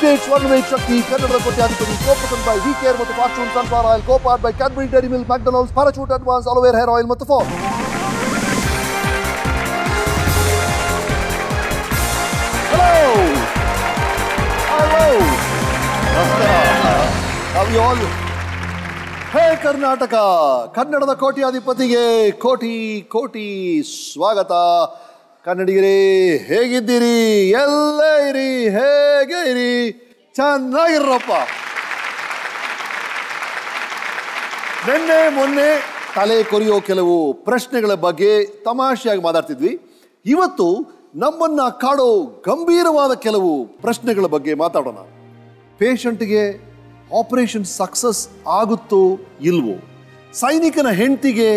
Colgate Swarnamate Shakti, Kannada Kotyadipati, co-presented by V-Care ಮತ್ತು Fortune Sunflower Oil, co-powered by Cadbury Dairy Milk, McDonald's, Parachute Advanced Aloe Vera Hair Oil ಮತ್ತು Ford. Hello. How you all? ಹೇ ಕರ್ನಾಟಕ, ಕನ್ನಡದ ಕೋಟ್ಯಾಧಿಪತಿಗೆ ಕೋಟಿ ಕೋಟಿ ಸ್ವಾಗತ. ಕನ್ನಡಿಗರೇ, ಹೇಗಿದ್ದೀರಿ? ಎಲ್ಲೇ ಇರಿ, ಹೇಗೆ ಇರಿ, ಚೆನ್ನಾಗಿರಪ್ಪ. ನಿನ್ನೆ ಮೊನ್ನೆ ತಲೆ ಕೊರಿಯೋ ಕೆಲವು ಪ್ರಶ್ನೆಗಳ ಬಗ್ಗೆ ತಮಾಷೆಯಾಗಿ ಮಾತಾಡ್ತಿದ್ವಿ. ಇವತ್ತು ನಮ್ಮನ್ನ ಕಾಡೋ ಗಂಭೀರವಾದ ಕೆಲವು ಪ್ರಶ್ನೆಗಳ ಬಗ್ಗೆ ಮಾತಾಡೋಣ. ಪೇಷಂಟ್ಗೆ ಆಪರೇಷನ್ ಸಕ್ಸಸ್ ಆಗುತ್ತೋ ಇಲ್ವೋ? ಸೈನಿಕನ ಹೆಂಡತಿಗೆ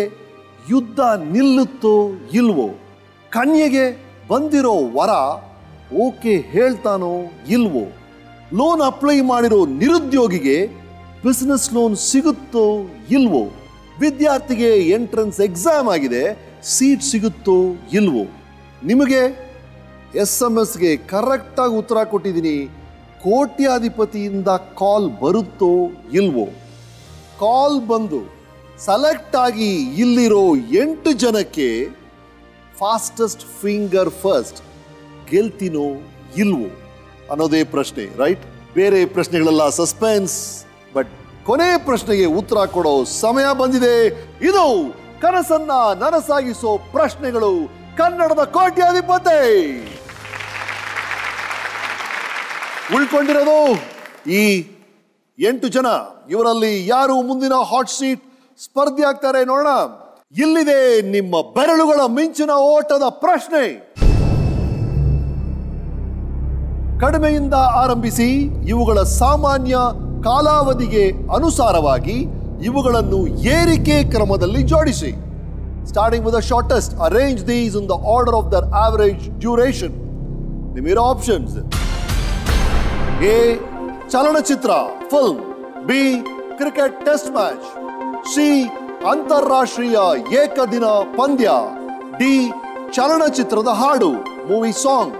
ಯುದ್ಧ ನಿಲ್ಲುತ್ತೋ ಇಲ್ವೋ? ಕನ್ಯೆಗೆ ಬಂದಿರೋ ವರ ಓಕೆ ಹೇಳ್ತಾನೋ ಇಲ್ವೋ? ಲೋನ್ ಅಪ್ಲೈ ಮಾಡಿರೋ ನಿರುದ್ಯೋಗಿಗೆ ಬಿಸ್ನೆಸ್ ಲೋನ್ ಸಿಗುತ್ತೋ ಇಲ್ವೋ? ವಿದ್ಯಾರ್ಥಿಗೆ ಎಂಟ್ರೆನ್ಸ್ ಎಕ್ಸಾಮ್ ಆಗಿದೆ, ಸೀಟ್ ಸಿಗುತ್ತೋ ಇಲ್ವೋ? ನಿಮಗೆ SMS ಕರೆಕ್ಟಾಗಿ ಉತ್ತರ ಕೊಟ್ಟಿದ್ದೀನಿ, ಕೋಟ್ಯಾಧಿಪತಿಯಿಂದ ಕಾಲ್ ಬರುತ್ತೋ ಇಲ್ವೋ? ಕಾಲ್ ಬಂದು ಸೆಲೆಕ್ಟ್ ಆಗಿ ಇಲ್ಲಿರೋ 8 ಜನಕ್ಕೆ ಫಾಸ್ಟೆಸ್ಟ್ ಫಿಂಗರ್ ಫಸ್ಟ್ ಗೆಲ್ತೀನೋ ಇಲ್ವೋ ಅನ್ನೋದೇ ಪ್ರಶ್ನೆ, ರೈಟ್? ಬೇರೆ ಪ್ರಶ್ನೆಗಳೆಲ್ಲ ಸಸ್ಪೆನ್ಸ್, ಬಟ್ ಕೊನೆ ಪ್ರಶ್ನೆಗೆ ಉತ್ತರ ಕೊಡೋ ಸಮಯ ಬಂದಿದೆ. ಇದು ಕನಸನ್ನ ನನಸಾಗಿಸೋ ಪ್ರಶ್ನೆಗಳು, ಕನ್ನಡದ ಕೋಟ್ಯಾಧಿಪತಿ. ಉಳ್ಕೊಂಡಿರೋದು ಈ 8 ಜನ. ಇವರಲ್ಲಿ ಯಾರು ಮುಂದಿನ ಹಾಟ್ ಸೀಟ್ ಸ್ಪರ್ಧೆ ಆಗ್ತಾರೆ ನೋಡೋಣ. ಇಲ್ಲಿದೆ ನಿಮ್ಮ ಬೆರಳುಗಳ ಮಿಂಚಿನ ಓಟದ ಪ್ರಶ್ನೆ. ಕಡಿಮೆಯಿಂದ ಆರಂಭಿಸಿ ಇವುಗಳ ಸಾಮಾನ್ಯ ಕಾಲಾವಧಿಗೆ ಅನುಸಾರವಾಗಿ ಇವುಗಳನ್ನು ಏರಿಕೆ ಕ್ರಮದಲ್ಲಿ ಜೋಡಿಸಿ. Starting with the shortest, arrange these in the order of their average duration. ನಿಮ್ಮಿರೋ ಆಪ್ಷನ್ಸ್: A. ಚಲನಚಿತ್ರ film, B. Cricket test match, C. ಅಂತಾರಾಷ್ಟ್ರೀಯ ಏಕದಿನ ಪಂದ್ಯ, D. ಚಲನಚಿತ್ರದ ಹಾಡು, ಮೂವಿ ಸಾಂಗ್.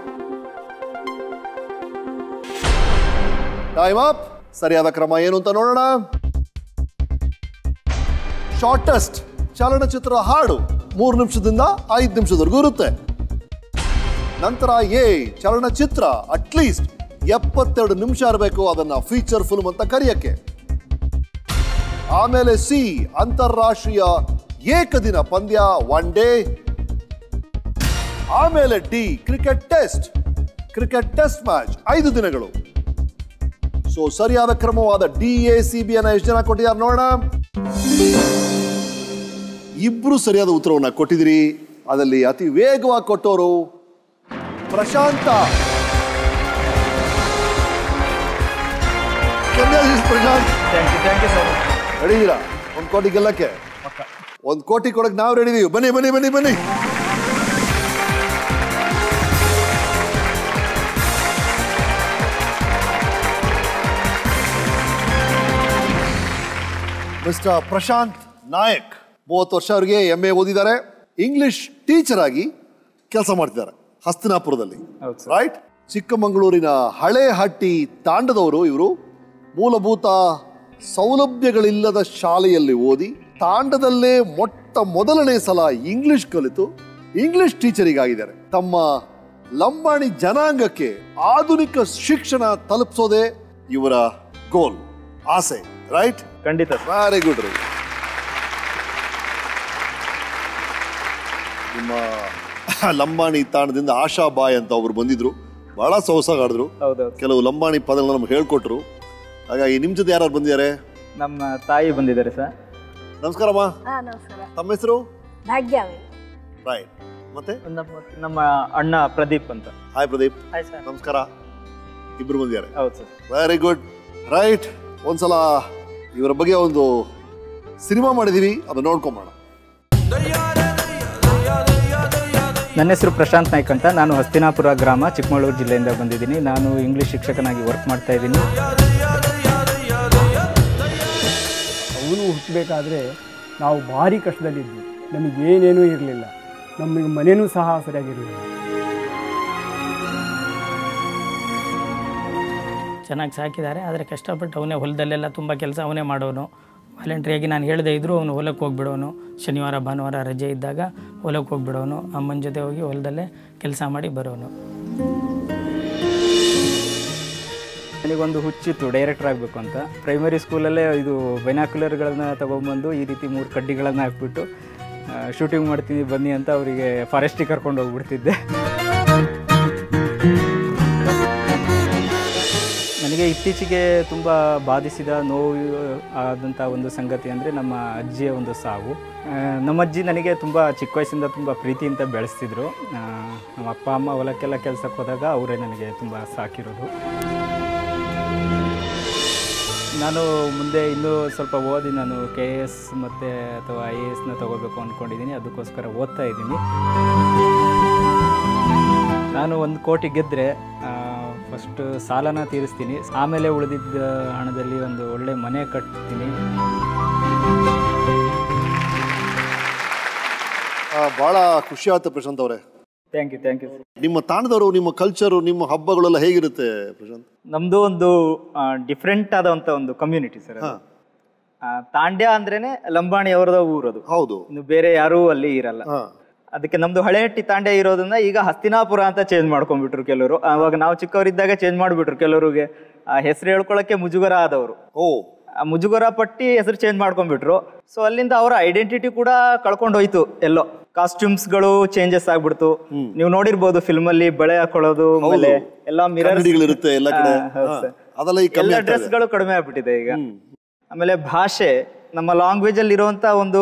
Time up. ಸರಿಯಾದ ಕ್ರಮ ಏನು ಅಂತ ನೋಡೋಣ. ಶಾರ್ಟೆಸ್ಟ್ ಚಲನಚಿತ್ರ ಹಾಡು 3 ನಿಮಿಷದಿಂದ 5 ನಿಮಿಷದವರೆಗೂ ಇರುತ್ತೆ. ನಂತರ ಎ ಚಲನಚಿತ್ರ ಅಟ್ಲೀಸ್ಟ್ 72 ನಿಮಿಷ ಇರಬೇಕು, ಅದನ್ನ ಫೀಚರ್ ಫಿಲ್ಮ್ ಅಂತ ಕರೆಯಕ್ಕೆ. ಆಮೇಲೆ ಸಿ ಅಂತಾರಾಷ್ಟ್ರೀಯ ಏಕದಿನ ಪಂದ್ಯ, 1 ಡೇ. ಆಮೇಲೆ ಡಿ ಕ್ರಿಕೆಟ್ ಟೆಸ್ಟ್ ಮ್ಯಾಚ್ 5 ದಿನಗಳು. ಸೊ ಸರಿಯಾದ ಕ್ರಮವಾದ DACB ಅನ್ನ ಎಷ್ಟು ಜನ ಕೊಟ್ಟಿದ್ದಾರೆ ನೋಡೋಣ. ಇಬ್ರು ಸರಿಯಾದ ಉತ್ತರವನ್ನ ಕೊಟ್ಟಿದ್ದೀರಿ. ಅದರಲ್ಲಿ ಅತಿ ವೇಗವಾಗಿ ಕೊಟ್ಟವರು ಪ್ರಶಾಂತ. ಪ್ರಶಾಂತ್, ರೆಡಿದ್ದೀರಾ 1 ಕೋಟಿ ಗೆಲ್ಲಕ್ಕೆ? 1 ಕೋಟಿ ಕೊಡಕ್ಕೆ ನಾವು ರೆಡಿ ಇದೀವಿ. ಬನ್ನಿ ಬನ್ನಿ ಬನ್ನಿ ಬನ್ನಿ. ಮಿಸ್ಟರ್ ಪ್ರಶಾಂತ್ ನಾಯಕ್, 30 ವರ್ಷ ಅವರಿಗೆ MA ಓದಿದ್ದಾರೆ. ಇಂಗ್ಲಿಷ್ ಟೀಚರ್ ಆಗಿ ಕೆಲಸ ಮಾಡ್ತಿದ್ದಾರೆ ಹಸ್ತಿನಾಪುರದಲ್ಲಿ, ರೈಟ್? ಚಿಕ್ಕಮಗಳೂರಿನ ಹಳೆ ಹಟ್ಟಿ ತಾಂಡದವರು ಇವರು. ಮೂಲಭೂತ ಸೌಲಭ್ಯಗಳಿಲ್ಲದ ಶಾಲೆಯಲ್ಲಿ ಓದಿ ತಾಂಡದಲ್ಲೇ ಮೊದಲನೇ ಸಲ ಇಂಗ್ಲಿಷ್ ಕಲಿತು ಇಂಗ್ಲಿಷ್ ಟೀಚರಿಗಾಗಿದ್ದಾರೆ. ತಮ್ಮ ಲಂಬಾಣಿ ಜನಾಂಗಕ್ಕೆ ಆಧುನಿಕ ಶಿಕ್ಷಣ ತಲುಪಿಸೋದೇ ಇವರ ಗೋಲ್, ಆಸೆ, ರೈಟ್? ಖಂಡಿತ. ವೆರಿ ಗುಡ್ ರೀ. ನಿಮ್ಮ ಲಂಬಾಣಿ ತಾಣದಿಂದ ಆಶಾ ಬಾಯ್ ಅಂತ ಒಬ್ರು ಬಂದಿದ್ರು, ಬಹಳ ಸೊಗಸಾಗಾಡಿದ್ರು. ಕೆಲವು ಲಂಬಾಣಿ ಪದಗಳನ್ನ ನಮ್ಗೆ ಹೇಳ್ಕೊಟ್ರು. ಹಾಗಾಗಿ ನಿಮ್ ಜೊತೆ ಯಾರು ಬಂದಿದ್ದಾರೆ? ನಮ್ಮ ತಾಯಿ ಬಂದಿದ್ದಾರೆ ಸರ್. ನಮಸ್ಕಾರಮ್ಮ. ನಮಸ್ಕಾರ. ತಮ್ಮ ಹೆಸರು? ಭಾಗ್ಯಾವಿ. ರೈಟ್. ಮತ್ತೆ ನಮ್ಮ ಅಣ್ಣ ಪ್ರದೀಪ್ ಅಂತ. ಹಾಯ್ ಪ್ರದೀಪ್. Hi sir. ನಮಸ್ಕಾರ. ಇಬ್ರು ಬಂದಿದ್ದಾರೆ. ಹೌದು ಸರ್. Very good. ರೈಟ್. ಒಂದ್ಸಲ ಇವರ ಬಗ್ಗೆ ಒಂದು ಸಿನಿಮಾ ಮಾಡಿದೀವಿ, ಅದು ನೋಡ್ಕೊಂಬೋಣ. ನನ್ನ ಹೆಸರು ಪ್ರಶಾಂತ್ ನಾಯ್ಕ್ ಅಂತ. ನಾನು ಹಸ್ತಿನಾಪುರ ಗ್ರಾಮ, ಚಿಕ್ಕಮಗಳೂರು ಜಿಲ್ಲೆಯಿಂದ ಬಂದಿದ್ದೀನಿ. ನಾನು ಇಂಗ್ಲೀಷ್ ಶಿಕ್ಷಕನಾಗಿ ವರ್ಕ್ ಮಾಡ್ತಾ ಇದ್ದೀನಿ. ಅವನು ಹುಟ್ಟಬೇಕಾದ್ರೆ ನಾವು ಭಾರಿ ಕಷ್ಟದಲ್ಲಿದ್ವಿ. ನಮಗೇನೇನೂ ಇರಲಿಲ್ಲ, ನಮಗೆ ಮನೆಯೂ ಸಹ ಸರಿಯಾಗಿರಲಿಲ್ಲ. ಚೆನ್ನಾಗಿ ಸಾಕಿದ್ದಾರೆ. ಆದರೆ ಕಷ್ಟಪಟ್ಟು ಅವನೇ ಹೊಲದಲ್ಲೆಲ್ಲ ತುಂಬ ಕೆಲಸ ಅವನೇ ಮಾಡೋನು. ವಾಲಂಟ್ರಿಯಾಗಿ ನಾನು ಹೇಳದೇ ಇದ್ದರೂ ಅವನು ಹೊಲಕ್ಕೆ ಹೋಗಿಬಿಡೋನು. ಶನಿವಾರ ಭಾನುವಾರ ರಜೆ ಇದ್ದಾಗ ಹೊಲಕ್ಕೆ ಹೋಗಿಬಿಡೋನು. ಅಮ್ಮನ ಜೊತೆ ಹೋಗಿ ಹೊಲದಲ್ಲೇ ಕೆಲಸ ಮಾಡಿ ಬರೋನು. ನನಗೊಂದು ಹುಚ್ಚಿತ್ತು ಡೈರೆಕ್ಟರ್ ಆಗಬೇಕು ಅಂತ. ಪ್ರೈಮರಿ ಸ್ಕೂಲಲ್ಲೇ ಇದು ಬೈನಾಕ್ಯುಲರ್ಗಳನ್ನ ತೊಗೊಂಬಂದು ಈ ರೀತಿ 3 ಕಡ್ಡಿಗಳನ್ನು ಹಾಕ್ಬಿಟ್ಟು ಶೂಟಿಂಗ್ ಮಾಡ್ತೀನಿ ಬನ್ನಿ ಅಂತ ಅವರಿಗೆ ಫಾರೆಸ್ಟಿಗೆ ಕರ್ಕೊಂಡು ಹೋಗ್ಬಿಡ್ತಿದ್ದೆ. ನನಗೆ ಇತ್ತೀಚೆಗೆ ತುಂಬ ಬಾಧಿಸಿದ ನೋವು ಆದಂಥ ಒಂದು ಸಂಗತಿ ಅಂದರೆ ನಮ್ಮ ಅಜ್ಜಿಯ ಒಂದು ಸಾವು. ನಮ್ಮ ಅಜ್ಜಿ ನನಗೆ ತುಂಬ ಚಿಕ್ಕ ವಯಸ್ಸಿಂದ ತುಂಬ ಪ್ರೀತಿಯಿಂದ ಬೆಳೆಸ್ತಿದ್ರು. ನಮ್ಮ ಅಪ್ಪ ಅಮ್ಮ ಹೊಲಕ್ಕೆಲ್ಲ ಕೆಲಸಕ್ಕೆ ಹೋದಾಗ ಅವರೇ ನನಗೆ ತುಂಬ ಸಾಕಿರೋದು. ನಾನು ಮುಂದೆ ಇನ್ನೂ ಸ್ವಲ್ಪ ಓದಿ ನಾನು KS ಮತ್ತು ಅಥವಾ IASನ ತೊಗೋಬೇಕು ಅಂದ್ಕೊಂಡಿದ್ದೀನಿ. ಅದಕ್ಕೋಸ್ಕರ ಓದ್ತಾ ಇದ್ದೀನಿ. ನಾನು 1 ಕೋಟಿ ಗೆದ್ದರೆ ಫಸ್ಟು ಸಾಲನ ತೀರಿಸ್ತೀನಿ. ಆಮೇಲೆ ಉಳಿದಿದ್ದ ಹಣದಲ್ಲಿ ಒಂದು ಒಳ್ಳೆ ಮನೆ ಕಟ್ತೀನಿ. ಭಾಳ ಖುಷಿ ಆಯ್ತು ಪ್ರಶಾಂತ್ ಅವರೇ. Thank you. ನಿಮ್ಮ ತಾಣದವರು, ನಿಮ್ಮ ಕಲ್ಚರು, ನಿಮ್ಮ ಹಬ್ಬಗಳೆಲ್ಲ ಹೇಗಿರುತ್ತೆ ಪ್ರಶಾಂತ್? ನಮ್ಮದು ಒಂದು ಡಿಫ್ರೆಂಟ್ ಆದಂಥ ಒಂದು ಕಮ್ಯುನಿಟಿ ಸರ್. ತಾಂಡ್ಯ ಅಂದ್ರೇನೆ ಲಂಬಾಣಿ ಅವರದ ಊರದು. ಹೌದು. ಇನ್ನು ಬೇರೆ ಯಾರೂ ಅಲ್ಲಿ ಇರಲ್ಲ. ಅದಕ್ಕೆ ನಮ್ದು ಹಳೆಹಟ್ಟಿ ತಾಂಡ್ಯ ಇರೋದನ್ನ ಈಗ ಹಸ್ತಿನಾಪುರ ಅಂತ ಚೇಂಜ್ ಮಾಡ್ಕೊಂಡ್ಬಿಟ್ರು ಕೆಲವರು. ಅವಾಗ ನಾವು ಚಿಕ್ಕವರಿದ್ದಾಗ ಚೇಂಜ್ ಮಾಡಿಬಿಟ್ರು. ಕೆಲವರಿಗೆ ಆ ಹೆಸರು ಹೇಳ್ಕೊಳಕ್ಕೆ ಮುಜುಗರ ಆದವರು ಆ ಮುಜುಗರ ಪಟ್ಟಿ ಹೆಸರು ಚೇಂಜ್ ಮಾಡ್ಕೊಂಡ್ಬಿಟ್ರು. ಸೊ ಅಲ್ಲಿಂದ ಅವರ ಐಡೆಂಟಿಟಿ ಕೂಡ ಕಳ್ಕೊಂಡು ಹೋಯ್ತು. ಎಲ್ಲೋ ಕಾಸ್ಟ್ಯೂಮ್ಸ್ಗಳು ಚೇಂಜಸ್ ಆಗ್ಬಿಡ್ತು. ನೀವು ನೋಡಿರ್ಬೋದು ಫಿಲ್ಮ್ ಅಲ್ಲಿ ಬಳೆ ಹಾಕೊಳ್ಳೋದು, ಆಮೇಲೆ ಎಲ್ಲ ಮಿರರ್ಸ್ ಇರುತ್ತೆ, ಎಲ್ಲ ಡ್ರೆಸ್ಗಳು ಕಡಿಮೆ ಆಗ್ಬಿಟ್ಟಿದೆ ಈಗ. ಆಮೇಲೆ ಭಾಷೆ, ನಮ್ಮ ಲ್ಯಾಂಗ್ವೇಜ್ ಅಲ್ಲಿ ಇರುವಂತ ಒಂದು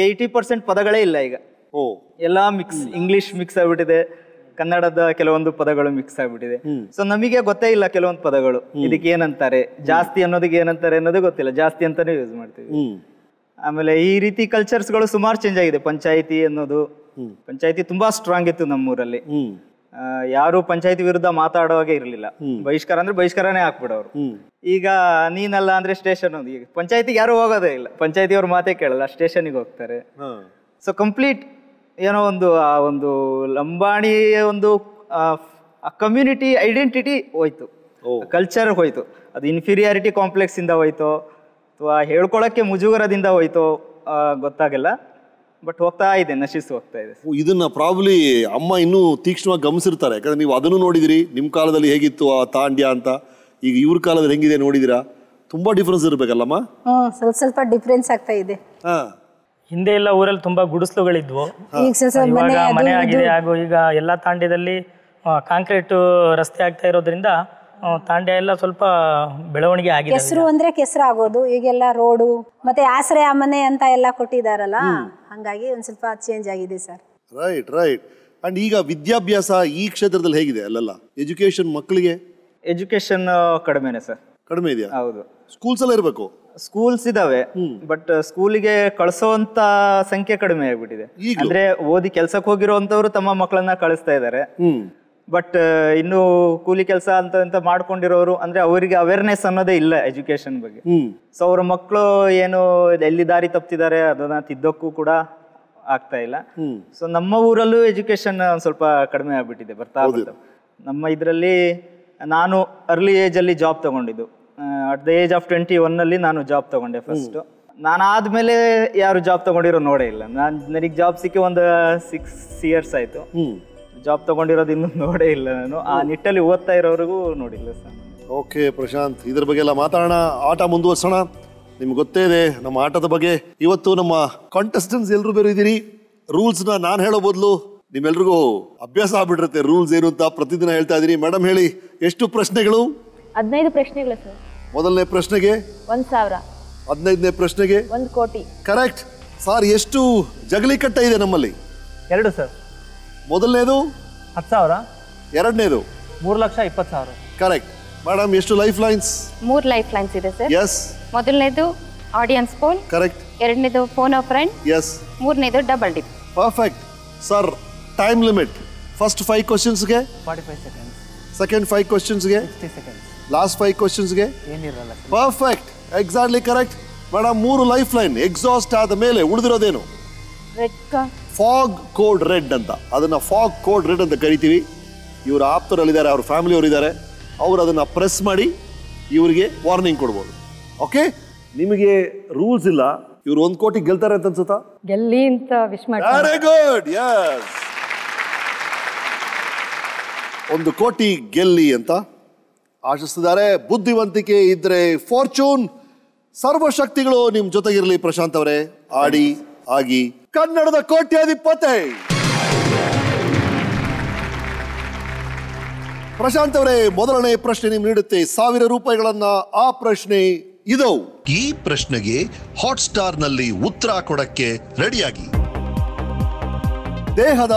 80% ಪದಗಳೇ ಇಲ್ಲ ಈಗ. ಎಲ್ಲ ಮಿಕ್ಸ್, ಇಂಗ್ಲಿಷ್ ಮಿಕ್ಸ್ ಆಗ್ಬಿಟ್ಟಿದೆ, ಕನ್ನಡದ ಕೆಲವೊಂದು ಪದಗಳು ಮಿಕ್ಸ್ ಆಗ್ಬಿಟ್ಟಿದೆ. ಸೊ ನಮಗೆ ಗೊತ್ತೇ ಇಲ್ಲ ಕೆಲವೊಂದು ಪದಗಳು ಇದಕ್ಕೆ ಏನಂತಾರೆ, ಜಾಸ್ತಿ ಅನ್ನೋದಕ್ಕೆ ಏನಂತಾರೆ ಅನ್ನೋದೇ ಗೊತ್ತಿಲ್ಲ. ಜಾಸ್ತಿ ಅಂತಾನೆ ಯೂಸ್ ಮಾಡ್ತೀವಿ. ಆಮೇಲೆ ಈ ರೀತಿ ಕಲ್ಚರ್ಸ್ಗಳು ಸುಮಾರು ಚೇಂಜ್ ಆಗಿದೆ. ಪಂಚಾಯಿತಿ ಅನ್ನೋದು, ಪಂಚಾಯಿತಿ ತುಂಬಾ ಸ್ಟ್ರಾಂಗ್ ಇತ್ತು ನಮ್ಮೂರಲ್ಲಿ. ಯಾರು ಪಂಚಾಯಿತಿ ವಿರುದ್ಧ ಮಾತಾಡೋವಾಗೆ ಇರಲಿಲ್ಲ. ಬಹಿಷ್ಕಾರ ಅಂದ್ರೆ ಬಹಿಷ್ಕಾರನೇ ಹಾಕ್ಬಿಡೋರು. ಈಗ ನೀನಲ್ಲ ಅಂದ್ರೆ ಸ್ಟೇಷನ್. ಈಗ ಪಂಚಾಯಿತಿಗೆ ಯಾರು ಹೋಗೋದೇ ಇಲ್ಲ, ಪಂಚಾಯಿತಿ ಅವ್ರ ಮಾತೇ ಕೇಳಲ್ಲ, ಸ್ಟೇಷನ್ಗೆ ಹೋಗ್ತಾರೆ. ಸೊ ಕಂಪ್ಲೀಟ್ ಏನೋ ಒಂದು ಲಂಬಾಣಿ ಒಂದು ಕಮ್ಯುನಿಟಿ ಐಡೆಂಟಿಟಿ ಹೋಯ್ತು, ಕಲ್ಚರ್ ಹೋಯ್ತು. ಅದು ಇನ್ಫೀರಿಯಾರಿಟಿ ಕಾಂಪ್ಲೆಕ್ಸ್ ಇಂದ ಹೋಯ್ತು ಅಥವಾ ಹೇಳ್ಕೊಳಕ್ಕೆ ಮುಜುಗರದಿಂದ ಹೋಯ್ತು ಗೊತ್ತಾಗಲ್ಲ. ಬಟ್ ಹೋಗ್ತಾ ಇದೆ, ನಶಿಸಿ ಹೋಗ್ತಾ ಇದೆ. ಇದನ್ನ ಪ್ರಾಬ್ಲಿ ಅಮ್ಮ ಇನ್ನೂ ತೀಕ್ಷ್ಣವಾಗಿ ಗಮನಿಸಿರ್ತಾರೆ. ಯಾಕಂದ್ರೆ ನೀವು ಅದನ್ನು ನೋಡಿದಿರಿ, ನಿಮ್ಮ ಕಾಲದಲ್ಲಿ ಹೇಗಿತ್ತು ಆ ತಾಂಡ್ಯ ಅಂತ, ಈಗ ಇವ್ರ ಕಾಲದಲ್ಲಿ ಹೆಂಗಿದೆ ನೋಡಿದಿರಾ? ತುಂಬಾ ಡಿಫ್ರೆನ್ಸ್ ಇರ್ಬೇಕಲ್ಲಮ್ಮ? ಸ್ವಲ್ಪ ಡಿಫ್ರೆನ್ಸ್ ಆಗ್ತಾ ಇದೆ. ಹಿಂದೆ ಎಲ್ಲ ಊರಲ್ಲಿ ತುಂಬಾ ಗುಡಿಸ್ಲುಗಳಿದ್ವು, ಇವಾಗ ಮನೆ ಆಗಿದೆ. ಹಾಗೂ ಈಗ ಎಲ್ಲಾ ತಾಂಡ್ಯದಲ್ಲಿ ಕಾಂಕ್ರೀಟ್ ರಸ್ತೆ ಆಗ್ತಾ ಇರೋದ್ರಿಂದ ತಾಂಡ್ಯ ಎಲ್ಲ ಸ್ವಲ್ಪ ಬೆಳವಣಿಗೆ ಆಗಿದೆ. ಕೆಸರು ಅಂದ್ರೆ ಕೆಸರು ಆಗೋದು, ಈಗೆಲ್ಲ ರೋಡು ಮತ್ತೆ ಆಶ್ರಯ ಮನೆ ಅಂತ ಎಲ್ಲ ಕೊಟ್ಟಿದಾರಲ್ಲ, ಹಂಗಾಗಿ ಒಂದ್ ಸ್ವಲ್ಪ ಚೇಂಜ್ ಆಗಿದೆ ಸರ್. ರೈಟ್. ಅಂಡ್ ಈಗ ವಿದ್ಯಾಭ್ಯಾಸ ಈ ಕ್ಷೇತ್ರದಲ್ಲಿ ಹೇಗಿದೆ ಅಲ್ಲೆಲ್ಲ? ಎಜುಕೇಶನ್ ಮಕ್ಕಳಿಗೆ ಎಜುಕೇಶನ್ ಕಡಿಮೆನೆ ಸರ್. ಕಡಿಮೆ ಇದೆಯಾ? ಹೌದು. ಸ್ಕೂಲ್ಸ್ ಎಲ್ಲ ಇರಬೇಕು. ಸ್ಕೂಲ್ಸ್ ಇದಾವೆ, ಬಟ್ ಸ್ಕೂಲಿಗೆ ಕಳಿಸೋಂತ ಸಂಖ್ಯೆ ಕಡಿಮೆ ಆಗ್ಬಿಟ್ಟಿದೆ. ಅಂದ್ರೆ ಓದಿ ಕೆಲ್ಸಕ್ಕೆ ಹೋಗಿರೋಂಥವ್ರು ತಮ್ಮ ಮಕ್ಕಳನ್ನ ಕಳಿಸ್ತಾ ಇದ್ದಾರೆ. ಬಟ್ ಇನ್ನು ಕೂಲಿ ಕೆಲಸ ಅಂತ ಮಾಡ್ಕೊಂಡಿರೋರು ಅಂದ್ರೆ ಅವರಿಗೆ ಅವೇರ್ನೆಸ್ ಅನ್ನೋದೇ ಇಲ್ಲ ಎಜುಕೇಶನ್ ಬಗ್ಗೆ. ಸೊ ಅವ್ರ ಮಕ್ಕಳು ಏನು ಎಲ್ಲಿ ದಾರಿ ತಪ್ಪಿದ್ದಾರೆ ಅದನ್ನ ತಿದ್ದಕ್ಕೂ ಕೂಡ ಆಗ್ತಾ ಇಲ್ಲ. ಸೊ ನಮ್ಮ ಊರಲ್ಲೂ ಎಜುಕೇಶನ್ ಒಂದ್ ಸ್ವಲ್ಪ ಕಡಿಮೆ ಆಗ್ಬಿಟ್ಟಿದೆ, ಬರ್ತಾ ಬರ್ತಾ. ನಮ್ಮ ಇದರಲ್ಲಿ ನಾನು ಅರ್ಲಿ ಏಜ್ ಅಲ್ಲಿ ಜಾಬ್ ತಗೊಂಡಿದ್ದು. ಅಟ್ ದ ಏಜ್ ಆಫ್ 21 ನಾನು ಜಾಬ್ ತಗೊಂಡೆ ಫಸ್ಟ್. ನಾನು ಆದ್ಮೇಲೆ ಯಾರು ಜಾಬ್ ತಗೊಂಡಿರೋ ನೋಡೇ ಇಲ್ಲ. ನನಗೆ ಜಾಬ್ ಸಿಕ್ಕಿ ಒಂದು 6 years ಆಯ್ತು. ಜಾಬ್ ತಗೊಂಡಿರೋದು ಇನ್ನೂ ನೋಡೇ ಇಲ್ಲ ನಾನು. ಆ ನಿಟ್ಟಲ್ಲಿ ಓದ್ತಾ ಇರೋರಿಗೂ ನೋಡಿಲ್ಲ ಸರ್. ಓಕೆ ಪ್ರಶಾಂತ್, ಇದ್ರ ಬಗ್ಗೆ ಎಲ್ಲ ಮಾತಾಡೋಣ, ಆಟ ಮುಂದುವರ್ಸೋಣ. ನಿಮ್ಗೆ ಗೊತ್ತೇ ಇದೆ ನಮ್ಮ ಆಟದ ಬಗ್ಗೆ. ಇವತ್ತು ನಮ್ಮ ಕಾಂಟೆಸ್ಟೆಂಟ್ಸ್ ಎಲ್ಲರೂ ಬೇರೆ ಇದ್ದೀರಿ. ರೂಲ್ಸ್ನ ನಾನು ಹೇಳೋ ಬದಲು ನಿಮ್ಮೆಲ್ರಿಗೂ ಅಭ್ಯಾಸ ಆಗ್ಬಿಟ್ಟಿರುತ್ತೆ ರೂಲ್ಸ್ ಏನು ಅಂತ. ಪ್ರತಿದಿನ ಹೇಳ್ತಾ ಇದ್ದೀನಿ. ಮೇಡಮ್ ಹೇಳಿ, ಎಷ್ಟು ಪ್ರಶ್ನೆಗಳು? 15 ಪ್ರಶ್ನೆಗಳು ಸರ್. ಮೊದಲನೇ ಪ್ರಶ್ನೆಗೆ 1000. 15ನೇ ಪ್ರಶ್ನೆಗೆ 1 ಕೋಟಿ. ಕರೆಕ್ಟ್. ಸರ್, ಎಷ್ಟು ಜಗಲಿ ಕಟ್ಟ ಇದೆ ನಮ್ಮಲ್ಲಿ? 2 ಸರ್. ಮೊದಲನೇದು 10,000. ಎರಡನೇದು 3,20,000. ಕರೆಕ್ಟ್. ಮೇಡಮ್, ಎಷ್ಟು ಲೈಫ್ ಲೈನ್ಸ್? 3 ಲೈಫ್ ಲೈನ್ಸ್ ಇದೆ ಸರ್. ಎಸ್. ಮೊದಲನೇದು ಆಡಿಯನ್ಸ್ ಪೋಲ್. ಕರೆಕ್ಟ್. ಎರಡನೇದು ಫೋನ್ ಆಫ್ ಫ್ರೆಂಡ್. ಎಸ್. ಮೂರನೇದು double dip. Perfect. Sir, time limit. First 5 ಕ್ವಶನ್ಸ್ಗೆ 45 seconds. ಸೆಕೆಂಡ್ 5 ಕ್ವಶನ್ಸ್ಗೆ 60 seconds. ಲಾಸ್ಟ್ 5 ಕ್ವಶನ್ಸ್ಗೆ ಏನಿರಲ್ಲ. Perfect, exactly correct. Madam, 3 life line exhaust ಆದ ಮೇಲೆ ಉಳಿದಿರೋದೇನು? ರೆಡ್ ಫಾಗ್ ಕೋಡ್ ರೆಡ್ ಅಂತ. ಅದನ್ನ ಫಾಗ್ ಕೋಡ್ ರೆಡ್ ಅಂತ ಕರಿತೀವಿ. ಇವರು ಆಪ್ತರಲ್ಲಿದ್ದಾರೆ, ಅವ್ರ ಫ್ಯಾಮಿಲಿ ಅವರು ಇದ್ದಾರೆ. ಅವ್ರು ಅದನ್ನ ಪ್ರೆಸ್ ಮಾಡಿ ಇವರಿಗೆ ವಾರ್ನಿಂಗ್ ಕೊಡ್ಬೋದು. ಓಕೆ, ನಿಮಗೆ ರೂಲ್ಸ್ ಇಲ್ಲ. ಇವ್ರು 1 ಕೋಟಿ ಗೆಲ್ತಾರೆ ಅಂತ ಅನ್ಸುತ್ತಾ? ಗೆಲ್ಲಿ ಅಂತ ವಿಶ್ ಮಾಡಿ. Very good. ಯಸ್, 1 ಕೋಟಿ ಗೆಲ್ಲಿ ಅಂತ ಆಶಿಸ್ತಿದ್ದಾರೆ. ಬುದ್ಧಿವಂತಿಕೆ ಇದ್ರೆ ಫಾರ್ಚೂನ್, ಸರ್ವಶಕ್ತಿಗಳು ನಿಮ್ ಜೊತೆಗಿರಲಿ. ಪ್ರಶಾಂತ್ ಅವರೇ, ಆಡಿ ಆಗಿ ಕನ್ನಡದ ಕೋಟ್ಯಾಧಿಪತಿ. ಪ್ರಶಾಂತ್ ಅವರೇ, ಮೊದಲನೇ ಪ್ರಶ್ನೆ ನಿಮ್ಗೆ ನೀಡುತ್ತೆ 1000 ರೂಪಾಯಿಗಳನ್ನ. ಆ ಪ್ರಶ್ನೆ ಇದು. ಈ ಪ್ರಶ್ನೆಗೆ ಹಾಟ್ಸ್ಟಾರ್ ನಲ್ಲಿ ಉತ್ತರ ಕೊಡಕ್ಕೆ ರೆಡಿಯಾಗಿ. ದೇಹದ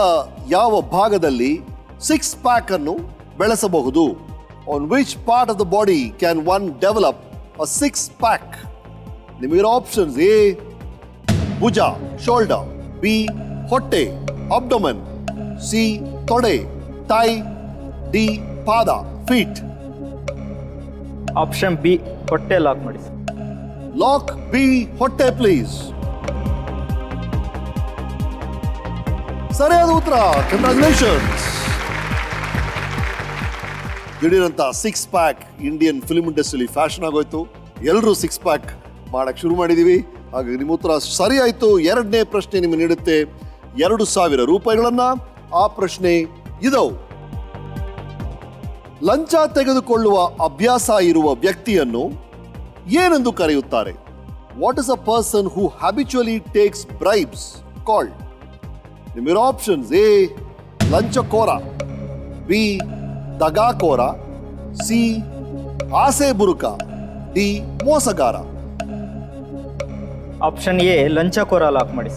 ಯಾವ ಭಾಗದಲ್ಲಿ 6 ಪ್ಯಾಕ್ ಅನ್ನು ಬೆಳೆಸಬಹುದು? On which part of the body can one develop a 6 pack? ನಿಮಗಿರೋ ಆಪ್ಷನ್ಸ್: ಎ ಭುಜ ಶೋಲ್ಡರ್, ಬಿ ಹೊಟ್ಟೆ ಅಬ್ಡೊಮೆನ್, ಸಿ ತೊಡೆ ಟೈ, ಡಿ ಪಾದ ಫೀಟ್. ಆಪ್ಷನ್ ಬಿ ಹೊಟ್ಟೆ ಲಾಕ್ ಮಾಡಿ. ಲಾಕ್ ಬಿ ಹೊಟ್ಟೆ ಪ್ಲೀಸ್. ಸರಿಯಾದ ಉತ್ತರ. ಕಂಗ್ರಾಚುಲೇಷನ್ಸ್. ದಿಢೀರಂತ 6 ಪ್ಯಾಕ್ ಇಂಡಿಯನ್ ಫಿಲ್ಮ್ ಇಂಡಸ್ಟ್ರಿಯಲ್ಲಿ ಫ್ಯಾಷನ್ ಆಗೋಯ್ತು. ಎಲ್ಲರೂ 6 ಪ್ಯಾಕ್ ಮಾಡಕ್ ಶುರು ಮಾಡಿದೀವಿ. ಹಾಗಾಗಿ ನಿಮ್ಮ ಉತ್ತರ ಸರಿ ಆಯ್ತು. ಎರಡನೇ ಪ್ರಶ್ನೆ ನಿಮಗೆ ನೀಡುತ್ತೆ 2000 ರೂಪಾಯಿಗಳನ್ನ. ಆ ಪ್ರಶ್ನೆ ಇದು. ಲಂಚ ತೆಗೆದುಕೊಳ್ಳುವ ಅಭ್ಯಾಸ ಇರುವ ವ್ಯಕ್ತಿಯನ್ನು ಏನೆಂದು ಕರೆಯುತ್ತಾರೆ? What is a person who habitually takes bribes called? ನಿಮ್ಮಿರೋ ಆಪ್ಷನ್ಸ್: ಎ ಲಂಚಕೋರ, ಬಿ ದಗಾಕೋರ, ಸಿ ಆಸೆ ಬುರುಕ, ಡಿ ಮೋಸಗಾರ. ಆಪ್ಷನ್ ಎ ಲಂಚಕೋರ ಲಾಕ್ ಮಾಡಿ.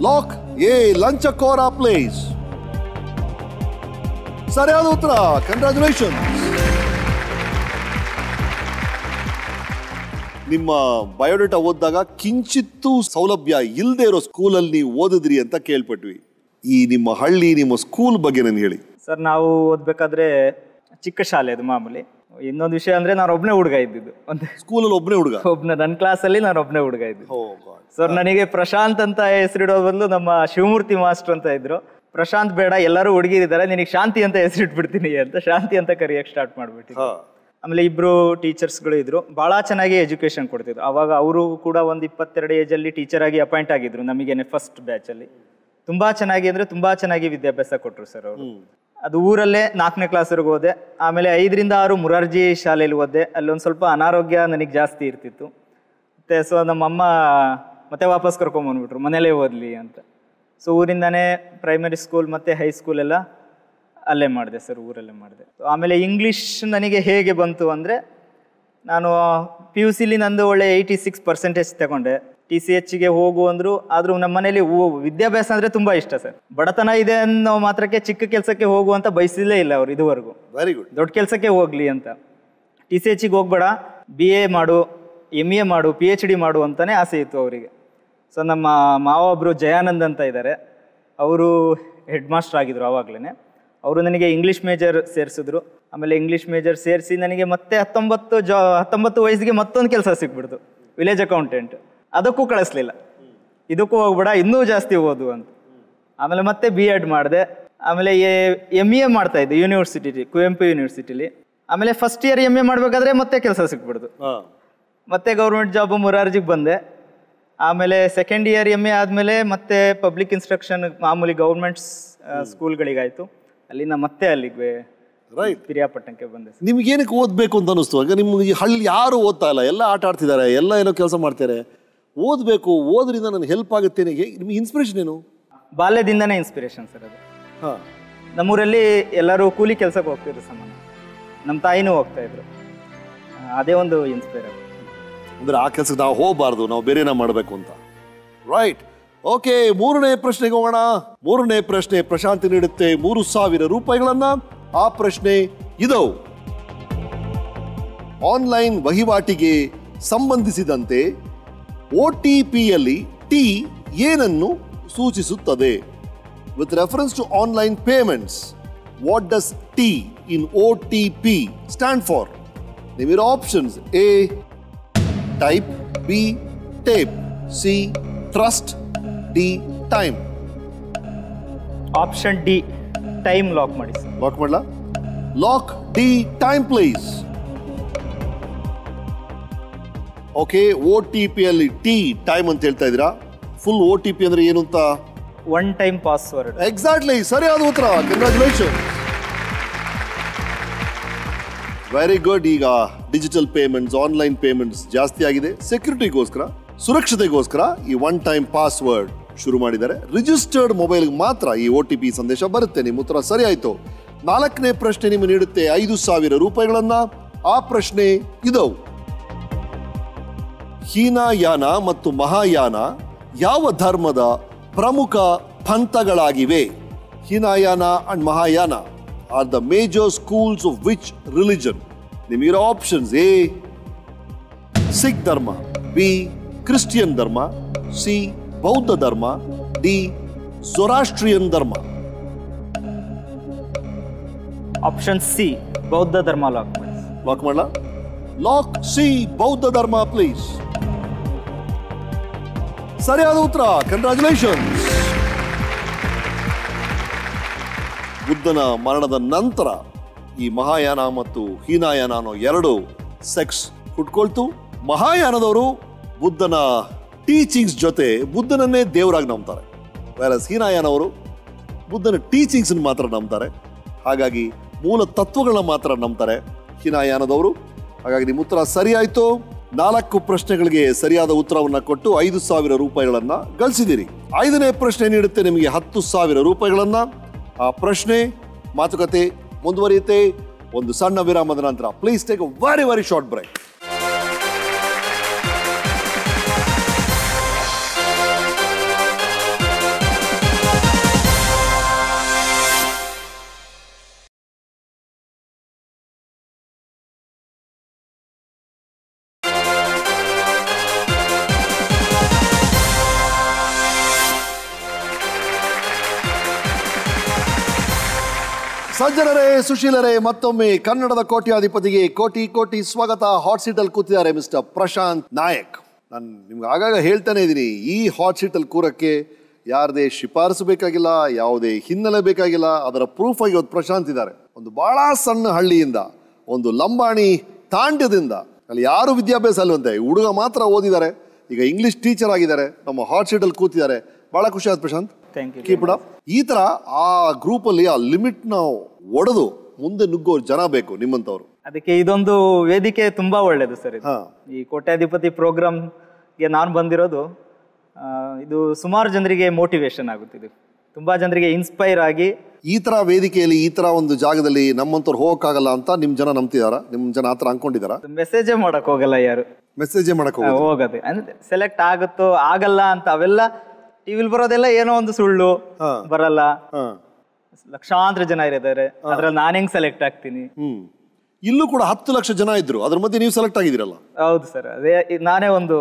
ಲಾಕ್ ಎ ಲಂಚಕೋರ ಪ್ಲೀಸ್. ಸರಿಯಾದ ಉತ್ತರ. ಕಂಗ್ರಾಚುಲೇಷನ್. ನಿಮ್ಮ ಬಯೋಡೇಟಾ ಓದಿದಾಗ ಕಿಂಚಿತ್ತೂ ಸೌಲಭ್ಯ ಇಲ್ಲದೆ ಇರೋ ಸ್ಕೂಲಲ್ಲಿ ನೀವು ಓದಿದ್ರಿ ಅಂತ ಕೇಳ್ಪಟ್ವಿ. ಈ ನಿಮ್ಮ ಹಳ್ಳಿ, ನಿಮ್ಮ ಸ್ಕೂಲ್ ಬಗ್ಗೆ ನನಗೆ ಹೇಳಿ. ಸರ್, ನಾವು ಓದ್ಬೇಕಾದ್ರೆ ಚಿಕ್ಕ ಶಾಲೆ ಅದು ಮಾಮೂಲಿ. ಇನ್ನೊಂದು ವಿಷಯ ಅಂದ್ರೆ ನಾನು ಒಬ್ಬನೇ ಹುಡುಗ ಇದ್ದಿದ್ದು. ಒಂದು ಸ್ಕೂಲಲ್ಲಿ ಒಬ್ಬನೇ ಹುಡುಗ? ನನ್ನ ಕ್ಲಾಸಲ್ಲಿ ನಾನು ಒಬ್ಬನೇ ಹುಡುಗ ಇದ್ದಿದ್ದು. ಸರ್, ನನಗೆ ಪ್ರಶಾಂತ್ ಅಂತ ಹೆಸರಿಡೋ ಬದಲು ನಮ್ಮ ಶಿವಮೂರ್ತಿ ಮಾಸ್ಟರ್ ಅಂತ ಇದ್ರು. ಪ್ರಶಾಂತ್ ಬೇಡ, ಎಲ್ಲರೂ ಹುಡುಗಿರಿದ್ದಾರೆ, ನಿನಗೆ ಶಾಂತಿ ಅಂತ ಹೆಸರಿಟ್ಬಿಡ್ತೀನಿ ಅಂತ ಶಾಂತಿ ಅಂತ ಕರಿಯಕ್ಕೆ ಸ್ಟಾರ್ಟ್ ಮಾಡ್ಬಿಟ್ಟಿದ್ದೆ. ಆಮೇಲೆ 2 ಟೀಚರ್ಸ್ಗಳು ಇದ್ರು. ಬಹಳ ಚೆನ್ನಾಗಿ ಎಜುಕೇಶನ್ ಕೊಡ್ತಿದ್ರು. ಅವಾಗ ಅವರು ಕೂಡ ಒಂದು 22 ಏಜಲ್ಲಿ ಟೀಚರ್ ಆಗಿ ಅಪಾಯಿಂಟ್ ಆಗಿದ್ರು ನಮಗೇನೆ ಫಸ್ಟ್ ಬ್ಯಾಚ್ ಅಲ್ಲಿ. ತುಂಬಾ ಚೆನ್ನಾಗಿ ಅಂದ್ರೆ ತುಂಬಾ ಚೆನ್ನಾಗಿ ವಿದ್ಯಾಭ್ಯಾಸ ಕೊಟ್ಟರು ಸರ್ ಅವರು. ಅದು ಊರಲ್ಲೇ 4ನೇ ಕ್ಲಾಸ್ವರೆಗೂ ಓದೆ. ಆಮೇಲೆ 5 ರಿಂದ 6 ಮುರಾರ್ಜಿ ಶಾಲೆಯಲ್ಲಿ ಓದೆ. ಅಲ್ಲೊಂದು ಸ್ವಲ್ಪ ಅನಾರೋಗ್ಯ ನನಗೆ ಜಾಸ್ತಿ ಇರ್ತಿತ್ತು. ಮತ್ತೆ ಸೊ ನಮ್ಮಮ್ಮ ಮತ್ತೆ ವಾಪಸ್ ಕರ್ಕೊಂಬಂದ್ಬಿಟ್ರು, ಮನೇಲೇ ಓದಲಿ ಅಂತ. ಸೊ ಊರಿಂದಾನೇ ಪ್ರೈಮರಿ ಸ್ಕೂಲ್ ಮತ್ತು ಹೈಸ್ಕೂಲ್ ಎಲ್ಲ ಅಲ್ಲೇ ಮಾಡಿದೆ ಸರ್, ಊರಲ್ಲೇ ಮಾಡಿದೆ. ಆಮೇಲೆ ಇಂಗ್ಲೀಷ್ ನನಗೆ ಹೇಗೆ ಬಂತು ಅಂದರೆ, ನಾನು PUCಲಿ ನಂದು ಒಳ್ಳೆ 86% ತಗೊಂಡೆ. TCHಗೆ ಹೋಗು ಅಂದರು. ಆದರೂ ನಮ್ಮ ಮನೇಲಿ ವಿದ್ಯಾಭ್ಯಾಸ ಅಂದರೆ ತುಂಬ ಇಷ್ಟ ಸರ್. ಬಡತನ ಇದೆ ಅನ್ನೋ ಮಾತ್ರಕ್ಕೆ ಚಿಕ್ಕ ಕೆಲಸಕ್ಕೆ ಹೋಗು ಅಂತ ಬಯಸಿಲ್ಲೇ ಇಲ್ಲ ಅವರು ಇದುವರೆಗೂ. Very good. ದೊಡ್ಡ ಕೆಲಸಕ್ಕೆ ಹೋಗಲಿ ಅಂತ. TCHಗೆ ಹೋಗ್ಬೇಡ, BA ಮಾಡು, MA ಮಾಡು, PhD ಮಾಡು ಅಂತಲೇ ಆಸೆ ಇತ್ತು ಅವರಿಗೆ. ಸೊ ನಮ್ಮ ಮಾವ ಒಬ್ಬರು ಜಯಾನಂದ್ ಅಂತ ಇದ್ದಾರೆ, ಅವರು ಹೆಡ್ ಮಾಸ್ಟರ್ ಆಗಿದ್ರು ಆವಾಗಲೇ. ಅವರು ನನಗೆ ಇಂಗ್ಲೀಷ್ ಮೇಜರ್ ಸೇರಿಸಿದ್ರು. ಆಮೇಲೆ ಇಂಗ್ಲೀಷ್ ಮೇಜರ್ ಸೇರಿಸಿ ನನಗೆ ಮತ್ತೆ 19 ವಯಸ್ಸಿಗೆ ಮತ್ತೊಂದು ಕೆಲಸ ಸಿಕ್ಬಿಡ್ತು, ವಿಲೇಜ್ ಅಕೌಂಟೆಂಟ್. ಅದಕ್ಕೂ ಕಳಿಸ್ಲಿಲ್ಲ, ಇದಕ್ಕೂ ಹೋಗ್ಬೇಡ, ಇನ್ನೂ ಜಾಸ್ತಿ ಓದು ಅಂತ. ಆಮೇಲೆ ಮತ್ತೆ B.Ed ಮಾಡಿದೆ. ಆಮೇಲೆ MA ಮಾಡ್ತಾ ಇದ್ದೆ ಯೂನಿವರ್ಸಿಟಿ, ಕುವೆಂಪು ಯೂನಿವರ್ಸಿಟಿಲಿ. ಆಮೇಲೆ ಫಸ್ಟ್ ಇಯರ್ MA ಮಾಡಬೇಕಾದ್ರೆ ಮತ್ತೆ ಕೆಲಸ ಸಿಕ್ಬಿಡ್ತು. ಮತ್ತೆ ಗೌರ್ಮೆಂಟ್ ಜಾಬ್ ಮುರಾರ್ಜಿಗೆ ಬಂದೆ. ಆಮೇಲೆ ಸೆಕೆಂಡ್ ಇಯರ್ MA ಆದಮೇಲೆ ಮತ್ತೆ ಪಬ್ಲಿಕ್ ಇನ್ಸ್ಟ್ರಕ್ಷನ್ ಮಾಮೂಲಿ ಗೌರ್ಮೆಂಟ್ಸ್ ಸ್ಕೂಲ್ಗಳಿಗಾಯಿತು. ಅಲ್ಲಿಂದ ಮತ್ತೆ ಅಲ್ಲಿಗೆ ಪಿರಿಯಾಪಟ್ಟಣಕ್ಕೆ ಬಂದೆ. ನಿಮ್ಗೆ ಏನಕ್ಕೆ ಓದಬೇಕು ಅಂತ ಅನಿಸ್ತು? ಈಗ ನಿಮ್ಗೆ ಹಳ್ಳಿ ಯಾರು ಓದ್ತಾ ಇಲ್ಲ, ಎಲ್ಲ ಆಟ ಆಡ್ತಿದ್ದಾರೆ, ಎಲ್ಲ ಏನೋ ಕೆಲಸ ಮಾಡ್ತಾರೆ. ಓದಬೇಕು, ಓದ್ರಿಂದ ನನಗೆ ಹೆಲ್ಪ್ ಆಗುತ್ತೆ. ನಿಮ್ಗೆ ಇನ್ಸ್ಪಿರೇಷನ್ ಏನು? ಬಾಲ್ಯದಿಂದನೇ ಇನ್ಸ್ಪಿರೇಷನ್ ಸರ್ ಅದು. ನಮ್ಮೂರಲ್ಲಿ ಎಲ್ಲರೂ ಕೂಲಿ ಕೆಲಸಕ್ಕೆ ಹೋಗ್ತಿದ್ರು ಸಾಮಾನ್ಯ. ನಮ್ಮ ತಾಯಿನೂ ಹೋಗ್ತಾ ಇದ್ರು. ಅದೇ ಒಂದು ಇನ್ಸ್ಪೈರ್. ಅಂದ್ರೆ ಆ ಕೆಲಸಕ್ಕೆ ನಾವು ಹೋಗಬಾರ್ದು, ನಾವು ಬೇರೆನ ಮಾಡಬೇಕು ಅಂತ. ರೈಟ್. ಓಕೆ, 3ನೇ ಪ್ರಶ್ನೆಗೆ ಹೋಗೋಣ. 3ನೇ ಪ್ರಶ್ನೆ ಪ್ರಶಾಂತಿ ನೀಡುತ್ತೆ 3000 ರೂಪಾಯಿಗಳನ್ನ. ಆ ಪ್ರಶ್ನೆ ಇದು. ಆನ್ಲೈನ್ ವಹಿವಾಟಿಗೆ ಸಂಬಂಧಿಸಿದಂತೆ OTPಯಲ್ಲಿ T ಏನನ್ನು ಸೂಚಿಸುತ್ತದೆ? With reference to online payments, what does T in OTP stand for? ನಿಮ್ಮಿರೋ options: A type, B tape, C trust, D time. Option D time lock ಮಾಡಿ. ಲಾಕ್ ಮಾಡಲಾ? Lock D time please. Okay, OTP ಅಲ್ಲಿ T time ಅಂತ ಹೇಳ್ತಾ ಇದ್ದೀರಾ. Full OTP ಅಂದ್ರೆ ಏನು ಅಂತ? One time password. ಎಕ್ಸಾಕ್ಟ್ಲಿ, ಸರಿಯಾದ ಉತ್ತರ. Congratulation, very good. ಈಗ ಡಿಜಿಟಲ್ ಪೇಮೆಂಟ್ಸ್, ಆನ್ಲೈನ್ ಪೇಮೆಂಟ್ಸ್ ಜಾಸ್ತಿ ಆಗಿದೆ. ಸೆಕ್ಯೂರಿಟಿಗೋಸ್ಕರ, ಸುರಕ್ಷತೆಗೋಸ್ಕರ ಈ ಒನ್ ಟೈಮ್ ಪಾಸ್ವರ್ಡ್ ಶುರು ಮಾಡಿದ್ದಾರೆ. ರಿಜಿಸ್ಟರ್ಡ್ ಮೊಬೈಲ್ಗೆ ಮಾತ್ರ ಈ OTP ಸಂದೇಶ ಬರುತ್ತೆ. ನಿಮ್ಮ ಉತ್ತರ ಸರಿ ಆಯ್ತು. 4ನೇ ಪ್ರಶ್ನೆ ನಿಮಗೆ ನೀಡುತ್ತೆ 5,000 ರೂಪಾಯಿಗಳನ್ನ. ಆ ಪ್ರಶ್ನೆ ಇದವು: ಹೀನಯಾನ ಮತ್ತು ಮಹಾಯಾನ ಯಾವ ಧರ್ಮದ ಪ್ರಮುಖ ಪಂಥಗಳಾಗಿವೆ? Hinayana and Mahayana are the major schools of which religion? ನಿಮಗಿರೋ ಆಪ್ಷನ್ಸ್: ಎ ಸಿಖ್ ಧರ್ಮ, ಬಿ ಕ್ರಿಶ್ಚಿಯನ್ ಧರ್ಮ, ಸಿ ಬೌದ್ಧ ಧರ್ಮ, ಡಿ ಝೊರಾಸ್ಟ್ರಿಯನ್ ಧರ್ಮ. ಆಪ್ಷನ್ ಸಿ ಬೌದ್ಧ ಧರ್ಮ ಲಾಕ್ ಮಾಡಿ. ಲಾಕ್ ಮಾಡಲ? ಲಾಕ್ ಸಿ ಬೌದ್ಧ ಧರ್ಮ ಪ್ಲೀಸ್. ಸರಿಯಾದ ಉತ್ತರ. ಕಂಗ್ರಾಚುಲೇಷನ್ಸ್. ಬುದ್ಧನ ಮರಣದ ನಂತರ ಈ ಮಹಾಯಾನ ಮತ್ತು ಹೀನಯಾನ ಅನ್ನೋ 2 ಸೆಕ್ಸ್ ಹುಟ್ಕೊಳ್ತು. ಮಹಾಯಾನದವರು ಬುದ್ಧನ ಟೀಚಿಂಗ್ಸ್ ಜೊತೆ ಬುದ್ಧನನ್ನೇ ದೇವರಾಗಿ ನಂಬ್ತಾರೆ. ವೇರಸ್ ಹೀನಯಾನವರು ಬುದ್ಧನ ಟೀಚಿಂಗ್ಸ್ ಮಾತ್ರ ನಂಬ್ತಾರೆ. ಹಾಗಾಗಿ ಮೂಲ ತತ್ವಗಳನ್ನ ಮಾತ್ರ ನಂಬ್ತಾರೆ ಹೀನಯಾನದವರು. ಹಾಗಾಗಿ ನಿಮ್ಮ ಉತ್ತರ ಸರಿ ಆಯ್ತು. 4 ಪ್ರಶ್ನೆಗಳಿಗೆ ಸರಿಯಾದ ಉತ್ತರವನ್ನ ಕೊಟ್ಟು 5,000 ರೂಪಾಯಿಗಳನ್ನ ಗಳಿಸಿದಿರಿ. 5ನೇ ಪ್ರಶ್ನೆ ನೀಡುತ್ತೆ ನಿಮಗೆ 10,000 ರೂಪಾಯಿಗಳನ್ನ. ಆ ಪ್ರಶ್ನೆ ಮಾತುಕತೆ ಮುಂದುವರಿಯುತ್ತೆ ಒಂದು ಸಣ್ಣ ವಿರಾಮದ ನಂತರ. Please take a very very short break. ಸಜ್ಜನರೇ, ಸುಶೀಲರೇ, ಮತ್ತೊಮ್ಮೆ ಕನ್ನಡದ ಕೋಟ್ಯಾಧಿಪತಿಗೆ ಕೋಟಿ ಕೋಟಿ ಸ್ವಾಗತ. ಹಾಟ್ ಸೀಟಲ್ಲಿ ಕೂತಿದ್ದಾರೆ ಮಿಸ್ಟರ್ ಪ್ರಶಾಂತ್ ನಾಯಕ್. ನಾನು ನಿಮ್ಗೆ ಆಗಾಗ ಹೇಳ್ತಾನೆ ಇದ್ದೀನಿ, ಈ ಹಾಟ್ ಸೀಟಲ್ಲಿ ಕೂರಕ್ಕೆ ಯಾರದೇ ಶಿಫಾರಸು ಬೇಕಾಗಿಲ್ಲ, ಯಾವುದೇ ಹಿನ್ನೆಲೆ ಬೇಕಾಗಿಲ್ಲ. ಅದರ ಪ್ರೂಫ್ ಆಗಿ ಇವತ್ತು ಪ್ರಶಾಂತ್ ಇದ್ದಾರೆ. ಒಂದು ಬಹಳ ಸಣ್ಣ ಹಳ್ಳಿಯಿಂದ, ಒಂದು ಲಂಬಾಣಿ ತಾಂಡ್ಯದಿಂದ, ಅಲ್ಲಿ ಯಾರು ವಿದ್ಯಾಭ್ಯಾಸ ಅಲ್ವಂತೆ, ಹುಡುಗ ಮಾತ್ರ ಓದಿದ್ದಾರೆ. ಈಗ ಇಂಗ್ಲಿಷ್ ಟೀಚರ್ ಆಗಿದ್ದಾರೆ. ನಮ್ಮ ಹಾಟ್ ಸೀಟಲ್ಲಿ ಕೂತಿದ್ದಾರೆ. ಬಹಳ ಖುಷಿ ಆಯ್ತು ಪ್ರಶಾಂತ್. Keep it up. ಈ ತರ ಆ ಗ್ರೂಪ್ ಅಲ್ಲಿ ಆ ಲಿಮಿಟ್ ನ ಒಡೆದು ಮುಂದೆ ನುಗ್ಗೋ ಜನ ಬೇಕು ನಿಮ್ಮಂತವ್ರು. ಅದಕ್ಕೆ ಇದೊಂದು ವೇದಿಕೆ ತುಂಬಾ ಒಳ್ಳೇದು ಸರ್. ಈ ಕೋಟ್ಯಾಧಿಪತಿ ಪ್ರೋಗ್ರಾಮ್ಗೆ ನಾನು ಬಂದಿರೋದು, ಇದು ಸುಮಾರು ಜನರಿಗೆ ಮೋಟಿವೇಶನ್ ಆಗುತ್ತಿದೆ, ತುಂಬಾ ಜನರಿಗೆ ಇನ್ಸ್ಪೈರ್ ಆಗಿ. ಈ ತರ ವೇದಿಕೆಯಲ್ಲಿ, ಈ ತರ ಒಂದು ಜಾಗದಲ್ಲಿ ನಮ್ಮಂತವ್ರು ಹೋಗಕ್ಕಾಗಲ್ಲ ಅಂತ ನಿಮ್ ಜನ ನಂಬ್ತಿದಾರ? ನಿಮ್ ಜನ ಆತರ ಅನ್ಕೊಂಡಿದಾರ? ಮೆಸೇಜೇ ಮಾಡಕ್ ಹೋಗಲ್ಲ ಯಾರು. ಮೆಸೇಜೇ ಮಾಡಕ್ ಹೋಗದೆ ಅಂದ್ರೆ ಸೆಲೆಕ್ಟ್ ಆಗುತ್ತೋ ಆಗಲ್ಲ ಅಂತ ಅವೆಲ್ಲ ಟಿವಿಲ್ ಬರೋದೆಲ್ಲ ಏನೋ ಒಂದು ಸುಳ್ಳು, ಬರಲ್ಲ. ಲಕ್ಷಾಂತರ ಜನ ಇದ್ದಾರೆ, ಅದ್ರಲ್ಲಿ ನಾನು ಹೆಂಗ್ ಸೆಲೆಕ್ಟ್ ಆಗ್ತೀನಿ? ಇಲ್ಲೂ ಕೂಡ 10 ಲಕ್ಷ ಜನ ಇದ್ರು, ಅದ್ರ ಮಧ್ಯೆ ನೀವು ಸೆಲೆಕ್ಟ್ ಆಗಿದ್ದೀರಲ್ಲ. ಹೌದು ಸರ್, ಅದೇ ನಾನೇ ಒಂದು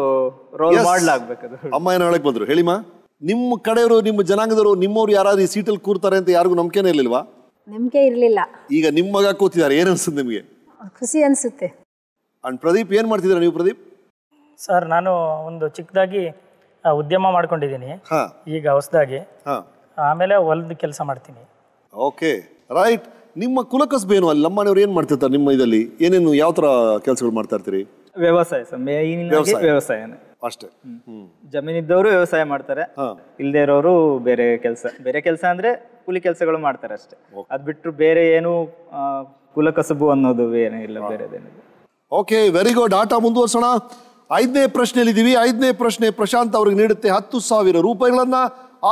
ರೋಲ್ ಮಾಡೆಲ್ ಆಗ್ಬೇಕದು. ಅಮ್ಮ ಏನೋ ಹೇಳಕ್ ಬಂದ್ರು, ಹೇಳಿಮಾ. ನಿಮ್ಮ ಕಡೆಯವರು, ನಿಮ್ಮ ಜನಾಂಗದವರು, ನಿಮ್ಮವ್ರು ಯಾರಾದ್ರೂ ಈ ಸೀಟಲ್ಲಿ ಕೂರ್ತಾರೆ ಅಂತ ಯಾರಿಗೂ ನಂಬಿಕೆನೇ ಇರ್ಲಿಲ್ವಾ? ನಂಬಿಕೆ ಇರ್ಲಿಲ್ಲ. ಈಗ ನಿಮ್ಮ ಮಗ ಕೂತಿದ್ದಾರೆ, ಏನ್ ಅನ್ಸುತ್ತೆ ನಿಮಗೆ? ಖುಷಿ ಅನ್ಸುತ್ತೆ. ಅಂಡ್ ಪ್ರದೀಪ್, ಏನ್ ಮಾಡ್ತಿದ್ದೀರಾ ನೀವು? ಪ್ರದೀಪ್ ಸರ್, ನಾನು ಒಂದು ಚಿಕ್ಕದಾಗಿ ಉದ್ಯಮ ಮಾಡ್ಕೊಂಡಿದ್ದೀನಿ ಈಗ ಹೊಸದಾಗಿ. ಆಮೇಲೆ ಹೊಲದ ಕೆಲಸ ಮಾಡ್ತೀನಿ. Okay, right. ನಿಮ್ಮ ಕುಲಕಸಬೇನು? ಅಲ್ಲಿ ನಮ್ಮನೆಯವ್ರು ಏನ್ ಮಾಡ್ತಿರ್ತಾರೆ ನಿಮ್ಮ ಇದರಲ್ಲಿ? ಏನೇನು ಯಾವ ತರ ಕೆಲಸಗಳು ಮಾಡ್ತಾ ಇರ್ತೀರಿ? ವ್ಯವಸಾಯ ಸರ್, ವ್ಯವಸಾಯನೇ ಅಷ್ಟೇ. ಜಮೀನಿದ್ದವರು ವ್ಯವಸಾಯ ಮಾಡ್ತಾರೆ, ಇಲ್ದೇ ಇರೋರು ಬೇರೆ ಕೆಲಸ ಅಂದ್ರೆ ಕೂಲಿ ಕೆಲಸಗಳು ಮಾಡ್ತಾರೆ ಅಷ್ಟೇ. ಅದ್ ಬಿಟ್ರು ಬೇರೆ ಏನು ಕುಲಕಸಬು ಅನ್ನೋದು ಏನೂ ಇಲ್ಲ, ಬೇರೆದೇನಿಲ್ಲ. Okay, very good. ಆಟ ಮುಂದುವರ್ಸೋಣ. 5ನೇ ಪ್ರಶ್ನೆಯಲ್ಲಿ ಇದೀವಿ. 5ನೇ ಪ್ರಶ್ನೆ ಪ್ರಶಾಂತ್ ಅವ್ರಿಗೆ ನೀಡುತ್ತೆ 10,000 ರೂಪಾಯಿಗಳನ್ನ.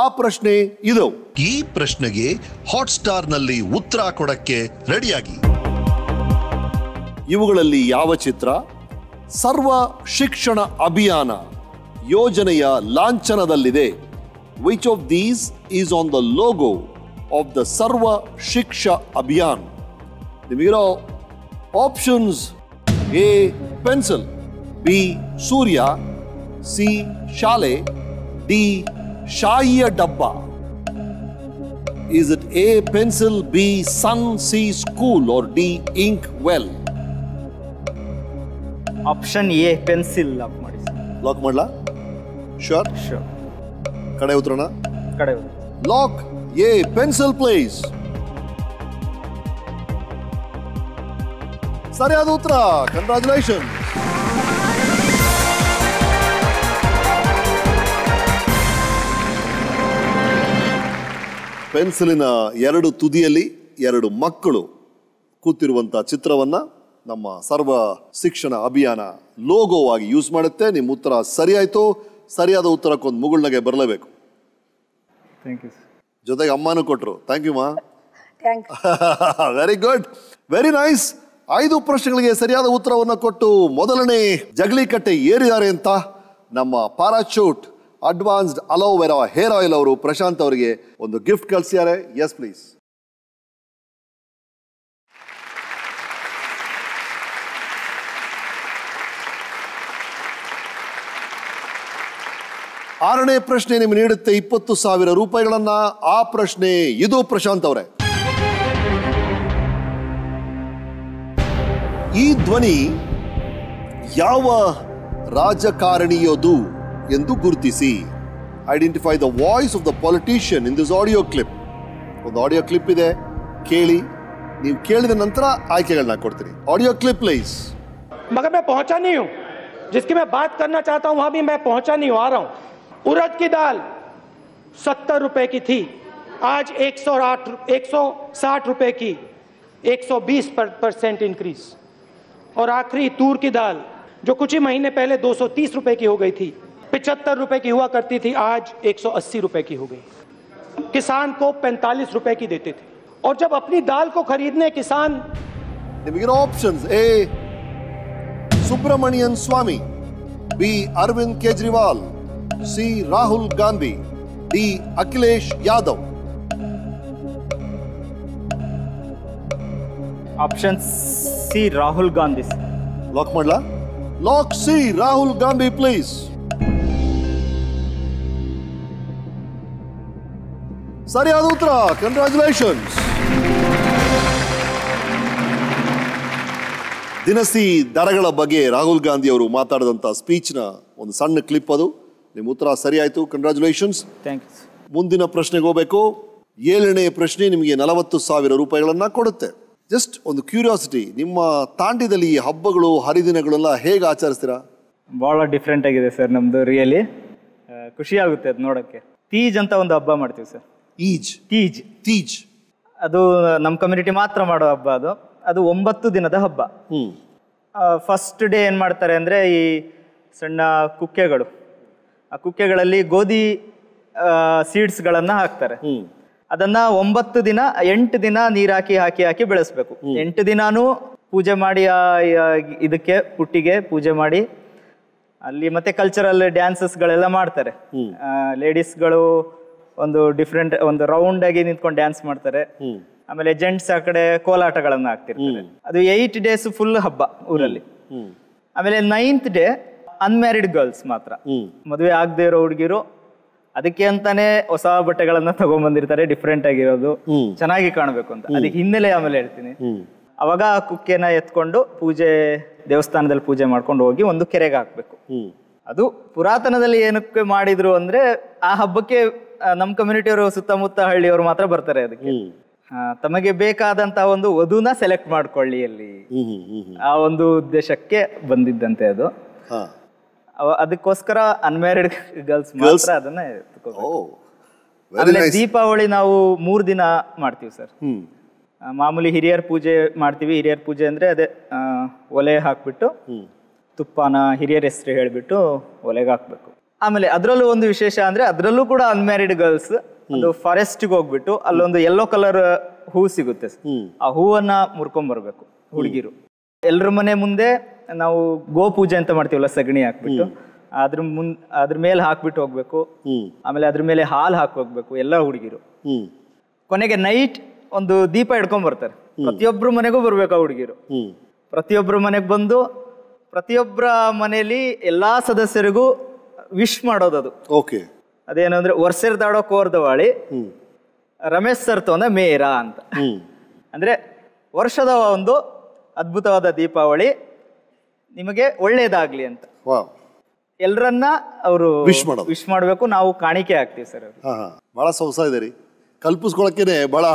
ಆ ಪ್ರಶ್ನೆ ಇದು: ಈ ಪ್ರಶ್ನೆಗೆ ಹಾಟ್ ಸ್ಟಾರ್ ನಲ್ಲಿ ಉತ್ತರ ಕೊಡಕ್ಕೆ ರೆಡಿಯಾಗಿ. ಇವುಗಳಲ್ಲಿ ಯಾವ ಚಿತ್ರ ಸರ್ವ ಶಿಕ್ಷಣ ಅಭಿಯಾನ ಯೋಜನೆಯ ಲಾಂಛನದಲ್ಲಿದೆ? Which of these is on the logo of the Sarva Shiksha Abhiyan? ನಿಮಗಿರೋ ಆಪ್ಷನ್ಸ್: ಎ ಪೆನ್ಸಿಲ್, ಬಿ ಸೂರ್ಯ, ಸಿ ಶಾಲೆ, ಡಿ ಶಾಯಿಯ ಡಬ್ಬ. Is it A pencil, B sun, C school, or D ink well? Option A pencil lock ಮಾಡಿ. Lock ಮಾಡ್ಲಾ? Sure? Sure. ಕಡೆ ಉತ್ತರನ? ಕಡೆ ಲಾಕ್ ಎ ಪೆನ್ಸಿಲ್ ಪ್ಲೀಸ್. ಸರಿಯಾದ ಉತ್ತರ. ಕಂಗ್ರಾಚುಲೇಷನ್. ಪೆನ್ಸಿಲಿನ ಎರಡು ತುದಿಯಲ್ಲಿ ಎರಡು ಮಕ್ಕಳು ಕೂತಿರುವಂತಹ ಚಿತ್ರವನ್ನ ನಮ್ಮ ಸರ್ವ ಶಿಕ್ಷಣ ಅಭಿಯಾನ ಲೋಗೋವಾಗಿ ಯೂಸ್ ಮಾಡುತ್ತೆ. ನಿಮ್ಮ ಉತ್ತರ ಸರಿಯಾಯ್ತು. ಸರಿಯಾದ ಉತ್ತರಕ್ಕೊಂದು ಮುಗುಳ್ನಗೆ ಬರಲೇಬೇಕು. ಜೊತೆಗೆ ಅಮ್ಮನೂ ಕೊಟ್ಟರು. ಥ್ಯಾಂಕ್ ಯು ಮಾ. Very good, very nice. 5 ಪ್ರಶ್ನೆಗಳಿಗೆ ಸರಿಯಾದ ಉತ್ತರವನ್ನು ಕೊಟ್ಟು ಮೊದಲನೇ ಜಗಲಿಕಟ್ಟೆ ಏರಿದ್ದಾರೆ ಅಂತ ನಮ್ಮ parachute advanced aloe vera hair oil ಅವರು ಪ್ರಶಾಂತ್ ಅವರಿಗೆ ಒಂದು ಗಿಫ್ಟ್ ಕಳಿಸಿದ್ದಾರೆ. Yes please. ಆರನೇ ಪ್ರಶ್ನೆ ನಿಮಗೆ ನೀಡುತ್ತೆ 20,000 ರೂಪಾಯಿಗಳನ್ನ. ಆ ಪ್ರಶ್ನೆ ಇದು ಪ್ರಶಾಂತ್ ಅವರೇ. ಈ ಧ್ವನಿ ಯಾವ ರಾಜಕಾರಣಿಯದು ಎಂದು ಗುರುತಿಸಿ. Identify the voice of the politician in this audio clip. ಒಂದು ಆಡಿಯೋ ಕ್ಲಿಪ್ ಇದೆ, ಕೇಳಿ. ನೀವು ಕೇಳಿದ ನಂತರ ಆಯ್ಕೆಗಳನ್ನ ಕೊಡ್ತೀನಿ. Audio clip please. मगर मैं पहुंचा नहीं हूं, जिसकी मैं बात करना चाहता हूं वहां भी मैं पहुंचा नहीं हूं, आ रहा हूं. उड़द की दाल 70 रुपए की थी, आज 160 रुपए की, 120% इंक्रीज. और आखिरी तूर की दाल जो कुछ ही महीने पहले 230 रुपए की हो गई थी, 75 रुपए की हुआ करती थी, आज 180 रुपए की हो गई. किसान को 45 रुपए की देते थे, और जब अपनी दाल को खरीदने किसान ನಿಮಗಿರೋ options: A Subramanian Swamy, B Arvind Kejriwal, C Rahul Gandhi, D Akhilesh Yadav. Option C Rahul Gandhi. Lock ಮಾಡ್ಲಾ? Lock C Rahul Gandhi please. ಸರಿಯಾದ ಉತ್ತರ. ಕಂಗ್ರಾಚುಲೇಷನ್ಸ್. ದಿನಸಿ ದರಗಳ ಬಗ್ಗೆ ರಾಹುಲ್ ಗಾಂಧಿ ಅವರು ಮಾತಾಡಿದಂಥ ಸ್ಪೀಚ್ನ ಒಂದು ಸಣ್ಣ ಕ್ಲಿಪ್ ಅದು. ನಿಮ್ಮ ಉತ್ತರ ಸರಿಯಾಯಿತು. ಕಂಗ್ರಾಚುಲೇಷನ್ಸ್. Thank you. ಮುಂದಿನ ಪ್ರಶ್ನೆಗೆ ಹೋಗಬೇಕು. 7ನೇ ಪ್ರಶ್ನೆ ನಿಮಗೆ 40,000 ರೂಪಾಯಿಗಳನ್ನ ಕೊಡುತ್ತೆ. ಜಸ್ಟ್ ಒಂದು ಕ್ಯೂರಿಯಾಸಿಟಿ, ನಿಮ್ಮ ತಾಂಡ್ಯದಲ್ಲಿ ಈ ಹಬ್ಬಗಳು ಹರಿದಿನಗಳೆಲ್ಲ ಹೇಗೆ ಆಚರಿಸ್ತೀರಾ? ಭಾಳ ಡಿಫ್ರೆಂಟ್ ಆಗಿದೆ ಸರ್ ನಮ್ಮದು. ರಿಯಲಿ ಖುಷಿ ಆಗುತ್ತೆ ಅದು ನೋಡೋಕ್ಕೆ. ತೀಜ್ ಅಂತ ಒಂದು ಹಬ್ಬ ಮಾಡ್ತೀವಿ ಸರ್. ತೀಜ್ ತೀಜ್ ಅದು ನಮ್ಮ ಕಮ್ಯುನಿಟಿ ಮಾತ್ರ ಮಾಡೋ ಹಬ್ಬ. ಅದು 9 ದಿನದ ಹಬ್ಬ. ಫಸ್ಟ್ ಡೇ ಏನು ಮಾಡ್ತಾರೆ ಅಂದರೆ, ಈ ಸಣ್ಣ ಕುಕ್ಕೆಗಳು, ಆ ಕುಕ್ಕೆಗಳಲ್ಲಿ ಗೋಧಿ ಸೀಡ್ಸ್ಗಳನ್ನು ಹಾಕ್ತಾರೆ. ಅದನ್ನ 9 ದಿನ 8 ದಿನ ನೀರು ಹಾಕಿ ಬೆಳೆಸ್ಬೇಕು. 8 ದಿನಾನು ಪೂಜೆ ಮಾಡಿ ಇದಕ್ಕೆ ಪುಟ್ಟಿಗೆ ಪೂಜೆ ಮಾಡಿ, ಅಲ್ಲಿ ಮತ್ತೆ ಕಲ್ಚರಲ್ ಡ್ಯಾನ್ಸಸ್ಗಳೆಲ್ಲ ಮಾಡ್ತಾರೆ. ಲೇಡೀಸ್ಗಳು ಒಂದು ಡಿಫ್ರೆಂಟ್ ಒಂದು ರೌಂಡ್ ಆಗಿ ನಿಂತ್ಕೊಂಡು ಡ್ಯಾನ್ಸ್ ಮಾಡ್ತಾರೆ. ಆಮೇಲೆ ಜೆಂಟ್ಸ್ ಆ ಕಡೆ ಕೋಲಾಟಗಳನ್ನ ಹಾಕ್ತಿರ್ತಾರೆ. ಅದು 8 ಡೇಸ್ ಫುಲ್ ಹಬ್ಬ ಊರಲ್ಲಿ. ಆಮೇಲೆ 9th ಡೇ ಅನ್ಮ್ಯಾರಿಡ್ ಗರ್ಲ್ಸ್ ಮಾತ್ರ, ಮದುವೆ ಆಗದೆ ಇರೋ ಹುಡುಗಿರು, ಅದಕ್ಕೆ ಅಂತಾನೆ ಹೊಸ ಬಟ್ಟೆಗಳನ್ನ ತಗೊಂಡ್ಬಂದಿರ್ತಾರೆ, ಡಿಫ್ರೆಂಟ್ ಆಗಿರೋದು, ಚೆನ್ನಾಗಿ ಕಾಣಬೇಕು ಅಂತ. ಅದಕ್ಕೆ ಹಿನ್ನೆಲೆ ಆಮೇಲೆ ಹೇಳ್ತೀನಿ. ಅವಾಗ ಆ ಕುಕ್ಕೆನ ಎತ್ಕೊಂಡು ದೇವಸ್ಥಾನದಲ್ಲಿ ಪೂಜೆ ಮಾಡ್ಕೊಂಡು ಹೋಗಿ ಒಂದು ಕೆರೆಗೆ ಹಾಕ್ಬೇಕು. ಅದು ಪುರಾತನದಲ್ಲಿ ಏನಕ್ಕೆ ಮಾಡಿದ್ರು ಅಂದ್ರೆ, ಆ ಹಬ್ಬಕ್ಕೆ ನಮ್ಮ ಕಮ್ಯುನಿಟಿಯವರು ಸುತ್ತಮುತ್ತ ಹಳ್ಳಿಯವರು ಮಾತ್ರ ಬರ್ತಾರೆ. ಅದಕ್ಕೆ ತಮಗೆ ಬೇಕಾದಂತಹ ಒಂದು ವಧುನ ಸೆಲೆಕ್ಟ್ ಮಾಡ್ಕೊಳ್ಳಿ ಅಲ್ಲಿ, ಆ ಒಂದು ಉದ್ದೇಶಕ್ಕೆ ಬಂದಿದ್ದಂತೆ ಅದು. ಅದಕ್ಕೋಸ್ಕರ ಅನ್ಮ್ಯಾರಿಡ್ ಗರ್ಲ್ಸ್ ಮಾತ್ರ ಅದನ್ನ ಆಮೇಲೆ ದೀಪಾವಳಿ ನಾವು 3 ದಿನ ಮಾಡ್ತೀವಿ ಸರ್. ಮಾಮೂಲಿ ಹಿರಿಯರ್ ಪೂಜೆ ಮಾಡ್ತೀವಿ. ಹಿರಿಯರ್ ಪೂಜೆ ಅಂದ್ರೆ ಅದೇ ಒಲೆ ಹಾಕ್ಬಿಟ್ಟು ತುಪ್ಪನ ಹಿರಿಯರ ಹೆಸರು ಹೇಳ್ಬಿಟ್ಟು ಒಲೆಗೆ ಹಾಕ್ಬೇಕು. ಆಮೇಲೆ ಅದರಲ್ಲೂ ಒಂದು ವಿಶೇಷ ಅಂದ್ರೆ, ಅದರಲ್ಲೂ ಕೂಡ ಅನ್ಮ್ಯಾರಿಡ್ ಗರ್ಲ್ಸ್ ಒಂದು ಫಾರೆಸ್ಟ್ಗೆ ಹೋಗ್ಬಿಟ್ಟು ಅಲ್ಲೊಂದು ಯೆಲ್ಲೋ ಕಲರ್ ಹೂ ಸಿಗುತ್ತೆ, ಆ ಹೂವನ್ನ ಮುರ್ಕೊಂಡ್ ಬರ್ಬೇಕು ಹುಡುಗಿರು. ಎಲ್ರ ಮನೆ ಮುಂದೆ ನಾವು ಗೋ ಪೂಜೆ ಅಂತ ಮಾಡ್ತೀವಲ್ಲ, ಸಗಣಿ ಹಾಕ್ಬಿಟ್ಟು ಅದ್ರ ಮೇಲೆ ಹಾಕ್ಬಿಟ್ಟು ಹೋಗ್ಬೇಕು. ಆಮೇಲೆ ಅದ್ರ ಮೇಲೆ ಹಾಲು ಹಾಕಿ ಹೋಗ್ಬೇಕು ಎಲ್ಲ ಹುಡುಗಿರು. ಕೊನೆಗೆ ನೈಟ್ ಒಂದು ದೀಪ ಹಿಡ್ಕೊಂಡ್ ಬರ್ತಾರೆ. ಪ್ರತಿಯೊಬ್ರು ಮನೆಗೂ ಬರ್ಬೇಕು ಆ ಹುಡುಗಿರು. ಪ್ರತಿಯೊಬ್ರು ಮನೆಗೆ ಬಂದು ಪ್ರತಿಯೊಬ್ಬರ ಮನೆಯಲ್ಲಿ ಎಲ್ಲಾ ಸದಸ್ಯರಿಗೂ ವಿಶ್ ಮಾಡೋದದು. ಅದೇನಂದ್ರೆ, ವರ್ಷದಾಡೋ ಕೋರ್ದವಾಳಿ ರಮೇಶ್ ಸರ್ ತೋಂದ ಮೇರಾ ಅಂತ. ಅಂದ್ರೆ ವರ್ಷದ ಒಂದು ಅದ್ಭುತವಾದ ದೀಪಾವಳಿ, ನಿಮಗೆ ಒಳ್ಳೇದಾಗ್ಲಿ ಅಂತ ಎಲ್ರನ್ನ ಅವರು ವಿಶ್ ಮಾಡಬೇಕು. ನಾವು ಕಾಣಿಕೆ ಹಾಕ್ತೀವಿ ಸರ್. ಬಹಳ ಸೊಗಸ ಇದೆ ರೀ, ಕಲ್ಪಿಸ್ಕೊಳಕ್ಕೇನೆ ಬಹಳ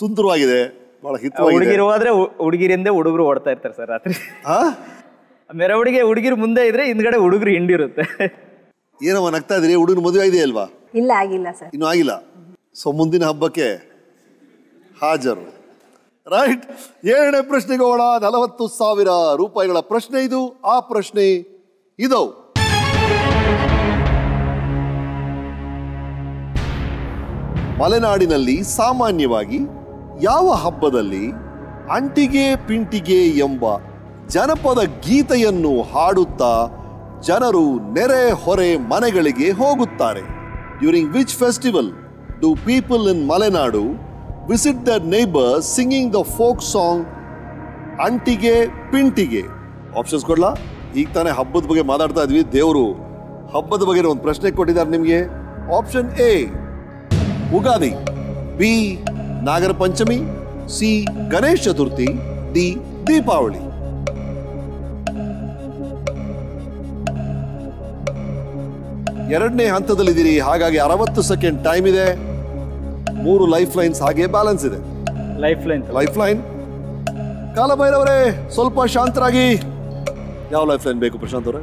ಸುಂದರವಾಗಿದೆ. ಬಹಳ ಹಿತವಾಗಿದೆ. ಹುಡುಗಿರು ಹೋದ್ರೆ ಹುಡುಗಿರಿಂದ ಹುಡುಗರು ಓಡ್ತಾ ಇರ್ತಾರೆ ಸರ್ ರಾತ್ರಿ. ಮೆರವಣಿಗೆ ಹುಡುಗಿರು ಮುಂದೆ ಇದ್ರೆ ಹಿಂದ್ಗಡೆ ಹುಡುಗರು ಹಿಂಡಿರುತ್ತೆ. ಏನವ ನಗ್ತಾ ಇದ್ರಿ? ಹುಡುಗನ ಮದುವೆ ಇದೆಯಾ ಅಲ್ವಾ? ಇಲ್ಲ, ಆಗಿಲ್ಲ ಸರ್. ಇನ್ನೂ ಆಗಿಲ್ಲ. ಸೊ ಮುಂದಿನ ಹಬ್ಬಕ್ಕೆ ಹಾಜರು. ರೈಟ್. 7ನೇ ಪ್ರಶ್ನೆಗೆ ಹೋಗೋಣ. 40,000 ರೂಪಾಯಿಗಳ ಪ್ರಶ್ನೆ ಇದು. ಆ ಪ್ರಶ್ನೆ ಇದು: ಮಲೆನಾಡಿನಲ್ಲಿ ಸಾಮಾನ್ಯವಾಗಿ ಯಾವ ಹಬ್ಬದಲ್ಲಿ ಅಂಟಿಗೆ ಪಿಂಟಿಗೆ ಎಂಬ ಜನಪದ ಗೀತೆಯನ್ನು ಹಾಡುತ್ತಾ ಜನರು ನೆರೆ ಹೊರೆ ಮನೆಗಳಿಗೆ ಹೋಗುತ್ತಾರೆ? During which festival do people in Malenadu visit the neighbours singing the folk song Antige Pintige? Options ಕೊಡ್ಲಾ? ಈಗ ತಾನೇ ಹಬ್ಬದ ಬಗ್ಗೆ ಮಾತಾಡ್ತಾ ಇದ್ವಿ. ದೇವರು ಹಬ್ಬದ ಬಗ್ಗೆ ಒಂದು ಪ್ರಶ್ನೆ ಕೊಟ್ಟಿದ್ದಾರೆ ನಿಮಗೆ. Option A Ugadi, B Nagara Panchami, C Ganesha Chaturthi, D Deepavali. ಎರಡನೇ ಹಂತದಲ್ಲಿದ್ದೀರಿ, ಹಾಗಾಗಿ 60 ಸೆಕೆಂಡ್ ಟೈಮ್ ಇದೆ. 3 ಲೈಫ್ ಲೈನ್ಸ್ ಹಾಗೆ ಬ್ಯಾಲೆನ್ಸ್ ಇದೆ. ಲೈಫ್ ಲೈನ್ ಕಾಲಭೈರವರೇ ಸ್ವಲ್ಪ ಶಾಂತರಾಗಿ. ಯಾವ ಲೈಫ್ ಲೈನ್ ಬೇಕು ಪ್ರಶಾಂತ್ ಅವರೇ?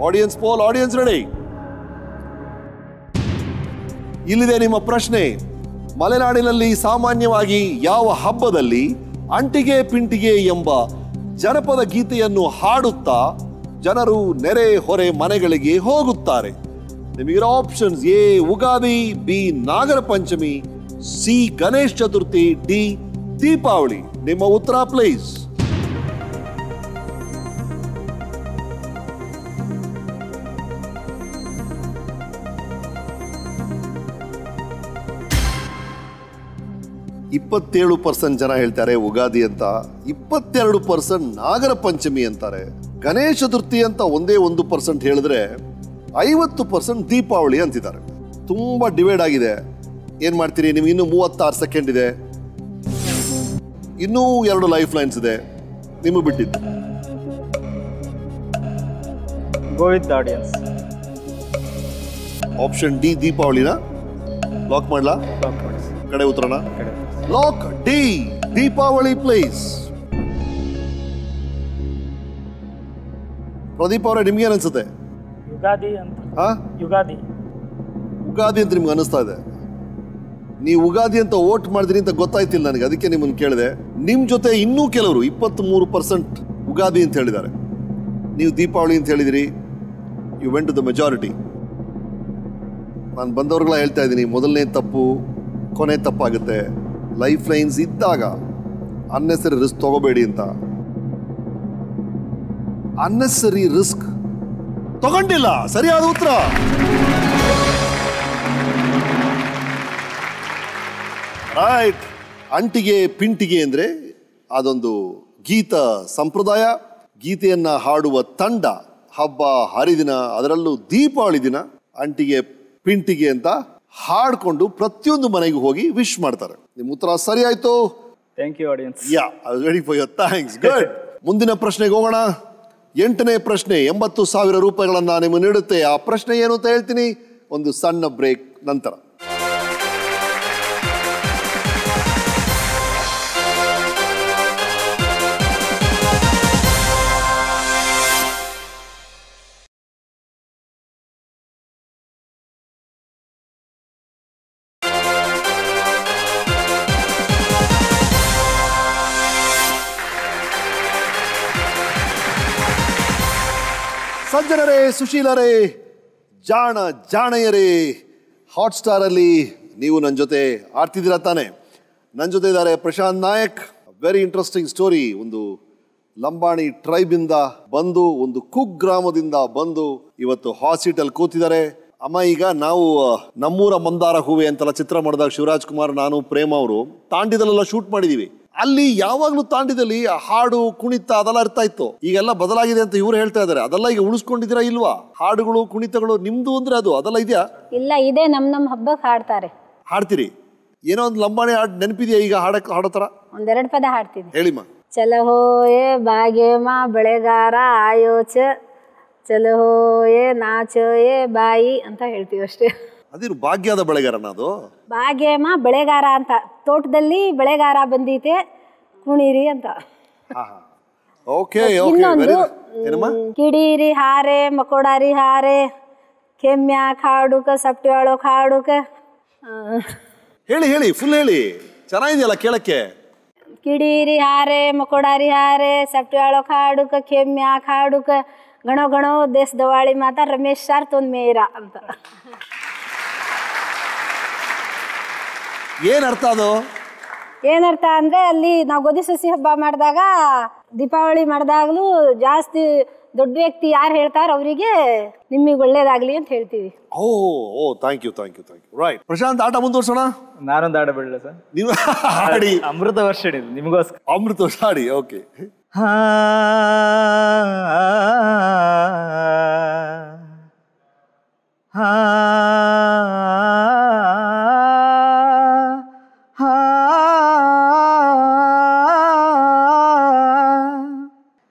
Audience poll. Audience ready? ಇಲ್ಲಿದೆ ನಿಮ್ಮ ಪ್ರಶ್ನೆ. ಮಲೆನಾಡಿನಲ್ಲಿ ಸಾಮಾನ್ಯವಾಗಿ ಯಾವ ಹಬ್ಬದಲ್ಲಿ ಅಂಟಿಗೆ ಪಿಂಟಿಗೆ ಎಂಬ ಜನಪದ ಗೀತೆಯನ್ನು ಹಾಡುತ್ತಾ ಜನರು ನೆರೆ ಹೊರೆ ಮನೆಗಳಿಗೆ ಹೋಗುತ್ತಾರೆ? ನಿಮಗಿರೋ options: A Ugadi, B Nagara Panchami, C Ganesh Chaturthi, D Deepavali. ನಿಮ್ಮ ಉತ್ತರ ಪ್ಲೀಸ್. %27 ಜನ ಹೇಳ್ತಾರೆ ಉಗಾದಿ ಅಂತ, 22% ನಾಗರ ಪಂಚಮಿ ಅಂತಾರೆ, ಗಣೇಶ ಚತುರ್ಥಿ ಅಂತ ಒಂದೇ 1% ಹೇಳಿದ್ರೆ 50% ದೀಪಾವಳಿ ಅಂತಿದ್ದಾರೆ. ತುಂಬಾ ಡಿವೈಡ್ ಆಗಿದೆ. ಏನ್ ಮಾಡ್ತೀರಿ? ನಿಮ್ಗೆ ಇನ್ನೂ 36 ಸೆಕೆಂಡ್ ಇದೆ. ಇನ್ನೂ 2 ಲೈಫ್ ಲೈನ್ಸ್ ಇದೆ. ನಿಮಗೆ ಬಿಟ್ಟಿದ್ದು. ಆಪ್ಷನ್ ಡಿ ದೀಪಾವಳಿನ ಲಾಕ್ ಮಾಡ್ಲಾ? ಕಡೆ ಉತ್ತರನ lock. D Deepavali please. Pradeep ಅವರೇ, ನಿಮ್ಗೆ ಅನ್ಸುತ್ತೆ? ಯುಗಾದಿ ಅಂತ. ಯುಗಾದಿ ಅಂತ ನಿಮ್ಗೆ ಅನಿಸ್ತಾ ಇದೆ? ನೀವು ಉಗಾದಿ ಅಂತ ವೋಟ್ ಮಾಡಿದ್ರಿ ಅಂತ ಗೊತ್ತಾಯ್ತಿಲ್ಲ ನನಗೆ, ಅದಕ್ಕೆ ನಿಮ್ಮನ್ನು ಕೇಳಿದೆ. ನಿಮ್ ಜೊತೆ ಇನ್ನೂ ಕೆಲವರು 23% ಉಗಾದಿ ಅಂತ ಹೇಳಿದ್ದಾರೆ. ನೀವು ದೀಪಾವಳಿ ಅಂತ ಹೇಳಿದಿರಿ. You went to the majority. ನಾನು ಬಂದವ್ರಿಗೆಲ್ಲ ಹೇಳ್ತಾ ಇದ್ದೀನಿ, ಮೊದಲನೇ ತಪ್ಪು ಕೊನೆ ತಪ್ಪಾಗುತ್ತೆ. ಲೈಫ್ ಲೈನ್ಸ್ ಇದ್ದಾಗ ಅನ್ನೆಸರಿ ರಿಸ್ಕ್ ತಗೋಬೇಡಿ ಅಂತ. ಅನ್ನೆಸರಿ ರಿಸ್ಕ್ ತಗೊಂಡಿಲ್ಲ. ಸರಿಯಾದ ಉತ್ತರ. ರೈಟ್. ಅಂಟಿಗೆ ಪಿಂಟಿಗೆ ಅಂದ್ರೆ ಅದೊಂದು ಗೀತ ಸಂಪ್ರದಾಯ. ಗೀತೆಯನ್ನ ಹಾಡುವ ತಂಡ ಹಬ್ಬ ಹರಿದಿನ, ಅದರಲ್ಲೂ ದೀಪಾವಳಿ ದಿನ ಅಂಟಿಗೆ ಪಿಂಟಿಗೆ ಅಂತ ಹಾಡ್ಕೊಂಡು ಪ್ರತಿಯೊಂದು ಮನೆಗೂ ಹೋಗಿ ವಿಶ್ ಮಾಡ್ತಾರೆ. ನಿಮ್ಮ ಉತ್ತರ ಸರಿ ಆಯ್ತು. Thank you audience. Yeah, I was ready for your thanks. Good. ಮುಂದಿನ ಪ್ರಶ್ನೆಗೆ ಹೋಗೋಣ. 8ನೇ ಪ್ರಶ್ನೆ 80,000 ರೂಪಾಯಿಗಳನ್ನ ನಿಮಗೆ ನೀಡುತ್ತೆ. ಆ ಪ್ರಶ್ನೆ ಏನು ಅಂತ ಹೇಳ್ತೀನಿ ಒಂದು ಸಣ್ಣ ಬ್ರೇಕ್ ನಂತರ. ಸಜ್ಜನರೇ, ಸುಶೀಲರೇ, ಜಾಣೆಯರೇ, ಹಾಟ್ಸ್ಟಾರಲ್ಲಿ ನೀವು ನನ್ನ ಜೊತೆ ಆಡ್ತಿದ್ದೀರಾ ತಾನೆ? ನನ್ನ ಜೊತೆ ಇದ್ದಾರೆ Prashant Nayak. Very interesting story. ಒಂದು ಲಂಬಾಣಿ ಟ್ರೈಬಿಂದ ಬಂದು, ಒಂದು ಕುಗ್ರಾಮದಿಂದ ಬಂದು ಇವತ್ತು ಹಾಸ್ಪಿಟಲ್ ಕೂತಿದ್ದಾರೆ. ಅಮ್ಮ, ಈಗ ನಾವು ನಮ್ಮೂರ ಮಂದಾರ ಹೂವೆ ಅಂತೆಲ್ಲ ಚಿತ್ರ ಮಾಡಿದಾಗ ಶಿವರಾಜ್ ಕುಮಾರ್, ನಾನು, ಪ್ರೇಮ ಅವರು ತಾಂಡಿದಲ್ಲೆಲ್ಲ ಶೂಟ್ ಮಾಡಿದೀವಿ. ಅಲ್ಲಿ ಯಾವಾಗ್ಲೂ ತಾಂಡಿದಲ್ಲಿ ಹಾಡು ಕುಣಿತ ಅದೆಲ್ಲ ಇರ್ತಾ ಇತ್ತು. ಈಗೆಲ್ಲ ಬದಲಾಗಿದೆ ಅಂತ ಇವ್ರು ಹೇಳ್ತಾ ಇದಾರೆ. ಅದೆಲ್ಲ ಈಗ ಉಳಿಸ್ಕೊಂಡಿದ್ದೀರಾ ಇಲ್ವಾ? ಹಾಡುಗಳು ಕುಣಿತಗಳು ನಿಮ್ದು ಅಂದ್ರೆ ಅದೆಲ್ಲ ಇದೆಯಾ? ಇಲ್ಲ, ಇದೆ. ನಮ್ ಹಬ್ಬಕ್ಕೆ ಹಾಡ್ತಾರೆ. ಹಾಡ್ತೀರಿ? ಏನೋ ಒಂದು ಲಂಬಾಣಿ ಹಾಡು ನೆನಪಿದೆಯಾ ಈಗ ಹಾಡೋ ತರ? 1-2 ಪದ ಹಾಡ್ತೀನಿ. ಹೇಳಿಮ್ಮ. ಚಲಹೋಯೆ ಬಾಗೇಮ ಬೆಳೆಗಾರ ಆಯೋಚ, ಚಲಹೋಯೆ ನಾಚೋಯೆ ಬಾಯಿ ಅಂತ ಹೇಳ್ತೀವಿ ಅಷ್ಟೇ. ಅದಿರು ಭಾಗ್ಯದ ಬೆಳೆಗಾರನ ಅದು? ಭಾಗ್ಯಮ್ಮ ಬೆಳೆಗಾರ ಅಂತ, ತೋಟದಲ್ಲಿ ಬೆಳೆಗಾರ ಬಂದೈತೆ ಕುಣಿರಿ ಅಂತ. ಓಕೆ ಇನ್ನೊಂದು ಕಿಡೀರಿ ಹಾರೆ ಮಕೋಡಾರಿ ಹಾರೆ ಕೆಮ್ಯ ಕಾಡುಕ ಸಪ್ಟಿಯಾಳೋ ಕಾಡುಕ. ಹೇಳಿ ಹೇಳಿ, ಫುಲ್ ಹೇಳಿ, ಚೆನ್ನಾಗಿದೆಯಲ್ಲ ಕೇಳಕ್ಕೆ. ಕಿಡೀರಿ ಹಾರೆ ಮಕೋಡಾರಿ ಹಾರೆ ಸಪ್ಟಿಯಾಳೋ ಕಾಡುಕ ಕೆಮ್ಯ ಕಾಡುಕ ಗಣೋ ಗಣೋ ದೇಶ ದವಾಳಿ ಮಾತಾ ರಮೇಶ್ ಸರ್ ತೊಂದ್ ಮೇರ ಅಂತ. ಏನರ್ಥ ಅದು? ಏನರ್ಥ ಅಂದರೆ ಅಲ್ಲಿ ನಾವು ಗೋಧಿ ಸಸಿ ಹಬ್ಬ ಮಾಡಿದಾಗ ದೀಪಾವಳಿ ಮಾಡಿದಾಗಲೂ ಜಾಸ್ತಿ ದೊಡ್ಡ ವ್ಯಕ್ತಿ ಯಾರು ಹೇಳ್ತಾರೆ ಅವರಿಗೆ ನಿಮಗೆ ಒಳ್ಳೇದಾಗಲಿ ಅಂತ ಹೇಳ್ತೀವಿ. ಓ ಥ್ಯಾಂಕ್ ಯು ರೈಟ್. ಪ್ರಶಾಂತ್, ಆಟ ಮುಂದುವರ್ಸೋಣ. ನಾನೊಂದು ಆಡ ಬಿಡಲ ಸರ್? ನೀವು ಆಡಿ. ಅಮೃತ ವರ್ಷ ನಿಮಗೋಸ್ಕರ. ಅಮೃತ ವರ್ಷ ಆಡಿ. ಓಕೆ.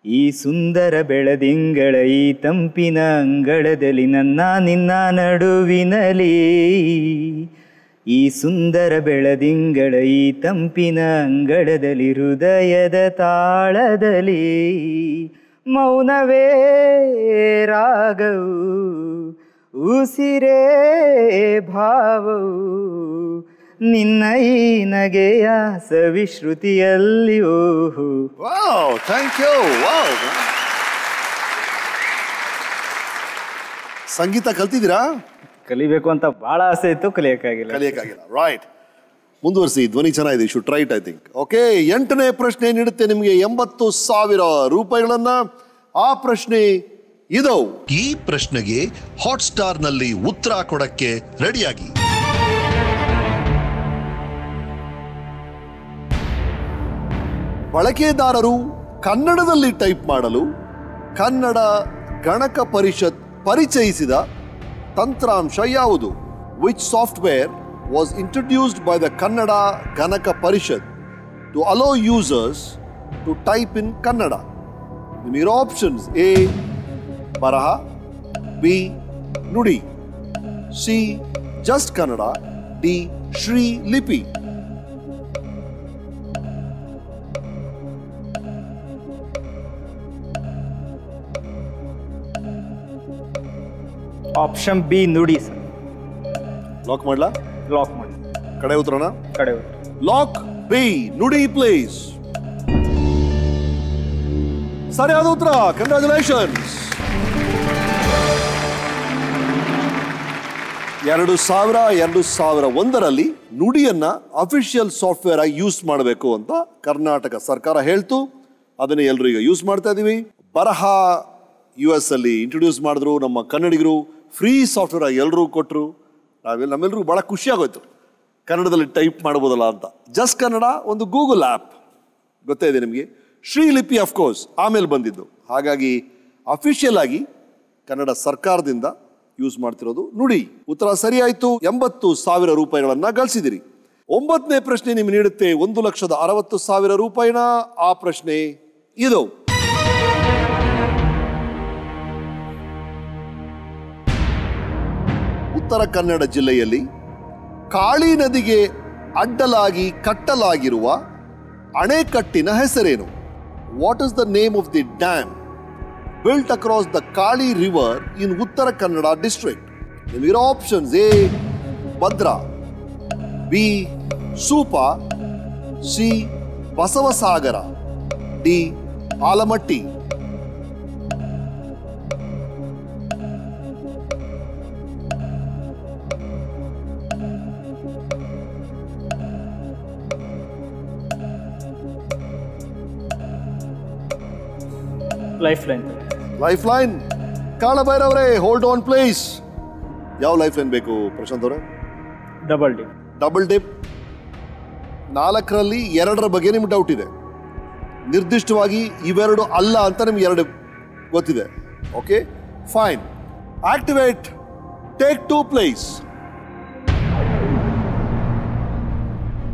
ಈ ಸುಂದರ ಬೆಳದಿಂಗಳ ಈ ತಂಪಿನ ಅಂಗಳದಲ್ಲಿ ನನ್ನ ನಿನ್ನ ನಡುವಿನಲಿ, ಈ ಸುಂದರ ಬೆಳದಿಂಗಳ ಈ ತಂಪಿನ ಅಂಗಳದಲ್ಲಿ ಹೃದಯದ ತಾಳದಲ್ಲಿ ಮೌನವೇ ರಾಗವು ಉಸಿರೇ ಭಾವವು ನಿನ್ನ ಈ ನಗೆಯ ಸವಿಶ್ರುತಿಯಲ್ಲಿ. ಓಹೋ, ವಾವ್, ಥ್ಯಾಂಕ್ ಯು. ವಾವ್, ಸಂಗೀತ ಕಲ್ತಿದ್ದೀರಾ? ಕಲಿಬೇಕು ಅಂತ ಬಹಳ ಆಸೆ ಇತ್ತು, ಕಲಿಯಕ್ಕಾಗಿಲ್ಲ. ರೈಟ್, ಮುಂದುವರಿಸಿ. ಧ್ವನಿ ಚೆನ್ನಾಗಿದೆ, ಶುಡ್ ಟ್ರೈಟ್ ಐ ಥಿಂಕ್. ಓಕೆ, 8ನೇ ಪ್ರಶ್ನೆ ನೀಡುತ್ತೆ ನಿಮಗೆ 80,000 ರೂಪಾಯಿಗಳನ್ನ. ಆ ಪ್ರಶ್ನೆ ಇದು. ಈ ಪ್ರಶ್ನೆಗೆ ಹಾಟ್ಸ್ಟಾರ್ನಲ್ಲಿ ಉತ್ತರ ಕೊಡಕ್ಕೆ ರೆಡಿಯಾಗಿ. ಬಳಕೆದಾರರು ಕನ್ನಡದಲ್ಲಿ ಟೈಪ್ ಮಾಡಲು ಕನ್ನಡ ಗಣಕ ಪರಿಷತ್ ಪರಿಚಯಿಸಿದ ತಂತ್ರಾಂಶ ಯಾವುದು? Which software was introduced by the Kannada Ganaka Parishat to allow users to type in Kannada? ನಿಮಗಿರೋ options: A Baraha, B Nudi, C just Kannada, D Shri Lipi. Option B Nudi sir. Lock ಮಾಡ್ಲಾ? ಲಾಕ್ ಮಾಡಿ. ಕಡೆ ಉತ್ತರನ? ಕಡೆ ಉತ್ತರ. Lock B Nudi please. ಸರಿಯಾದ ಉತ್ತರ. ಕಂಗ್ರಾಚುಲೇಷನ್ಸ್. 2001ರಲ್ಲಿ ನುಡಿಯನ್ನ ಅಫಿಷಿಯಲ್ ಸಾಫ್ಟ್ವೇರ್ ಆಗಿ ಯೂಸ್ ಮಾಡಬೇಕು ಅಂತ ಕರ್ನಾಟಕ ಸರ್ಕಾರ ಹೇಳ್ತು. ಅದನ್ನೇ ಎಲ್ಲರೂ ಈಗ ಯೂಸ್ ಮಾಡ್ತಾ ಇದೀವಿ. ಬರಹ US ಅಲ್ಲಿ ಇಂಟ್ರೊಡ್ಯೂಸ್ ಮಾಡಿದ್ರು, ನಮ್ಮ ಕನ್ನಡಿಗರು ಫ್ರೀ ಸಾಫ್ಟ್ವೇರ್ ಆಗಿ ಎಲ್ಲರೂ ಕೊಟ್ಟರು. ನಮ್ಮೆಲ್ಲರಿಗೂ ಭಾಳ ಖುಷಿಯಾಗೋಯ್ತು, ಕನ್ನಡದಲ್ಲಿ ಟೈಪ್ ಮಾಡ್ಬೋದಲ್ಲ ಅಂತ. ಜಸ್ಟ್ ಕನ್ನಡ ಒಂದು ಗೂಗಲ್ ಆ್ಯಪ್, ಗೊತ್ತೇ ಇದೆ ನಿಮಗೆ. ಶ್ರೀಲಿಪಿ ಅಫ್ಕೋರ್ಸ್ ಆಮೇಲೆ ಬಂದಿದ್ದು. ಹಾಗಾಗಿ ಅಫಿಷಿಯಲ್ ಆಗಿ ಕನ್ನಡ ಸರ್ಕಾರದಿಂದ ಯೂಸ್ ಮಾಡ್ತಿರೋದು ನುಡಿ. ಉತ್ತರ ಸರಿಯಾಯಿತು. 80,000 ರೂಪಾಯಿಗಳನ್ನ ಗಳಿಸಿದಿರಿ. 9ನೇ ಪ್ರಶ್ನೆ ನಿಮ್ಗೆ ನೀಡುತ್ತೆ 1,60,000 ರೂಪಾಯಿನ. ಆ ಪ್ರಶ್ನೆ ಇದು. ಉತ್ತರ ಕನ್ನಡ ಜಿಲ್ಲೆಯಲ್ಲಿ ಕಾಳಿ ನದಿಗೆ ಅಡ್ಡಲಾಗಿ ಕಟ್ಟಲಾಗಿರುವ ಅಣೆಕಟ್ಟಿನ ಹೆಸರೇನು? What is the name of the dam built across the Kali river in Uttara Kannada district? ನಿಮಗಿರೋ options: A Bhadra, B Supa, C Basavasagara, D Almatti. Life line. Life line. ಕಾಳಭೈರವರೇ, ಹೋಲ್ಡ್ ಆನ್ ಪ್ಲೇಸ್. ಯಾವ ಲೈಫ್ ಲೈನ್ ಬೇಕು ಪ್ರಶಾಂತ್ ಅವರೇ? Double dip. Double dip. 4ರಲ್ಲಿ 2ರ ಬಗ್ಗೆ ನಿಮ್ಗೆ doubt ಇದೆ. ನಿರ್ದಿಷ್ಟವಾಗಿ ಇವೆರಡು ಅಲ್ಲ ಅಂತ ನಿಮ್ಗೆ 2 ಗೊತ್ತಿದೆ. Okay, fine. Activate take 2 place.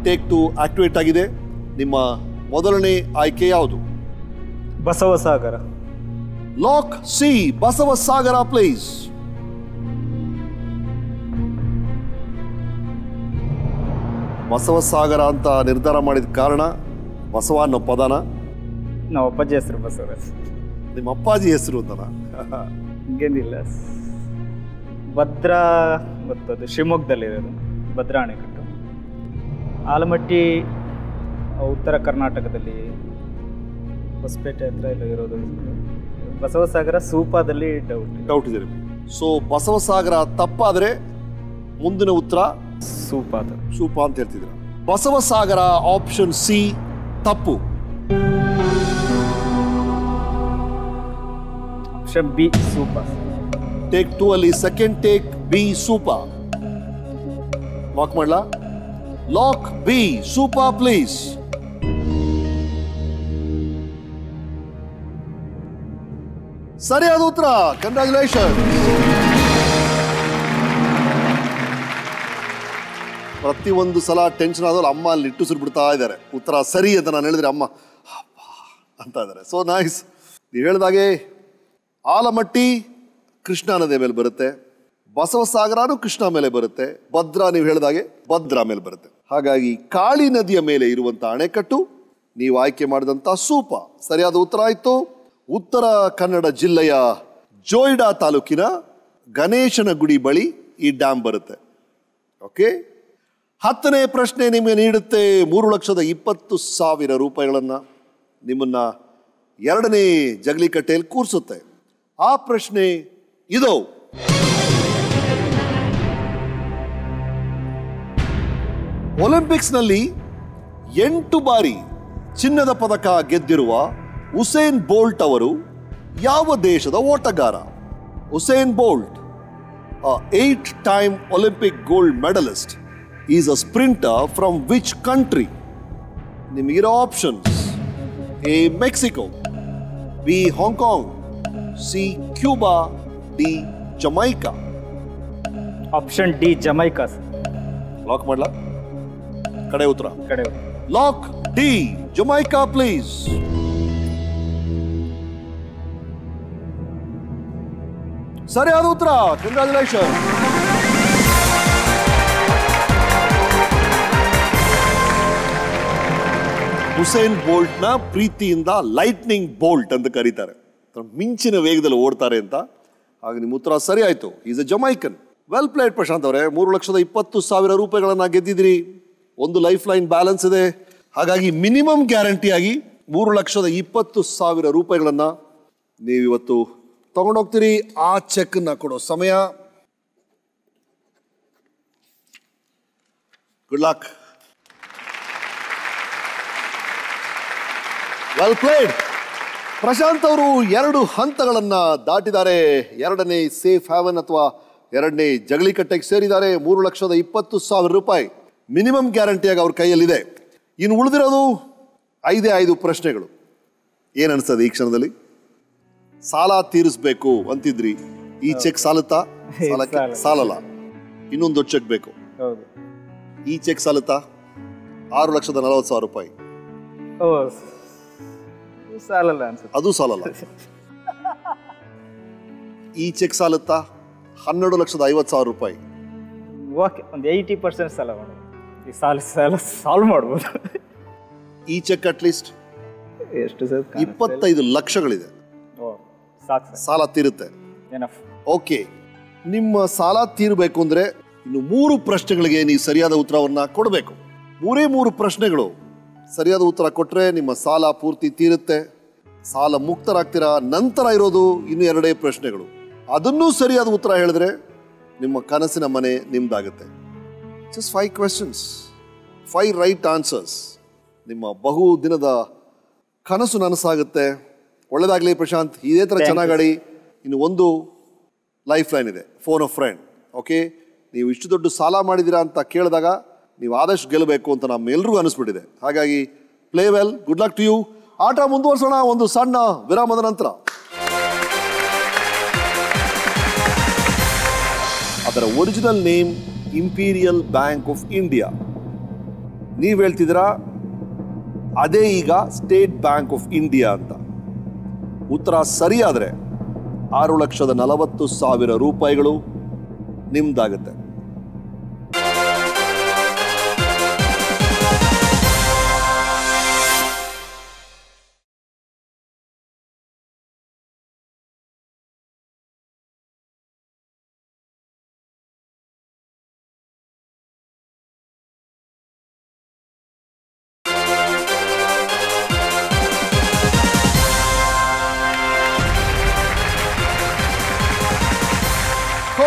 Take 2 activate ಆಗಿದೆ. ನಿಮ್ಮ ಮೊದಲನೇ ಆಯ್ಕೆ ಯಾವುದು? Basavasagara. Lock C Basavasagara place. Basavasagara ಅಂತ ನಿರ್ಧಾರ ಮಾಡಿದ ಕಾರಣ ಬಸವ ಅನ್ನೋ ಪದನ? ನಮ್ಮ ಅಪ್ಪಾಜಿ ಹೆಸರು ಬಸವರಾಜ್. ನಿಮ್ಮ ಅಪ್ಪಾಜಿ ಹೆಸರು ಅಂತನಾ? ಹಂಗೇನಿಲ್ಲ. ಭದ್ರಾ ಗೊತ್ತದು, ಶಿವಮೊಗ್ಗದಲ್ಲಿರೋದು ಭದ್ರಾ ಅಣೆಕಟ್ಟು. ಆಲಮಟ್ಟಿ ಉತ್ತರ ಕರ್ನಾಟಕದಲ್ಲಿ ಹೊಸಪೇಟೆ ಹತ್ರ ಎಲ್ಲ ಇರೋದು. ಬಸವಸಾಗರ ಸೂಪಾದಲ್ಲಿ ಡೌಟ್ ಇದೆ. ಸೊ ಬಸವಸಾಗರ ತಪ್ಪಾದ್ರೆ ಮುಂದಿನ ಉತ್ತರ ಸೂಪ ಅಂತ ಹೇಳ್ತಿದ್ದೀರಾ. ಬಸವಸಾಗರ ಆಪ್ಷನ್ ಸಿ ತಪ್ಪು. Option B Supa. ಟೇಕ್ 2 ಅಲ್ಲಿ second take B Supa. Lock ಮಾಡ್ಲಾ? Lock B Supa please. ಸರಿಯಾದ ಉತ್ತರ. ಕಂಗ್ರಾಚುಲೇಷನ್. ಪ್ರತಿಯೊಂದು ಸಲ ಟೆನ್ಷನ್ ಆದವ್ರು ಅಮ್ಮ ಅಲ್ಲಿ ಇಟ್ಟು ಬಿಡ್ತಾ ಇದ್ದಾರೆ. ಉತ್ತರ ಸರಿ ಅಂತ ನಾನು ಹೇಳಿದ್ರೆ ಅಮ್ಮ ಅಂತ ಇದ್ದಾರೆ. So nice. ನೀವು ಹೇಳಿದಾಗೆ ಆಲಮಟ್ಟಿ ಕೃಷ್ಣಾ ನದಿಯ ಮೇಲೆ ಬರುತ್ತೆ, ಬಸವಸಾಗರನು ಕೃಷ್ಣಾ ಮೇಲೆ ಬರುತ್ತೆ, ಭದ್ರಾ ನೀವು ಹೇಳಿದಾಗೆ ಭದ್ರಾ ಮೇಲೆ ಬರುತ್ತೆ. ಹಾಗಾಗಿ ಕಾಳಿ ನದಿಯ ಮೇಲೆ ಇರುವಂಥ ಅಣೆಕಟ್ಟು ನೀವು ಆಯ್ಕೆ ಮಾಡಿದಂಥ ಸೂಪ ಸರಿಯಾದ ಉತ್ತರ ಆಯಿತು. ಉತ್ತರ ಕನ್ನಡ ಜಿಲ್ಲೆಯ ಜೋಯಿಡಾ ತಾಲೂಕಿನ ಗಣೇಶನ ಗುಡಿ ಬಳಿ ಈ ಡ್ಯಾಮ್ ಬರುತ್ತೆ. ಓಕೆ, 10ನೇ ಪ್ರಶ್ನೆ ನಿಮಗೆ ನೀಡುತ್ತೆ 3,20,000 ರೂಪಾಯಿಗಳನ್ನು. ನಿಮ್ಮನ್ನ 2ನೇ ಜಗಲಿ ಕಟ್ಟೆಯಲ್ಲಿ ಕೂರಿಸುತ್ತೆ. ಆ ಪ್ರಶ್ನೆ ಇದು: ಒಲಿಂಪಿಕ್ಸ್ನಲ್ಲಿ 8 ಬಾರಿ ಚಿನ್ನದ ಪದಕ ಗೆದ್ದಿರುವ ಉಸೇನ್ ಬೋಲ್ಟ್ ಅವರು ಯಾವ ದೇಶದ ಓಟಗಾರ? Usain Bolt, 8-time Olympic gold medalist, is a sprinter from which country? ನಿಮಗಿರೋ options: A Mexico, B Hong Kong, C Cuba, D Jamaica. Option D Jamaica. Lock ಮಾಡ್ಲಾ? ಕಡೆ ಉತ್ತರ. ಕಡೆ ಲಾಕ್ ಡಿ ಜಮೈಕಾ ಪ್ಲೀಸ್. ಸರಿಯಾದ ಉತ್ತರ. ಕಂಗ್ರಾಚುಲೇಷನ್. ಉಸೇನ್ ಬೋಲ್ಟ್ ನ ಪ್ರೀತಿಯಿಂದ lightning bolt ಅಂತ ಕರೀತಾರೆ. ಮಿಂಚಿನ ವೇಗದಲ್ಲಿ ಓಡ್ತಾರೆ ಅಂತ. ಹಾಗೆ ನಿಮ್ಮ ಉತ್ತರ ಸರಿ ಆಯ್ತು. Is a Jamaican. Well played Prashant ಅವರೇ. 3,20,000 ರೂಪಾಯಿಗಳನ್ನ ಗೆದ್ದಿದ್ರಿ. ಒಂದು ಲೈಫ್ ಲೈನ್ ಬ್ಯಾಲೆನ್ಸ್ ಇದೆ. ಹಾಗಾಗಿ ಮಿನಿಮಮ್ ಗ್ಯಾರಂಟಿಯಾಗಿ 3,20,000 ರೂಪಾಯಿಗಳನ್ನ ನೀವಿವತ್ತು ತಗೊಂಡೋಗ್ತೀರಿ. ಆ ಚೆಕ್ ನ ಕೊಡೋ ಸಮಯ. Good luck. Well played. Prashant ಅವರು 2 ಹಂತಗಳನ್ನ ದಾಟಿದ್ದಾರೆ. 2ನೇ ಸೇಫ್ ಹ್ಯಾವನ್ ಅಥವಾ 2ನೇ ಜಗಲಿ ಕಟ್ಟೆಗೆ ಸೇರಿದ್ದಾರೆ. 3,20,000 ರೂಪಾಯಿ ಮಿನಿಮಮ್ ಗ್ಯಾರಂಟಿಯಾಗಿ ಅವ್ರ ಕೈಯಲ್ಲಿದೆ. ಇನ್ನು ಉಳಿದಿರೋದು 5 ಪ್ರಶ್ನೆಗಳು. ಏನ್ ಅನ್ಸ್ತದೆ ಈ ಕ್ಷಣದಲ್ಲಿ? ಸಾಲ ತೀರಿಸ್ಬೇಕು ಅಂತಿದ್ರಿ. ಈ ಚೆಕ್ ಸಾಲುತ್ತಾ? ಸಾಲಲ್ಲ. ಇನ್ನೊಂದು ದೊಡ್ಡ ಚೆಕ್ ಬೇಕು. ಈ ಚೆಕ್ ಸಾಲುತ್ತಾ? 6,40,000 ರೂಪಾಯಿ. ಸಾಲಲ್ಲ ಅನ್ಸುತ್ತೆ. ಅದು ಸಾಲಲ್ಲ. ಈ ಚೆಕ್ ಸಾಲುತ್ತಾ? 12,50,000 ರೂಪಾಯಿ. ಓಕೆ, ಒಂದು 80% ಸಾಲ ಮಾಡೋದು. ಈ ಸಾಲ್ವ್ ಮಾಡ್ಬೋದು. ಈ ಚೆಕ್ ಅಟ್ಲೀಸ್ಟ್ ಎಷ್ಟು ಸರ್? 25 ಲಕ್ಷಗಳಿದೆ. ಸಾಲ ತೀರುತ್ತೆ. ಓಕೆ, ನಿಮ್ಮ ಸಾಲ ತೀರಬೇಕು ಅಂದ್ರೆ ಇನ್ನು 3 ಪ್ರಶ್ನೆಗಳಿಗೆ ನೀವು ಸರಿಯಾದ ಉತ್ತರವನ್ನ ಕೊಡಬೇಕು. 3 ಪ್ರಶ್ನೆಗಳು ಸರಿಯಾದ ಉತ್ತರ ಕೊಟ್ರೆ ನಿಮ್ಮ ಸಾಲ ಪೂರ್ತಿ ತೀರುತ್ತೆ, ಸಾಲ ಮುಕ್ತರಾಗ್ತೀರಾ. ನಂತರ ಇರೋದು ಇನ್ನು 2 ಪ್ರಶ್ನೆಗಳು. ಅದನ್ನೂ ಸರಿಯಾದ ಉತ್ತರ ಹೇಳಿದ್ರೆ ನಿಮ್ಮ ಕನಸಿನ ಮನೆ ನಿಮ್ದಾಗುತ್ತೆ. Just 5 questions, 5 right answers. ನಿಮ್ಮ ಬಹು ದಿನದ ಕನಸು ನನಸಾಗುತ್ತೆ. ಒಳ್ಳೇದಾಗ್ಲಿ ಪ್ರಶಾಂತ್. ಇದೇ ಥರ ಚೆನ್ನಾಗಾಡಿ. ಇನ್ನು ಒಂದು ಲೈಫ್ ಲೈನ್ ಇದೆ, ಫೋನ್ ಆಫ್ ಫ್ರೆಂಡ್. ಓಕೆ, ನೀವು ಇಷ್ಟು ದೊಡ್ಡ ಸಾಲ ಮಾಡಿದ್ದೀರಾ ಅಂತ ಕೇಳಿದಾಗ ನೀವು ಆದಷ್ಟು ಗೆಲ್ಲಬೇಕು ಅಂತ ನಮ್ಮೆಲ್ಲರಿಗೂ ಅನಿಸ್ಬಿಟ್ಟಿದೆ. ಹಾಗಾಗಿ play well, good luck to you. ಆಟ ಮುಂದುವರ್ಸೋಣ ಒಂದು ಸಣ್ಣ ವಿರಾಮದ ನಂತರ. ಅದರ original name Imperial Bank of India. ನೀವು ಹೇಳ್ತಿದ್ದೀರಾ ಅದೇ ಈಗ ಸ್ಟೇಟ್ ಬ್ಯಾಂಕ್ ಆಫ್ ಇಂಡಿಯಾ ಅಂತ. ಉತ್ತರ ಸರಿಯಾದರೆ 6,40,000 ರೂಪಾಯಿಗಳು ನಿಮ್ದಾಗುತ್ತೆ.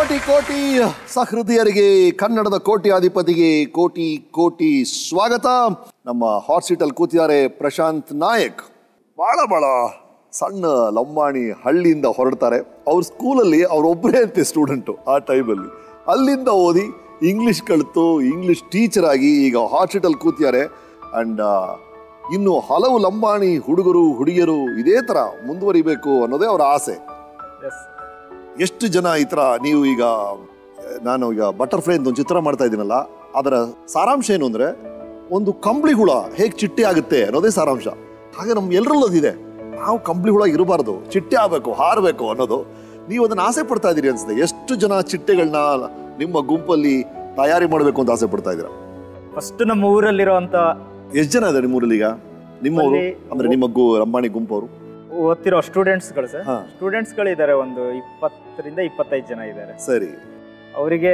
ಕೋಟಿ ಕೋಟಿ ಸಹೃದಯರಿಗೆ, ಕನ್ನಡದ ಕೋಟ್ಯಾಧಿಪತಿಗೆ ಕೋಟಿ ಕೋಟಿ ಸ್ವಾಗತ. ನಮ್ಮ ಹಾಟ್ ಸೀಟಲ್ಲಿ ಕೂತಿದ್ದಾರೆ ಪ್ರಶಾಂತ್ ನಾಯಕ್. ಬಹಳ ಸಣ್ಣ ಲಂಬಾಣಿ ಹಳ್ಳಿಯಿಂದ ಹೊರಡ್ತಾರೆ. ಅವ್ರ ಸ್ಕೂಲಲ್ಲಿ ಅವರೊಬ್ಬರೇ ಅಂತೆ ಸ್ಟೂಡೆಂಟು ಆ ಟೈಮಲ್ಲಿ. ಅಲ್ಲಿಂದ ಓದಿ ಇಂಗ್ಲೀಷ್ ಕಲಿತು ಇಂಗ್ಲೀಷ್ ಟೀಚರ್ ಆಗಿ ಈಗ ಹಾಟ್ ಸೀಟಲ್ಲಿ ಕೂತಿದ್ದಾರೆ. ಆ್ಯಂಡ್ ಇನ್ನು ಹಲವು ಲಂಬಾಣಿ ಹುಡುಗರು ಹುಡುಗಿಯರು ಇದೇ ಥರ ಮುಂದುವರಿಬೇಕು ಅನ್ನೋದೇ ಅವರ ಆಸೆ. ಎಷ್ಟು ಜನ ಈ ಥರ ನೀವು ಈಗ ನಾನು ಈಗ ಬಟರ್ಫ್ಲೈ ಅಂತ ಒಂದು ಚಿತ್ರ ಮಾಡ್ತಾ ಇದ್ದೀನಲ್ಲ, ಅದರ ಸಾರಾಂಶ ಏನು ಅಂದರೆ ಒಂದು ಕಂಬಳಿ ಹುಳ ಹೇಗೆ ಚಿಟ್ಟೆ ಆಗುತ್ತೆ ಅನ್ನೋದೇ ಸಾರಾಂಶ. ಹಾಗೆ ನಮ್ಮ ಎಲ್ಲರಲ್ಲೂ ಅದಿದೆ. ನಾವು ಕಂಬಳಿ ಹುಳ ಇರಬಾರ್ದು, ಚಿಟ್ಟೆ ಆಗಬೇಕು, ಹಾರಬೇಕು ಅನ್ನೋದು. ನೀವು ಅದನ್ನು ಆಸೆ ಪಡ್ತಾ ಇದ್ದೀರಿ ಅನ್ಸುತ್ತೆ. ಎಷ್ಟು ಜನ ಚಿಟ್ಟೆಗಳನ್ನ ನಿಮ್ಮ ಗುಂಪಲ್ಲಿ ತಯಾರಿ ಮಾಡಬೇಕು ಅಂತ ಆಸೆ ಪಡ್ತಾ ಇದ್ದೀರಾ? ಫಸ್ಟ್ ನಮ್ಮ ಊರಲ್ಲಿರುವಂಥ ಎಷ್ಟು ಜನ ಇದ್ದಾರೆ ನಿಮ್ಮೂರಲ್ಲಿ ಈಗ? ನಿಮ್ಮವರು ಅಂದರೆ ನಿಮ್ಮ ಲಂಬಾಣಿ ಗುಂಪವರು ಓದ್ತಿರೋ ಸ್ಟೂಡೆಂಟ್ಸ್ಗಳು ಸರ್, ಸ್ಟೂಡೆಂಟ್ಸ್ಗಳಿದ್ದಾರೆ. ಒಂದು 20ರಿಂದ 25 ಜನ ಇದ್ದಾರೆ. ಸರಿ. ಅವರಿಗೆ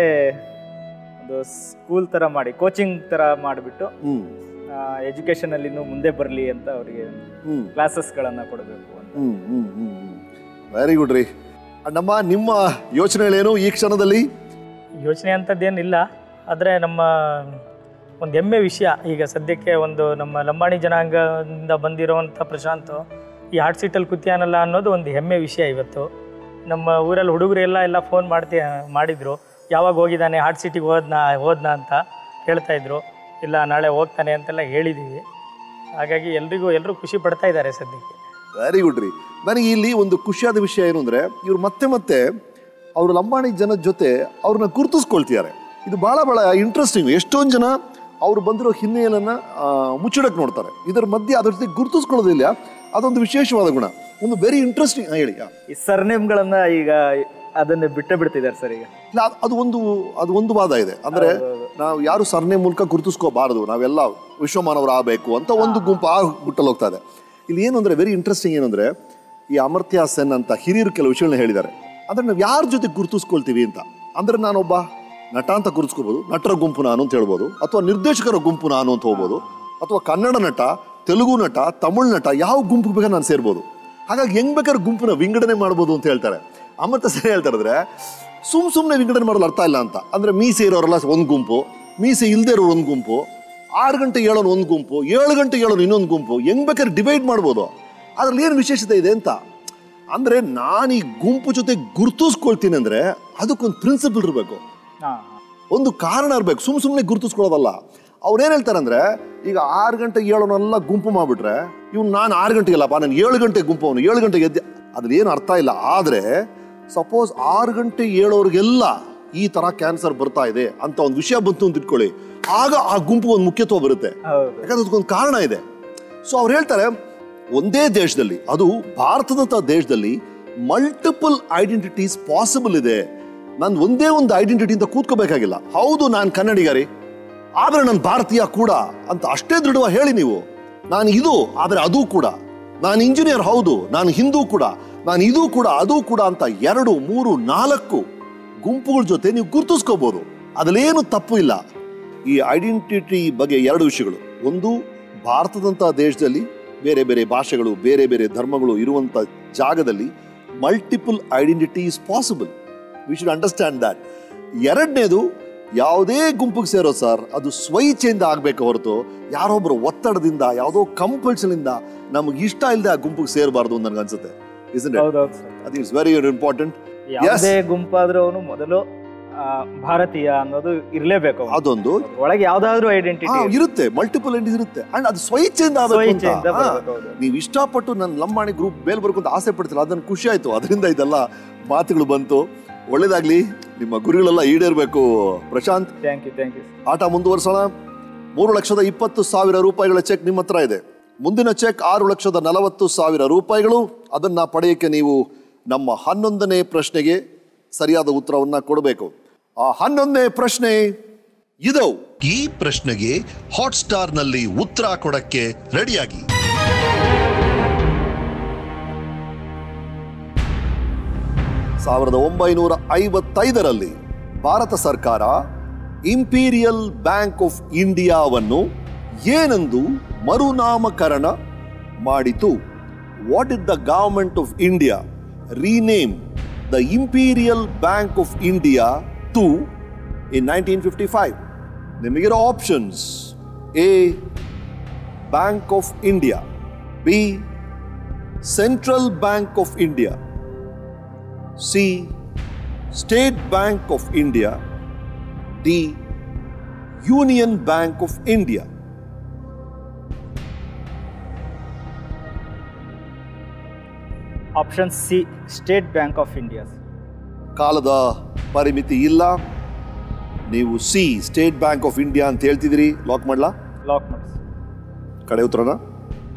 ಒಂದು ಸ್ಕೂಲ್ ಥರ ಮಾಡಿ, ಕೋಚಿಂಗ್ ಥರ ಮಾಡಿಬಿಟ್ಟು ಎಜುಕೇಷನ್ ಅಲ್ಲಿ ಇನ್ನೂ ಮುಂದೆ ಬರಲಿ ಅಂತ ಅವರಿಗೆ ಕ್ಲಾಸಸ್ಗಳನ್ನು ಕೊಡಬೇಕು ಅಂತ. ವೆರಿ ಗುಡ್ ರೀ. ನಮ್ಮ ನಿಮ್ಮ ಯೋಚನೆಗಳೇನು ಈ ಕ್ಷಣದಲ್ಲಿ? ಯೋಚನೆ ಅಂಥದ್ದೇನಿಲ್ಲ, ಆದರೆ ನಮ್ಮ ಒಂದು ಹೆಮ್ಮೆ ವಿಷಯ ಈಗ ಸದ್ಯಕ್ಕೆ ಒಂದು ನಮ್ಮ ಲಂಬಾಣಿ ಜನಾಂಗದಿಂದ ಬಂದಿರೋವಂಥ ಪ್ರಶಾಂತ್ ಈ ಹಾಟ್ ಸೀಟಲ್ಲಿ ಕೂತಿಯಾನಲ್ಲ ಅನ್ನೋದು ಒಂದು ಹೆಮ್ಮೆ ವಿಷಯ. ಇವತ್ತು ನಮ್ಮ ಊರಲ್ಲಿ ಹುಡುಗರು ಎಲ್ಲ ಫೋನ್ ಮಾಡಿದರು, ಯಾವಾಗ ಹೋಗಿದ್ದಾನೆ, ಹಾಟ್ ಸೀಟಿಗೆ ಹೋದ್ನಾ ಅಂತ ಕೇಳ್ತಾಯಿದ್ರು. ಇಲ್ಲ ನಾಳೆ ಹೋಗ್ತಾನೆ ಅಂತೆಲ್ಲ ಹೇಳಿದ್ದೀವಿ. ಹಾಗಾಗಿ ಎಲ್ಲರೂ ಖುಷಿ ಪಡ್ತಾ ಇದ್ದಾರೆ ಸದ್ಯಕ್ಕೆ. ವೆರಿ ಗುಡ್ ರೀ. ನನಗೆ ಇಲ್ಲಿ ಒಂದು ಖುಷಿಯಾದ ವಿಷಯ ಏನು ಅಂದರೆ, ಇವರು ಮತ್ತೆ ಅವರು ಲಂಬಾಣಿ ಜನದ ಜೊತೆ ಅವ್ರನ್ನ ಗುರುತಿಸ್ಕೊಳ್ತಿದ್ದಾರೆ. ಇದು ಭಾಳ ಇಂಟ್ರೆಸ್ಟಿಂಗ್. ಎಷ್ಟೊಂದು ಜನ ಅವರು ಬಂದಿರೋ ಹಿನ್ನೆಲೆಯನ್ನು ಮುಚ್ಚಿಡಕ್ಕೆ ನೋಡ್ತಾರೆ. ಇದರ ಮಧ್ಯೆ ಅದ್ರ ಜೊತೆ ಗುರುತಿಸ್ಕೊಳ್ಳೋದಿಲ್ಲ. ಅದೊಂದು ವಿಶೇಷವಾದ ಗುಣ, ಒಂದು ವೆರಿ ಇಂಟ್ರೆಸ್ಟಿಂಗ್. ಹೇಳಿ. ಈ ಸರ್ನೇಮ್ಗಳನ್ನ ಈಗ ಅದನ್ನೇ ಬಿಡ್ತಿದ್ದಾರೆ ಸರ್ ಈಗ. ಇಲ್ಲ, ಅದು ಒಂದು ವಾದ ಇದೆ. ಅಂದರೆ ನಾವು ಯಾರು ಸರ್ನೇಮ್ ಮೂಲಕ ಗುರುತಿಸ್ಕೋಬಾರದು, ನಾವೆಲ್ಲ ವಿಶ್ವಮಾನವರು ಆಗಬೇಕು ಅಂತ ಒಂದು ಗುಂಪು ಆ ಗುಟ್ಟಲ್ಲಿ ಹೋಗ್ತಾ ಇದೆ. ಇಲ್ಲಿ ಏನು ಅಂದರೆ ವೆರಿ ಇಂಟ್ರೆಸ್ಟಿಂಗ್ ಏನು ಅಂದರೆ, ಈ ಅಮರ್ತ್ಯ ಸೆನ್ ಅಂತ ಹಿರಿಯರು ಕೆಲವು ವಿಷಯಗಳನ್ನ ಹೇಳಿದ್ದಾರೆ. ಅಂದರೆ ನಾವು ಯಾರ ಜೊತೆ ಗುರುತಿಸ್ಕೊಳ್ತೀವಿ ಅಂತ. ಅಂದರೆ ನಾನೊಬ್ಬ ನಟ ಅಂತ ಗುರುತಿಸ್ಕೋಬೋದು, ನಟರ ಗುಂಪು ನಾನು ಅಂತ ಹೇಳ್ಬೋದು, ಅಥವಾ ನಿರ್ದೇಶಕರ ಗುಂಪು ನಾನು ಅಂತ ಹೋಗ್ಬೋದು, ಅಥವಾ ಕನ್ನಡ ನಟ, ತೆಲುಗು ನಟ, ತಮಿಳು ನಟ, ಯಾವ ಗುಂಪಿಗೆ ಬೇಕಾದ್ರೆ ನಾನು ಸೇರ್ಬೋದು. ಹಾಗಾಗಿ ಹೆಂಗ್ ಬೇಕಾದ್ರೆ ಗುಂಪನ್ನ ವಿಂಗಡಣೆ ಮಾಡ್ಬೋದು ಅಂತ ಹೇಳ್ತಾರೆ. ಅಮರ್ತ್ಯ ಸೆನ್ ಹೇಳ್ತಾ ಇದ್ರೆ ಸುಮ್ಮನೆ ವಿಂಗಡಣೆ ಮಾಡೋದು ಅರ್ಥ ಇಲ್ಲ ಅಂತ. ಅಂದರೆ ಮೀಸೆ ಇರೋರೆಲ್ಲ ಒಂದು ಗುಂಪು, ಮೀಸೆ ಇಲ್ಲದೆ ಇರೋರು ಒಂದು ಗುಂಪು, 6 ಗಂಟೆ ಹೇಳೋನು ಒಂದು ಗುಂಪು, 7 ಗಂಟೆ ಹೇಳೋನು ಇನ್ನೊಂದು ಗುಂಪು, ಹೆಂಗ್ ಬೇಕಾದ್ರೆ ಡಿವೈಡ್ ಮಾಡ್ಬೋದು. ಅದ್ರಲ್ಲಿ ಏನು ವಿಶೇಷತೆ ಇದೆ ಅಂತ. ಅಂದರೆ ನಾನು ಈ ಗುಂಪು ಜೊತೆ ಗುರುತಿಸ್ಕೊಳ್ತೀನಿ ಅಂದರೆ ಅದಕ್ಕೊಂದು ಪ್ರಿನ್ಸಿಪಲ್ ಇರಬೇಕು, ಒಂದು ಕಾರಣ ಇರಬೇಕು. ಸುಮ್ಮನೆ ಗುರುತಿಸ್ಕೊಳ್ಳೋದಲ್ಲ. ಅವ್ರೇನು ಹೇಳ್ತಾರೆ ಅಂದರೆ, ಈಗ 6 ಗಂಟೆಗೆ ಹೇಳೋನೆಲ್ಲ ಗುಂಪು ಮಾಡಿಬಿಟ್ರೆ ಇವ್ನು ನಾನು 6 ಗಂಟೆಗೆಲ್ಲಪ್ಪ, ನಾನು 7 ಗಂಟೆ ಗುಂಪು, ಅವನು 7 ಗಂಟೆಗೆ ಎದ್ದೆ, ಅದ್ರಲ್ಲಿ ಏನು ಅರ್ಥ ಇಲ್ಲ. ಆದರೆ ಸಪೋಸ್ 6 ಗಂಟೆ ಹೇಳೋರಿಗೆಲ್ಲ ಈ ಥರ ಕ್ಯಾನ್ಸರ್ ಬರ್ತಾ ಇದೆ ಅಂತ ಒಂದು ವಿಷಯ ಬಂತು ಅಂತ ಇಟ್ಕೊಳ್ಳಿ, ಆಗ ಆ ಗುಂಪು ಒಂದು ಮುಖ್ಯತ್ವ ಬರುತ್ತೆ. ಯಾಕಂದ್ರೆ ಅದಕ್ಕೊಂದು ಕಾರಣ ಇದೆ. ಸೊ ಅವ್ರು ಹೇಳ್ತಾರೆ, ಒಂದೇ ದೇಶದಲ್ಲಿ, ಅದು ಭಾರತದಂಥ ದೇಶದಲ್ಲಿ ಮಲ್ಟಿಪಲ್ ಐಡೆಂಟಿಟೀಸ್ ಪಾಸಿಬಲ್ ಇದೆ. ನಾನು ಒಂದೇ ಒಂದು ಐಡೆಂಟಿಟಿ ಅಂತ ಕೂತ್ಕೋಬೇಕಾಗಿಲ್ಲ. ಹೌದು ನಾನು ಕನ್ನಡಿಗ ರೀ, ಆದರೆ ನಾನು ಭಾರತೀಯ ಕೂಡ ಅಂತ ಅಷ್ಟೇ ದೃಢವಾಗಿ ಹೇಳಿ ನೀವು. ನಾನು ಇದು, ಆದರೆ ಅದು ಕೂಡ. ನಾನು ಇಂಜಿನಿಯರ್, ಹೌದು ನಾನು ಹಿಂದೂ ಕೂಡ, ನಾನು ಇದು ಕೂಡ ಅದು ಕೂಡ ಅಂತ 2, 3, 4 ಗುಂಪುಗಳ ಜೊತೆ ನೀವು ಗುರುತಿಸ್ಕೋಬಹುದು. ಅದರಲ್ಲೇನು ತಪ್ಪು ಇಲ್ಲ. ಈ ಐಡೆಂಟಿಟಿ ಬಗ್ಗೆ 2 ವಿಷಯಗಳು. ಒಂದು, ಭಾರತದಂಥ ದೇಶದಲ್ಲಿ ಬೇರೆ ಬೇರೆ ಭಾಷೆಗಳು, ಬೇರೆ ಬೇರೆ ಧರ್ಮಗಳು ಇರುವಂಥ ಜಾಗದಲ್ಲಿ multiple identity is possible. We should understand that. 2ನೇದು, ಯಾವುದೇ ಗುಂಪಿಗೆ ಸೇರೋ ಸರ್, ಅದು ಸ್ವಇಚ್ಛೆಯಿಂದ ಆಗಬೇಕು ಹೊರತು ಯಾರೊಬ್ಬರು ಒತ್ತಡದಿಂದ, ಯಾವುದೋ ಕಂಪಲ್ಷನಿಂದ ನಮಗೆ ಇಷ್ಟ ಇಲ್ಲದೆ ಆ ಗುಂಪಿಗೆ ಸೇರಬಾರ್ದು ಅಂತ ನನಗೆ ಅನ್ಸುತ್ತೆ. ಅದು ಇಸ್ ವೆರಿ ಇಂಪಾರ್ಟೆಂಟ್. ಯಾವುದೇ ಗುಂಪಾದ್ರೂ ಅವನು ಮೊದಲು ಭಾರತೀಯ ಅನ್ನೋದು ಇರಲೇಬೇಕು. ಅದೊಂದು ಒಳಗೆ ಯಾವ್ದಾದ್ರು ಐಡೆಂಟಿಟಿ ಇರುತ್ತೆ, ಮಲ್ಟಿಪಲ್ ಐಡೆಂಟಿಟಿ ಇರುತ್ತೆ. ಅಂಡ್ ಅದು ಸ್ವಇಚ್ಛೆಯಿಂದ ಆಗಬೇಕು. ನೀವು ಇಷ್ಟಪಟ್ಟು ನನ್ನ ಲಂಬಾಣಿ ಗ್ರೂಪ್ ಬೇಲ್ ಬರ್ಕೊಂತ ಆಸೆ ಪಡ್ತಿಲ್ಲ, ಅದನ್ನು ಖುಷಿ ಆಯ್ತು. ಅದರಿಂದ ಇದೆಲ್ಲ ಮಾತುಗಳು ಬಂತು. ಒಳ್ಳೇದಾಗ್ಲಿ, ನಿಮ್ಮ ಗುರಿಗಳೆಲ್ಲ ಈಡೇರಬೇಕು ಪ್ರಶಾಂತ್. Thank you. ಆಟ ಮುಂದುವರ್ಸೋಣ. 3,20,000 ರೂಪಾಯಿಗಳ ಚೆಕ್ ನಿಮ್ಮ ಹತ್ರ ಇದೆ. ಮುಂದಿನ ಚೆಕ್ 6,40,000 ರೂಪಾಯಿಗಳು. ಅದನ್ನ ಪಡೆಯಕ್ಕೆ ನೀವು ನಮ್ಮ 11ನೇ ಪ್ರಶ್ನೆಗೆ ಸರಿಯಾದ ಉತ್ತರವನ್ನ ಕೊಡಬೇಕು. ಆ 11ನೇ ಪ್ರಶ್ನೆ ಇದು. ಈ ಪ್ರಶ್ನೆಗೆ ಹಾಟ್ಸ್ಟಾರ್ ನಲ್ಲಿ ಉತ್ತರ ಕೊಡಕ್ಕೆ ರೆಡಿಯಾಗಿ. ಸಾವಿರದ 1955ರಲ್ಲಿ ಭಾರತ ಸರ್ಕಾರ ಇಂಪೀರಿಯಲ್ ಬ್ಯಾಂಕ್ ಆಫ್ ಇಂಡಿಯಾವನ್ನು ಏನೆಂದು ಮರುನಾಮಕರಣ ಮಾಡಿತು? What is the government of India rename the Imperial Bank of India to in 1955? ನಿಮಗಿರೋ options: A bank of India, B central bank of India, C state bank of India, D union bank of India. Option C, state bank of India. ಕಾಲದ ಪರಿಮಿತಿ ಇಲ್ಲ, ನೀವು C state bank of India ಅಂತ ಹೇಳ್ತಿದ್ದೀರಿ. Lock ಮಾಡ್ಲಾ? Lock ಮಾಡಿ. ಕಡೆ ಉತ್ತರನ?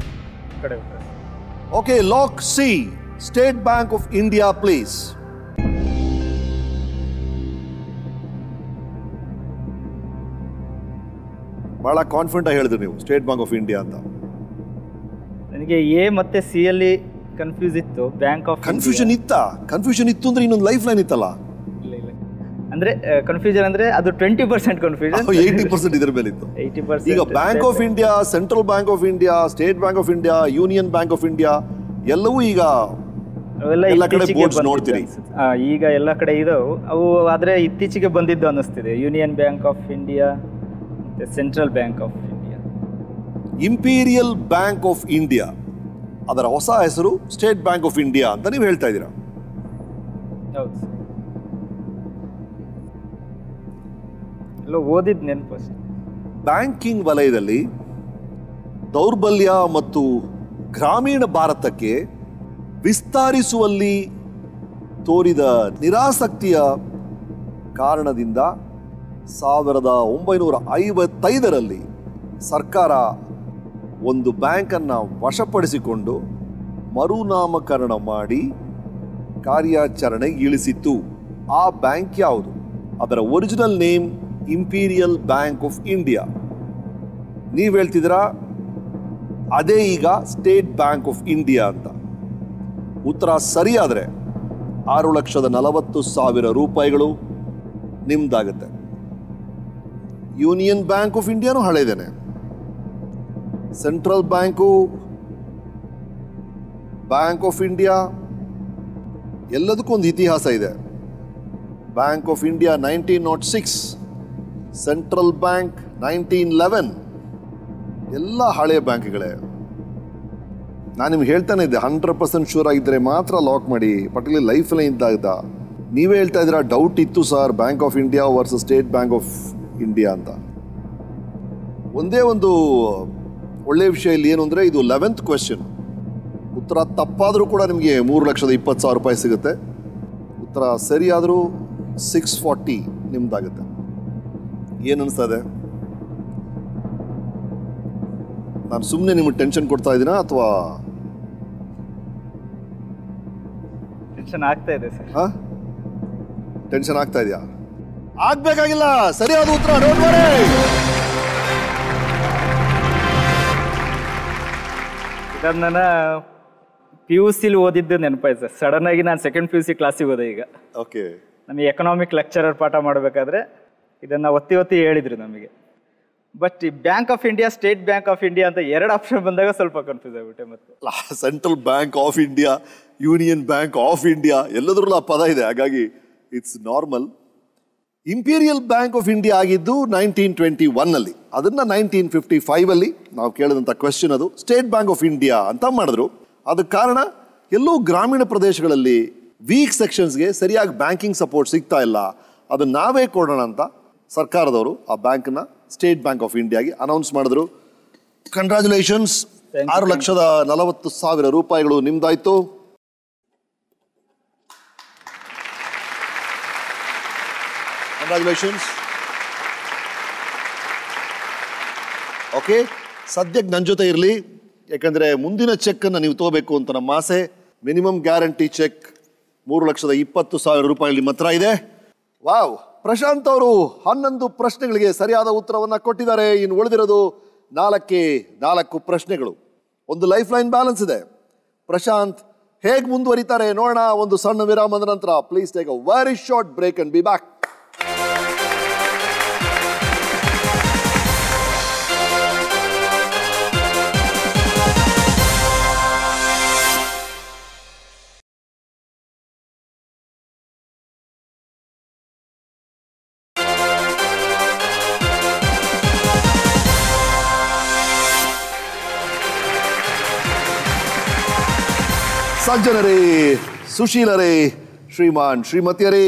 ಕಡೆ ಉತ್ತರ. Okay, lock C state bank of India please. ಬಹಳ ಕಾನ್ಫಿಡೆಂಟ್ ಆಗಿ ಹೇಳಿದ್ರಿ ನೀವು ಸ್ಟೇಟ್ ಬ್ಯಾಂಕ್ ಆಫ್ ಇಂಡಿಯಾ ಅಂತ. ನನಗೆ ಎ ಮತ್ತೆ ಸಿ ಅಲ್ಲಿ ಕನ್ಫ್ಯೂಸ್ ಇತ್ತು. ಬ್ಯಾಂಕ್ ಆಫ್ ಕನ್ಫ್ಯೂಷನ್ ಇತ್ತು ಅಂದ್ರೆ ಇನ್ನೊಂದು ಲೈಫ್ ಲೈನ್ ಇತ್ತಲ್ಲ. ಅಂದ್ರೆ ಕನ್ಫ್ಯೂಷನ್ ಅಂದ್ರೆ ಅದು 20% ಕನ್ಫ್ಯೂಷನ್, 80% ಇದರ ಮೇಲೆ ಇತ್ತು. 80%. ಈಗ bank of India, central bank of India, state bank of India, union bank of India ಎಲ್ಲವೂ ಈಗ ಎಲ್ಲ ಕಡೆ ಬೋರ್ಡ್ಸ್ ನೋಡ್ತೀರಿ. ಈಗ ಎಲ್ಲ ಕಡೆ ಇದಾವು ಅವು, ಆದ್ರೆ ಇತ್ತೀಚೆಗೆ ಬಂದಿದ್ದು ಅನ್ನಿಸ್ತಿದೆ. ಯೂನಿಯನ್ ಬ್ಯಾಂಕ್ ಆಫ್ ಇಂಡಿಯಾ ಮತ್ತೆ central bank of India. Imperial Bank of India ಅದರ ಹೊಸ ಹೆಸರು ಸ್ಟೇಟ್ ಬ್ಯಾಂಕ್ ಆಫ್ ಇಂಡಿಯಾ ಅಂತ ನೀವು ಹೇಳ್ತಾ ಇದ್ದೀರಾ. ಹೌದು, ಎಲ್ಲ ಓದಿದ್ ನೆನಪು ಅಷ್ಟೇ. ಬ್ಯಾಂಕಿಂಗ್ ವಲಯದಲ್ಲಿ ದೌರ್ಬಲ್ಯ ಮತ್ತು ಗ್ರಾಮೀಣ ಭಾರತಕ್ಕೆ ವಿಸ್ತರಿಸುವಲ್ಲಿ ತೋರಿದ ನಿರಾಸಕ್ತಿಯ ಕಾರಣದಿಂದ 1955ರಲ್ಲಿ ಸರ್ಕಾರ ಒಂದು ಬ್ಯಾಂಕನ್ನು ವಶಪಡಿಸಿಕೊಂಡು ಮರುನಾಮಕರಣ ಮಾಡಿ ಕಾರ್ಯಾಚರಣೆಗೆ ಇಳಿಸಿತ್ತು. ಆ ಬ್ಯಾಂಕ್ ಯಾವುದು? ಅದರ original name Imperial Bank of India. ನೀವು ಹೇಳ್ತಿದ್ದೀರಾ ಅದೇ ಈಗ ಸ್ಟೇಟ್ ಬ್ಯಾಂಕ್ ಆಫ್ ಇಂಡಿಯಾ ಅಂತ. ಉತ್ತರ ಸರಿಯಾದರೆ 6,40,000 ರೂಪಾಯಿಗಳು ನಿಮ್ದಾಗುತ್ತೆ. ಯೂನಿಯನ್ ಬ್ಯಾಂಕ್ ಆಫ್ ಇಂಡಿಯಾನೂ ಹಳೇದೇನೆ. Central bank, bank of India ಎಲ್ಲದಕ್ಕೂ ಒಂದು ಇತಿಹಾಸ ಇದೆ. Bank of India 1906, central bank 1911, ಎಲ್ಲ ಹಳೆಯ ಬ್ಯಾಂಕ್ಗಳೇ. ನಾನು ನಿಮ್ಗೆ ಹೇಳ್ತಾನೆ ಇದ್ದೆ 100% ಶೂರ್ ಆಗಿದ್ದರೆ ಮಾತ್ರ ಲಾಕ್ ಮಾಡಿ, ಪರ್ಟಿಕ್ಯುಲರ್ ಲೈಫಲ್ಲೇ ಇದ್ದಾಗ ನೀವೇ ಹೇಳ್ತಾ ಇದ್ದೀರಾ ಡೌಟ್ ಇತ್ತು sir bank of India versus state bank of India ಅಂತ. ಒಂದೇ ಒಂದು ಒಳ್ಳೆಯ ವಿಷಯ ಇಲ್ಲಿ ಏನು ಅಂದರೆ, ಇದು 11th ಕ್ವೆಶ್ಚನ್. ಉತ್ತರ ತಪ್ಪಾದರೂ ಕೂಡ ನಿಮಗೆ 3,20,000 ರೂಪಾಯಿ ಸಿಗುತ್ತೆ. ಉತ್ತರ ಸರಿಯಾದರೂ 640 ನಿಮ್ದಾಗುತ್ತೆ. ಏನು ಅನಿಸ್ತದೆ? ನಾನು ಸುಮ್ಮನೆ ನಿಮಗೆ ಟೆನ್ಷನ್ ಕೊಡ್ತಾ ಇದ್ದೀನಾ ಅಥವಾ ಟೆನ್ಷನ್ ಆಗ್ತಾ ಇದೆ ಸರ್? ಟೆನ್ಷನ್ ಆಗ್ತಾ ಇದೆಯಾ? ಆಗ್ಬೇಕಾಗಿಲ್ಲ. ಸರಿಯಾದ ಉತ್ತರ ಡೋಂಟ್ ವರಿ. ಇದನ್ನ PUC ಓದಿದ್ದು ನೆನಪಾಯ್ತು ಸರ್. ಸಡನ್ ಆಗಿ ನಾನು ಸೆಕೆಂಡ್ PUC ಕ್ಲಾಸಿಗೆ ಹೋದೆ ಈಗ. ಓಕೆ, ನಮಗೆ ಎಕನಾಮಿಕ್ ಲೆಕ್ಚರರ್ ಪಾಠ ಮಾಡಬೇಕಾದ್ರೆ ಇದನ್ನ ಒತ್ತಿ ಒತ್ತಿ ಹೇಳಿದ್ರು ನಮಗೆ. ಬಟ್ ಈ bank of India, state bank of India ಅಂತ 2 ಆಪ್ಷನ್ ಬಂದಾಗ ಸ್ವಲ್ಪ ಕನ್ಫ್ಯೂಸ್ ಆಗ್ಬಿಟ್ಟೆ. ಮತ್ತೆ central bank of India, union bank of India ಎಲ್ಲದರಲ್ಲೂ ಆ ಪದ ಇದೆ, ಹಾಗಾಗಿ it's normal. Imperial Bank of India ಆಗಿದ್ದು 1921ನಲ್ಲಿ. ಅದನ್ನ 1955ಅಲ್ಲಿ ನಾವು ಕೇಳಿದಂಥ ಕ್ವೆಶ್ಚನ್ ಅದು ಸ್ಟೇಟ್ ಬ್ಯಾಂಕ್ ಆಫ್ ಇಂಡಿಯಾ ಅಂತ ಮಾಡಿದ್ರು. ಅದಕ್ಕೆ ಕಾರಣ ಎಲ್ಲೂ ಗ್ರಾಮೀಣ ಪ್ರದೇಶಗಳಲ್ಲಿ ವೀಕ್ ಸೆಕ್ಷನ್ಸ್ಗೆ ಸರಿಯಾಗಿ ಬ್ಯಾಂಕಿಂಗ್ ಸಪೋರ್ಟ್ ಸಿಗ್ತಾ ಇಲ್ಲ, ಅದನ್ನ ನಾವೇ ಕೊಡೋಣ ಅಂತ ಸರ್ಕಾರದವರು ಆ ಬ್ಯಾಂಕ್ನ ಸ್ಟೇಟ್ ಬ್ಯಾಂಕ್ ಆಫ್ ಇಂಡಿಯಾಗೆ ಅನೌನ್ಸ್ ಮಾಡಿದ್ರು. ಕಂಗ್ರ್ಯಾಚುಲೇಷನ್ಸ್, 6,40,000 ರೂಪಾಯಿಗಳು ನಿಮ್ದಾಯ್ತು. ಕಂಗ್ರ್ಯಾಚುಲೇಷನ್ಸ್. ಓಕೆ, ಸದ್ಯಕ್ಕೆ ನನ್ನ ಜೊತೆ ಇರಲಿ, ಯಾಕಂದರೆ ಮುಂದಿನ ಚೆಕ್ಕನ್ನು ನೀವು ತಗೋಬೇಕು ಅಂತ ನಮ್ಮ ಆಸೆ. ಮಿನಿಮಮ್ ಗ್ಯಾರಂಟಿ ಚೆಕ್ 3,20,000 ರೂಪಾಯಿ ನಿಮ್ಮ ಹತ್ರ ಇದೆ. ವಾವ್, ಪ್ರಶಾಂತ್ ಅವರು 11 ಪ್ರಶ್ನೆಗಳಿಗೆ ಸರಿಯಾದ ಉತ್ತರವನ್ನು ಕೊಟ್ಟಿದ್ದಾರೆ. ಇನ್ನು ಉಳಿದಿರೋದು 4 ಪ್ರಶ್ನೆಗಳು. ಒಂದು ಲೈಫ್ ಲೈನ್ ಬ್ಯಾಲೆನ್ಸ್ ಇದೆ. ಪ್ರಶಾಂತ್ ಹೇಗೆ ಮುಂದುವರಿತಾರೆ ನೋಡೋಣ ಒಂದು ಸಣ್ಣ ವಿರಾಮದ ನಂತರ. Please take a very short break and be back. ಸಜ್ಜನರೇ, ಸುಶೀಲರೇ, ಶ್ರೀಮಾನ್ ಶ್ರೀಮತಿಯರೇ,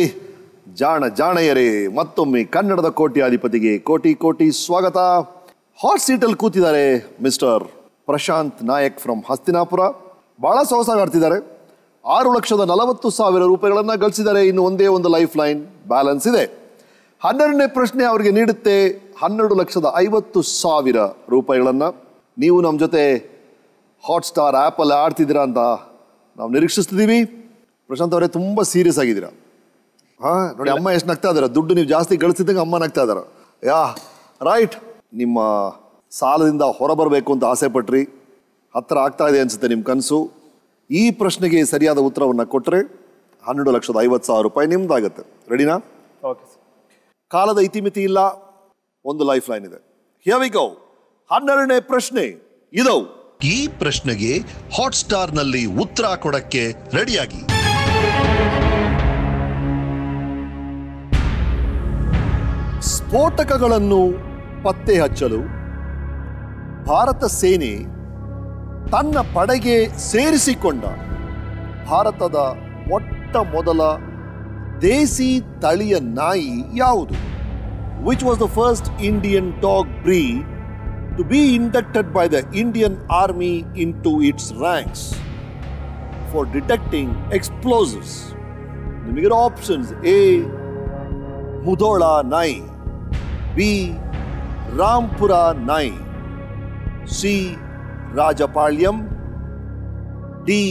ಜಾಣೆಯರೇ, ಮತ್ತೊಮ್ಮೆ ಕನ್ನಡದ ಕೋಟ್ಯಾಧಿಪತಿಗೆ ಕೋಟಿ ಕೋಟಿ ಸ್ವಾಗತ. ಹಾಟ್ ಸೀಟಲ್ಲಿ ಕೂತಿದ್ದಾರೆ ಮಿಸ್ಟರ್ ಪ್ರಶಾಂತ್ ನಾಯಕ್ ಫ್ರಮ್ ಹಸ್ತಿನಾಪುರ. ಬಹಳ ಸೊಗಸಾಗಿ ಆಡ್ತಿದ್ದಾರೆ. 6,40,000 ರೂಪಾಯಿಗಳನ್ನು ಗಳಿಸಿದ್ದಾರೆ. ಇನ್ನು ಒಂದೇ ಒಂದು ಲೈಫ್ ಲೈನ್ ಬ್ಯಾಲೆನ್ಸ್ ಇದೆ. 12ನೇ ಪ್ರಶ್ನೆ ಅವರಿಗೆ ನೀಡುತ್ತೆ 12,50,000 ರೂಪಾಯಿಗಳನ್ನು. ನೀವು ನಮ್ಮ ಜೊತೆ ಹಾಟ್ಸ್ಟಾರ್ ಆ್ಯಪಲ್ಲಿ ಆಡ್ತಿದ್ದೀರಾ ಅಂತ ನಾವು ನಿರೀಕ್ಷಿಸ್ತಿದ್ದೀವಿ. ಪ್ರಶಾಂತ್ ಅವರೇ, ತುಂಬ ಸೀರಿಯಸ್ ಆಗಿದ್ದೀರಾ. ಹಾಂ, ನೋಡಿ ಅಮ್ಮ ಎಷ್ಟು ನಗ್ತಾ ಇದ್ದಾರೆ. ದುಡ್ಡು ನೀವು ಜಾಸ್ತಿ ಗಳಿಸಿದಂಗೆ ಅಮ್ಮ ನಗ್ತಾ ಇದ್ದಾರೆ. ರೈಟ್. ನಿಮ್ಮ ಸಾಲದಿಂದ ಹೊರಬರಬೇಕು ಅಂತ ಆಸೆ ಪಟ್ರಿ, ಹತ್ತಿರ ಆಗ್ತಾ ಇದೆ ಅನಿಸುತ್ತೆ ನಿಮ್ಮ ಕನಸು. ಈ ಪ್ರಶ್ನೆಗೆ ಸರಿಯಾದ ಉತ್ತರವನ್ನು ಕೊಟ್ಟರೆ 12,50,000 ರೂಪಾಯಿ ನಿಮ್ದಾಗುತ್ತೆ. ರೆಡಿನಾ? Okay sir. ಕಾಲದ ಇತಿಮಿತಿ ಇಲ್ಲ, ಒಂದು ಲೈಫ್ ಲೈನ್ ಇದೆ. Here we go. 12ನೇ ಪ್ರಶ್ನೆ ಇದು. ಈ ಪ್ರಶ್ನೆಗೆ ಹಾಟ್ಸ್ಟಾರ್ನಲ್ಲಿ ಉತ್ತರ ಕೊಡಕ್ಕೆ ರೆಡಿಯಾಗಿ. ಸ್ಫೋಟಕಗಳನ್ನು ಪತ್ತೆ ಹಚ್ಚಲು ಭಾರತ ಸೇನೆ ತನ್ನ ಪಡೆಗೆ ಸೇರಿಸಿಕೊಂಡ ಭಾರತದ ಮೊಟ್ಟ ಮೊದಲ ದೇಸಿ ತಳಿಯ ನಾಯಿ ಯಾವುದು? Which was the first Indian dog breed to be inducted by the Indian Army into its ranks for detecting explosives? ನಿಮಗಿರೋ ಆಪ್ಷನ್ಸ್: ಎ ಮುಧೋಳ ನಾಯಿ, ಬಿ ರಾಂಪುರ ನಾಯಿ, C Rajapalayam, D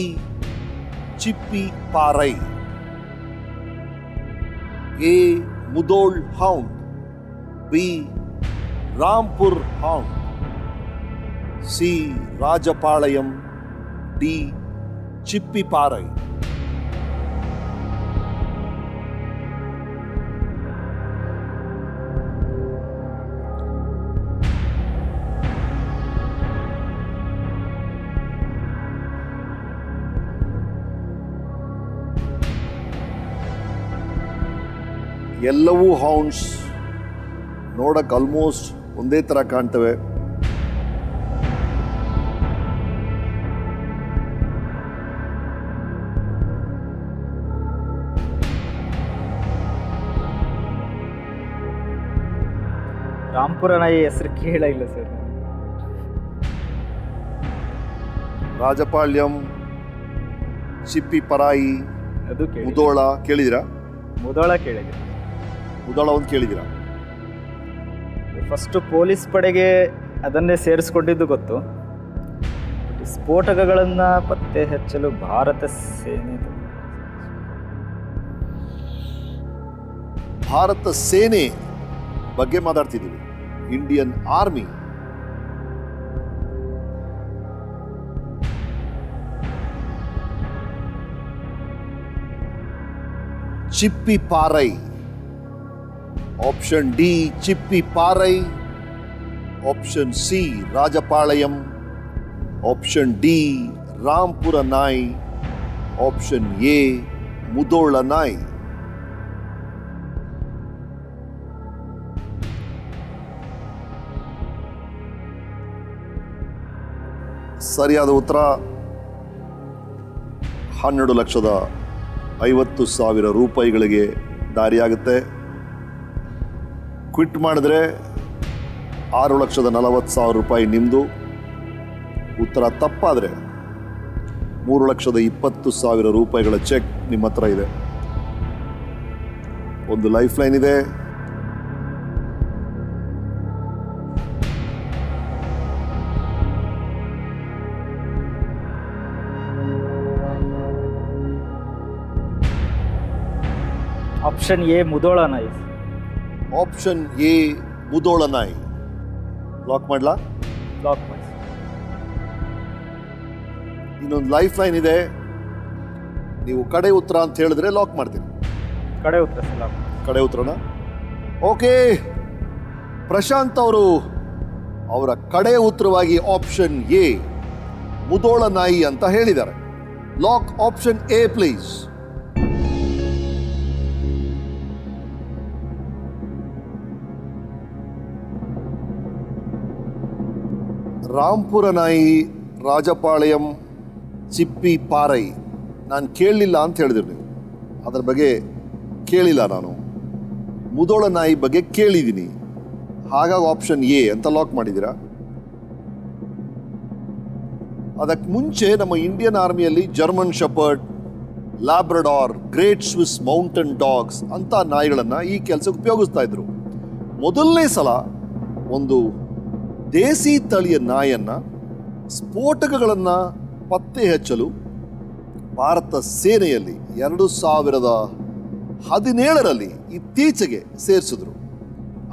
Chippiparai. A Mudhol hound, B Rampur hound, C Rajapalayam, D Chippiparai. ಎಲ್ಲವೂ hounds ನೋಡಕ್ಕೆ almost ಒಂದೇ ಥರ ಕಾಣ್ತವೆ. ರಾಂಪುರ ನಾಯಿ ಹೆಸರು ಕೇಳಿಲ್ಲ ಸರ್. ರಾಜಪಾಳ್ಯಂ, ಚಿಪ್ಪಿ ಪರಾಯಿ, ಅದು ಮುಧೋಳ ಕೇಳಿದಿರಾ? ಮುಧೋಳ ಕೇಳಿದೆ. ಮುಧೋಳ ಒಂದು ಕೇಳಿದಿರಾ? ಫಸ್ಟು ಪೊಲೀಸ್ ಪಡೆಗೆ ಅದನ್ನೇ ಸೇರಿಸ್ಕೊಂಡಿದ್ದು ಗೊತ್ತು. ಸ್ಫೋಟಕಗಳನ್ನು ಪತ್ತೆ ಹಚ್ಚಲು ಭಾರತ ಸೇನೆ. ಭಾರತ ಸೇನೆ ಬಗ್ಗೆ ಮಾತಾಡ್ತಿದ್ದೀವಿ. Indian army. Chippiparai. Option D Chippiparai, option C Rajapalayam, option D Rampura ನಾಯಿ, ಆಪ್ಷನ್ ಎ ಮುಧೋಳ ನಾಯಿ. ಸರಿಯಾದ ಉತ್ತರ 12,50,000 ರೂಪಾಯಿಗಳಿಗೆ ದಾರಿಯಾಗುತ್ತೆ. ಕ್ವಿಟ್ ಮಾಡಿದ್ರೆ 6,40,000 ರೂಪಾಯಿ ನಿಮ್ಮದು. ಉತ್ತರ ತಪ್ಪಾದರೆ 3,20,000 ರೂಪಾಯಿಗಳ ಚೆಕ್ ನಿಮ್ಮ ಹತ್ರ ಇದೆ. ಒಂದು ಲೈಫ್ ಲೈನ್ ಇದೆ. ಆಪ್ಷನ್ ಎ ಮುಧೋಳ ನಾಯಿ. ಆಪ್ಷನ್ ಎ ಮುಧೋಳ ನಾಯಿ. ಲಾಕ್ ಮಾಡ್ಲಾ? ಲಾಕ್ ಮಾಡಿ. ಇನ್ನೊಂದು ಲೈಫ್ ಲೈನ್ ಇದೆ. ನೀವು ಕಡೆ ಉತ್ತರ ಅಂತ ಹೇಳಿದ್ರೆ ಲಾಕ್ ಮಾಡ್ತೀನಿ. ಕಡೆ ಉತ್ತರ ಸರ್. ಕಡೆ ಉತ್ತರನ? ಓಕೆ. ಪ್ರಶಾಂತ್ ಅವರು ಅವರ ಕಡೆ ಉತ್ತರವಾಗಿ ಆಪ್ಷನ್ ಎ ಮುಧೋಳ ನಾಯಿ ಅಂತ ಹೇಳಿದ್ದಾರೆ. Lock option A please. Rampur ನಾಯಿ, ರಾಜಪಾಳ್ಯಂ, ಚಿಪ್ಪಿ ಪಾರೈ ನಾನು ಕೇಳಲಿಲ್ಲ ಅಂತ ಹೇಳಿದ್ರು ನೀವು. ಅದರ ಬಗ್ಗೆ ಕೇಳಿಲ್ಲ ನಾನು. ಮುದೋಳ ನಾಯಿ ಬಗ್ಗೆ ಕೇಳಿದ್ದೀನಿ, ಹಾಗಾಗಿ ಆಪ್ಷನ್ ಎ ಅಂತ ಲಾಕ್ ಮಾಡಿದ್ದೀರಾ. ಅದಕ್ಕೆ ಮುಂಚೆ ನಮ್ಮ ಇಂಡಿಯನ್ ಆರ್ಮಿಯಲ್ಲಿ German shepherd, labrador, great Swiss mountain dogs ಅಂತ ನಾಯಿಗಳನ್ನು ಈ ಕೆಲಸಕ್ಕೆ ಉಪಯೋಗಿಸ್ತಾ ಇದ್ರು. ಮೊದಲನೇ ಸಲ ಒಂದು ದೇಸಿ ತಳಿಯ ನಾಯಿಯನ್ನು ಸ್ಫೋಟಕಗಳನ್ನು ಪತ್ತೆ ಹಚ್ಚಲು ಭಾರತ ಸೇನೆಯಲ್ಲಿ 2017ರಲ್ಲಿ ಇತ್ತೀಚೆಗೆ ಸೇರಿಸಿದ್ರು.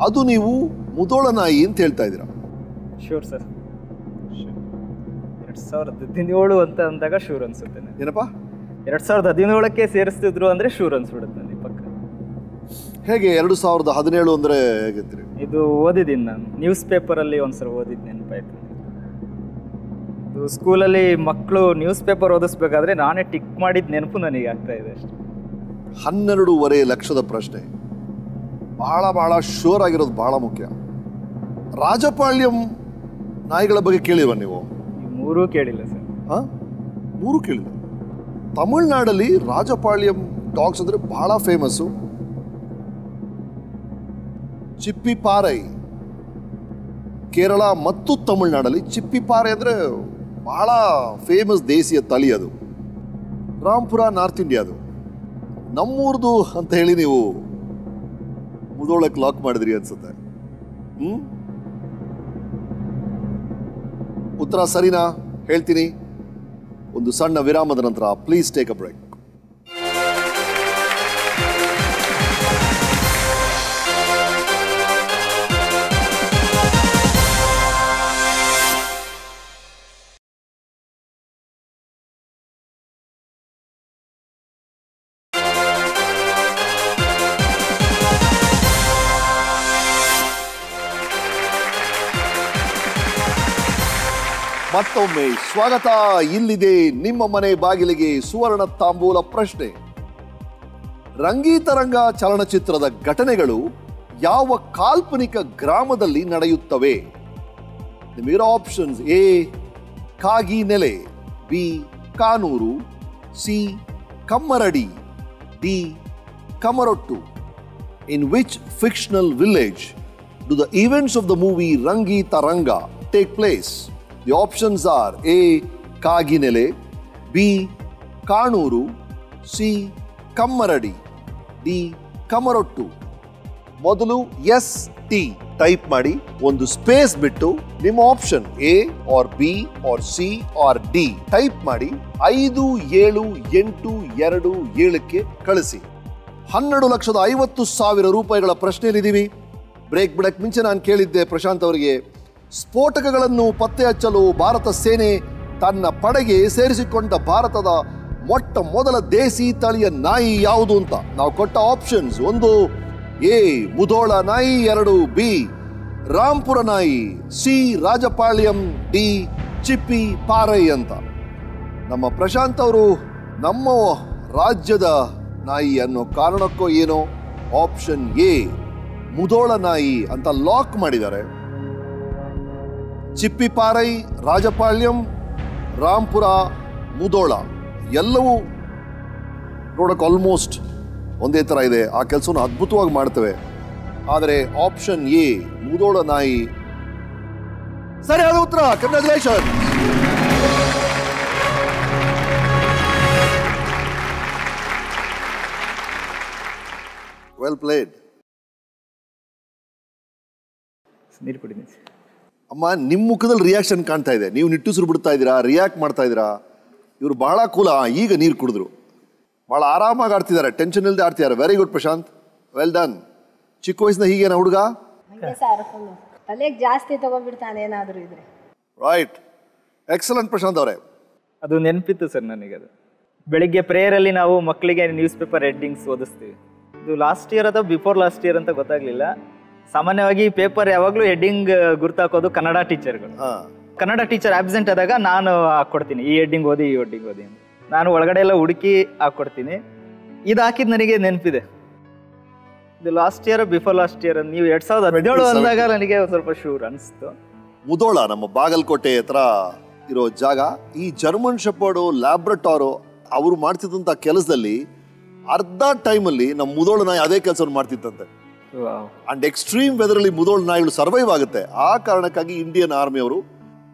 ಅದು ನೀವು ಮುದೋಳ ನಾಯಿ ಅಂತ ಹೇಳ್ತಾ ಇದ್ದೀರಾ? Sure sir. 2017 ಅಂತ ಅಂದಾಗ ಶೂರ್ ಅನ್ಸುತ್ತೆ. ಏನಪ್ಪ 2017ಕ್ಕೆ ಸೇರಿಸ್ತಿದ್ರು ಅಂದ್ರೆ ಶೂರ್ ಅನ್ಸ್ಬಿಡುತ್ತೆ ನನಗೆ ಪಕ್ಕ. ಹೇಗೆ 2017 ಅಂದ್ರೆ ಹೇಗಿದ್ರಿ? ಇದು ಓದಿದ್ದೀನಿ ನಾನು, ನ್ಯೂಸ್ ಪೇಪರಲ್ಲಿ ಒಂದ್ಸಲ ಓದಿದ್ದು ನೆನಪಾಯ್ತು. ಇದು ಸ್ಕೂಲಲ್ಲಿ ಮಕ್ಕಳು ನ್ಯೂಸ್ ಪೇಪರ್ ಓದಿಸ್ಬೇಕಾದ್ರೆ ನಾನೇ ಟಿಕ್ ಮಾಡಿದ ನೆನಪು ನನಗೆ ಆಗ್ತಾ ಇದೆ ಅಷ್ಟೇ. 12.5 ಲಕ್ಷದ ಪ್ರಶ್ನೆ, ಬಹಳ ಬಹಳ ಶೋರ್ ಆಗಿರೋದು ಬಹಳ ಮುಖ್ಯ. ರಾಜಪಾಳ್ಯಂ ನಾಯಿಗಳ ಬಗ್ಗೆ ಕೇಳಿಲ್ವ ನೀವು? ಮೂರೂ ಕೇಳಿಲ್ಲ ಸರ್. ಹಾಂ, ಮೂರು ಕೇಳಿಲ್ಲ. ತಮಿಳ್ನಾಡಲ್ಲಿ ರಾಜಪಾಳ್ಯಂ ಡಾಗ್ಸ್ ಅಂದರೆ ಬಹಳ ಫೇಮಸ್ಸು. ಚಿಪ್ಪಿಪಾರೈ ಕೇರಳ ಮತ್ತು ತಮಿಳ್ನಾಡಲ್ಲಿ ಚಿಪ್ಪಿಪಾರೈ ಅಂದರೆ ಬಹಳ ಫೇಮಸ್ ದೇಸಿಯ ತಳಿ. ಅದು ರಾಂಪುರ ನಾರ್ತ್ ಇಂಡಿಯಾದು. ನಮ್ಮೂರ್ದು ಅಂತ ಹೇಳಿ ನೀವು ಮುದೋಳಕ್ಕೆ ಲಾಕ್ ಮಾಡಿದ್ರಿ ಅನ್ಸುತ್ತೆ. ಉತ್ತರ ಸರಿನಾ? ಹೇಳ್ತೀನಿ. ಒಂದು ಸಣ್ಣ ವಿರಾಮದ ನಂತರ ಪ್ಲೀಸ್ ಟೇಕ್ ಅ ಬ್ರೇಕ್. ಮತ್ತೊಮ್ಮೆ ಸ್ವಾಗತ. ಇಲ್ಲಿದೆ ನಿಮ್ಮ ಮನೆ ಬಾಗಿಲಿಗೆ ಸುವರ್ಣ ತಾಂಬೂಲ ಪ್ರಶ್ನೆ. ರಂಗೀತರಂಗ ಚಲನಚಿತ್ರದ ಘಟನೆಗಳು ಯಾವ ಕಾಲ್ಪನಿಕ ಗ್ರಾಮದಲ್ಲಿ ನಡೆಯುತ್ತವೆ? ನಿಮಗಿರೋ options: A Kaginele, B Kanuru, C Kammaradi, D Kamarottu. In which fictional village do the events of the movie Rangeetaranga take place? The options are A Kaginele, B Kanuru, C Kammaradi, D Kamarottu. ಮೊದಲು ST ಟೈಪ್ ಮಾಡಿ, ಒಂದು ಸ್ಪೇಸ್ ಬಿಟ್ಟು ನಿಮ್ಮ option A or B or C or D type ಮಾಡಿ 578227ಕ್ಕೆ ಕಳಿಸಿ. 12,50,000 ರೂಪಾಯಿಗಳ ಪ್ರಶ್ನೆಯಲ್ಲಿದ್ದೀವಿ. Break ಬಿಡಕ್ಕೆ ಮುಂಚೆ ನಾನು ಕೇಳಿದ್ದೆ ಪ್ರಶಾಂತ್ ಅವರಿಗೆ, ಸ್ಫೋಟಕಗಳನ್ನು ಪತ್ತೆ ಹಚ್ಚಲು ಭಾರತ ಸೇನೆ ತನ್ನ ಪಡೆಗೆ ಸೇರಿಸಿಕೊಂಡ ಭಾರತದ ಮೊಟ್ಟ ಮೊದಲ ದೇಸಿ ತಳಿಯ ನಾಯಿ ಯಾವುದು ಅಂತ. ನಾವು ಕೊಟ್ಟ ಆಪ್ಷನ್ಸ್: 1 ಎ ಮುದೋಳ ನಾಯಿ, 2 ಬಿ ರಾಂಪುರ ನಾಯಿ, ಸಿ ರಾಜಪಾಳ್ಯಂ, ಡಿ ಚಿಪ್ಪಿ ಪಾರೈ ಅಂತ. ನಮ್ಮ ಪ್ರಶಾಂತ್ ಅವರು ನಮ್ಮ ರಾಜ್ಯದ ನಾಯಿ ಅನ್ನೋ ಕಾರಣಕ್ಕೋ ಏನೋ ಆಪ್ಷನ್ ಎ ಮುದೋಳ ನಾಯಿ ಅಂತ ಲಾಕ್ ಮಾಡಿದ್ದಾರೆ. ಚಿಪ್ಪಿಪಾರೈ, ರಾಜಪಾಳ್ಯಂ, ರಾಂಪುರ, ಮುದೋಳ ಎಲ್ಲವೂ ನೋಡೋಕೆ ಆಲ್ಮೋಸ್ಟ್ ಒಂದೇ ಥರ ಇದೆ. ಆ ಕೆಲಸವನ್ನು ಅದ್ಭುತವಾಗಿ ಮಾಡ್ತವೆ. ಆದರೆ ಆಪ್ಷನ್ ಎ ಮುದೋಳ ನಾಯಿ ಸರಿಯಾದ ಉತ್ತರ. ಕಂಗ್ರ್ಯಾಚುಲೇಷನ್. Well played. ನೀರು ಕುಡಿದೀನಿ ಅಮ್ಮ, ನಿಮ್ಮ ಮುಖದಲ್ಲಿ ರಿಯಾಕ್ಷನ್ ಕಾಣ್ತಾ ಇದೆ. ನೀವು ನಿಟ್ಟುಸಿರು ಬಿಡ್ತಾ ಇದ್ದೀರಾ, ರಿಯಾಕ್ಟ್ ಮಾಡ್ತಾ ಇದ್ದೀರಾ. ಇವರು ಬಹಳ ಕೂಲ. ಈಗ ನೀರು ಕುಡಿದ್ರು, ಭಾಳ ಆರಾಮಾಗಿ ಆಡ್ತಿದ್ದಾರೆ, ಟೆನ್ಷನ್ ಇಲ್ಲದೆ ಆಡ್ತಿದ್ದಾರೆ. Very good Prashant, well done. ಚಿಕ್ಕ ವಯಸ್ಸಿನ ಹೀಗೇನ ಹುಡುಗ? ತಲೆಗೆ ಜಾಸ್ತಿ ತಗೊಂಡ್ಬಿಡ್ತಾನೆ ಏನಾದರೂ ಇದ್ರೆ. ರೈಟ್, ಎಕ್ಸಲೆಂಟ್ ಪ್ರಶಾಂತ್ ಅವರೇ. ಅದು ನೆನಪಿತ್ತು ಸರ್ ನನಗೆ. ಅದು ಬೆಳಿಗ್ಗೆ ಪ್ರೇಯರಲ್ಲಿ ನಾವು ಮಕ್ಕಳಿಗೆ ನ್ಯೂಸ್ ಪೇಪರ್ ಹೆಡ್ಡಿಂಗ್ಸ್ ಓದಿಸ್ತೀವಿ. ಇದು ಲಾಸ್ಟ್ ಇಯರ್ ಅಥವಾ ಬಿಫೋರ್ ಲಾಸ್ಟ್ ಇಯರ್ ಅಂತ ಗೊತ್ತಾಗ್ಲಿಲ್ಲ. ಸಾಮಾನ್ಯವಾಗಿ ಪೇಪರ್ ಯಾವಾಗಲೂ ಹೆಡ್ಡಿಂಗ್ ಗುರ್ತಾಕೋದು ಕನ್ನಡ ಟೀಚರ್ಗಳು. ಕನ್ನಡ ಟೀಚರ್ ಆಬ್ಸೆಂಟ್ ಆದಾಗ ನಾನು ಹಾಕ್ಕೊಡ್ತೀನಿ, ಈ ಹೆಡ್ಡಿಂಗ್ ಓದಿ, ಈ ಹೆಡ್ಡಿಂಗ್ ಓದಿ ಅಂತ. ನಾನು ಒಳಗಡೆ ಎಲ್ಲ ಹುಡುಕಿ ಹಾಕ್ಕೊಡ್ತೀನಿ. ಇದು ಹಾಕಿದ್ ನನಗೆ ನೆನಪಿದೆ. ಇದು last year before last year, ನೀವು 2017 ಅಂದಾಗ ನನಗೆ ಒಂದು ಸ್ವಲ್ಪ ಶೂರ್ ಅನಿಸ್ತು. ಮುದೋಳ ನಮ್ಮ ಬಾಗಲಕೋಟೆ ಹತ್ರ ಇರೋ ಜಾಗ. ಈ ಜರ್ಮನ್ ಶೆಪರ್ಡು, ಲ್ಯಾಬ್ರಟಾರು ಅವರು ಮಾಡ್ತಿದ್ದಂಥ ಕೆಲಸದಲ್ಲಿ ಅರ್ಧ ಟೈಮಲ್ಲಿ ನಮ್ಮ ಮುದೋಳು ನಾಯಿ ಅದೇ ಕೆಲಸವನ್ನು ಮಾಡ್ತಿತ್ತಂತೆ. ಅಂಡ್ ಎಕ್ಸ್ಟ್ರೀಮ್ ವೆದರಲ್ಲಿ ಮುದೋಳು ನಾಯಿಗಳು ಸರ್ವೈವ್ ಆಗುತ್ತೆ. ಆ ಕಾರಣಕ್ಕಾಗಿ ಇಂಡಿಯನ್ ಆರ್ಮಿಯವರು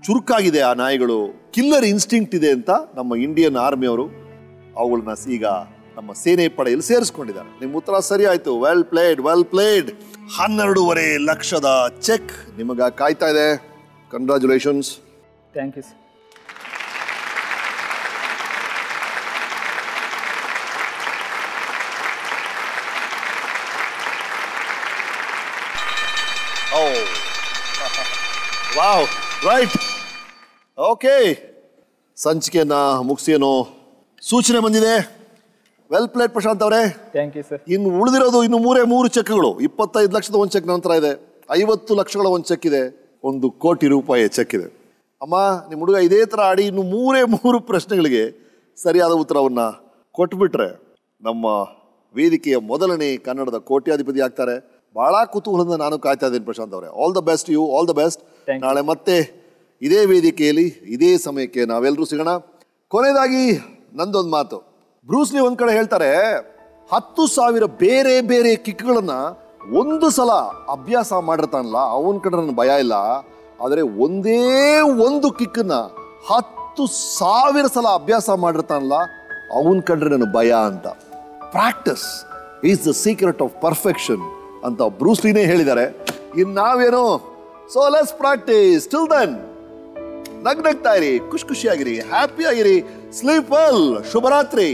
ಚುರುಕಾಗಿದೆ, ಆ ನಾಯಿಗಳು ಕಿಲ್ಲರ್ ಇನ್ಸ್ಟಿಂಕ್ಟ್ ಇದೆ ಅಂತ ನಮ್ಮ ಇಂಡಿಯನ್ ಆರ್ಮಿಯವರು ಅವುಗಳನ್ನ ಈಗ ನಮ್ಮ ಸೇನೆ ಪಡೆಯಲ್ಲಿ ಸೇರಿಸ್ಕೊಂಡಿದ್ದಾರೆ. ನಿಮ್ಮ ಉತ್ತರ ಸರಿ ಆಯ್ತು. Well played, well played. 12.5 ಲಕ್ಷದ ಚೆಕ್ ನಿಮಗ ಕಾಯ್ತಾ ಇದೆ. Congratulations. Thank you sir. Wow, right. Okay, ಸಂಚಿಕೆಯನ್ನ ಮುಗಿಸಿಯೇನೋ ಸೂಚನೆ ಬಂದಿದೆ. ವೆಲ್ ಪ್ಲೇಡ್ ಪ್ರಶಾಂತ್ ಅವರೇ. Thank you sir. ಇನ್ನು ಉಳಿದಿರೋದು ಇನ್ನು 3 ಚೆಕ್ಗಳು. 25 ಲಕ್ಷದ ಒಂದು ಚೆಕ್ ನಂತರ ಇದೆ, 50 ಲಕ್ಷಗಳ ಒಂದು ಚೆಕ್ ಇದೆ, 1 ಕೋಟಿ ರೂಪಾಯಿ ಚೆಕ್ ಇದೆ. ಅಮ್ಮ, ನಿಮ್ಮ ಹುಡುಗ ಇದೇ ಥರ ಆಡಿ ಇನ್ನು 3 ಪ್ರಶ್ನೆಗಳಿಗೆ ಸರಿಯಾದ ಉತ್ತರವನ್ನು ಕೊಟ್ಬಿಟ್ರೆ ನಮ್ಮ ವೇದಿಕೆಯ ಮೊದಲನೇ ಕನ್ನಡದ ಕೋಟ್ಯಾಧಿಪತಿ ಆಗ್ತಾರೆ. ಬಹಳ ಕುತೂಹಲದಿಂದ ನಾನು ಕಾಯ್ತಾ ಇದ್ದೀನಿ ಪ್ರಶಾಂತ್ ಅವರೇ. All the best you, all the best. ನಾಳೆ ಮತ್ತೆ ಇದೇ ವೇದಿಕೆಯಲ್ಲಿ ಇದೇ ಸಮಯಕ್ಕೆ ನಾವೆಲ್ಲರೂ ಸಿಗೋಣ. ಕೊನೆಯದಾಗಿ ನಂದೊಂದು ಮಾತು. ಬ್ರೂಸ್ಲಿ ಒಂದ್ ಕಡೆ ಹೇಳ್ತಾರೆ 10,000 ಬೇರೆ ಬೇರೆ ಕಿಕ್ಗಳನ್ನ ಒಂದು ಸಲ ಅಭ್ಯಾಸ ಮಾಡಿರ್ತಾನಲ್ಲ ಅವನ ಕಡೆ ನನ್ನ ಭಯ ಇಲ್ಲ, ಆದರೆ ಒಂದೇ ಒಂದು ಕಿಕ್ಕನ್ನ 10,000 ಸಲ ಅಭ್ಯಾಸ ಮಾಡಿರ್ತಾನಲ್ಲ ಅವನ್ ಕಂಡ್ರೆ ನನ್ನ ಭಯ ಅಂತ. Practice is the secret of perfection ಅಂತ ಬ್ರೂಸ್ಲಿನೇ ಹೇಳಿದ್ದಾರೆ. ಇನ್ನು ನಾವೇನೋ so let's practice. Till then ನಗ್ನಗ್ತಾ ಇರಿ, ಖುಷಿಯಾಗಿರಿ, ಹ್ಯಾಪಿ ಆಗಿರಿ. Sleep well. ಶುಭರಾತ್ರಿ.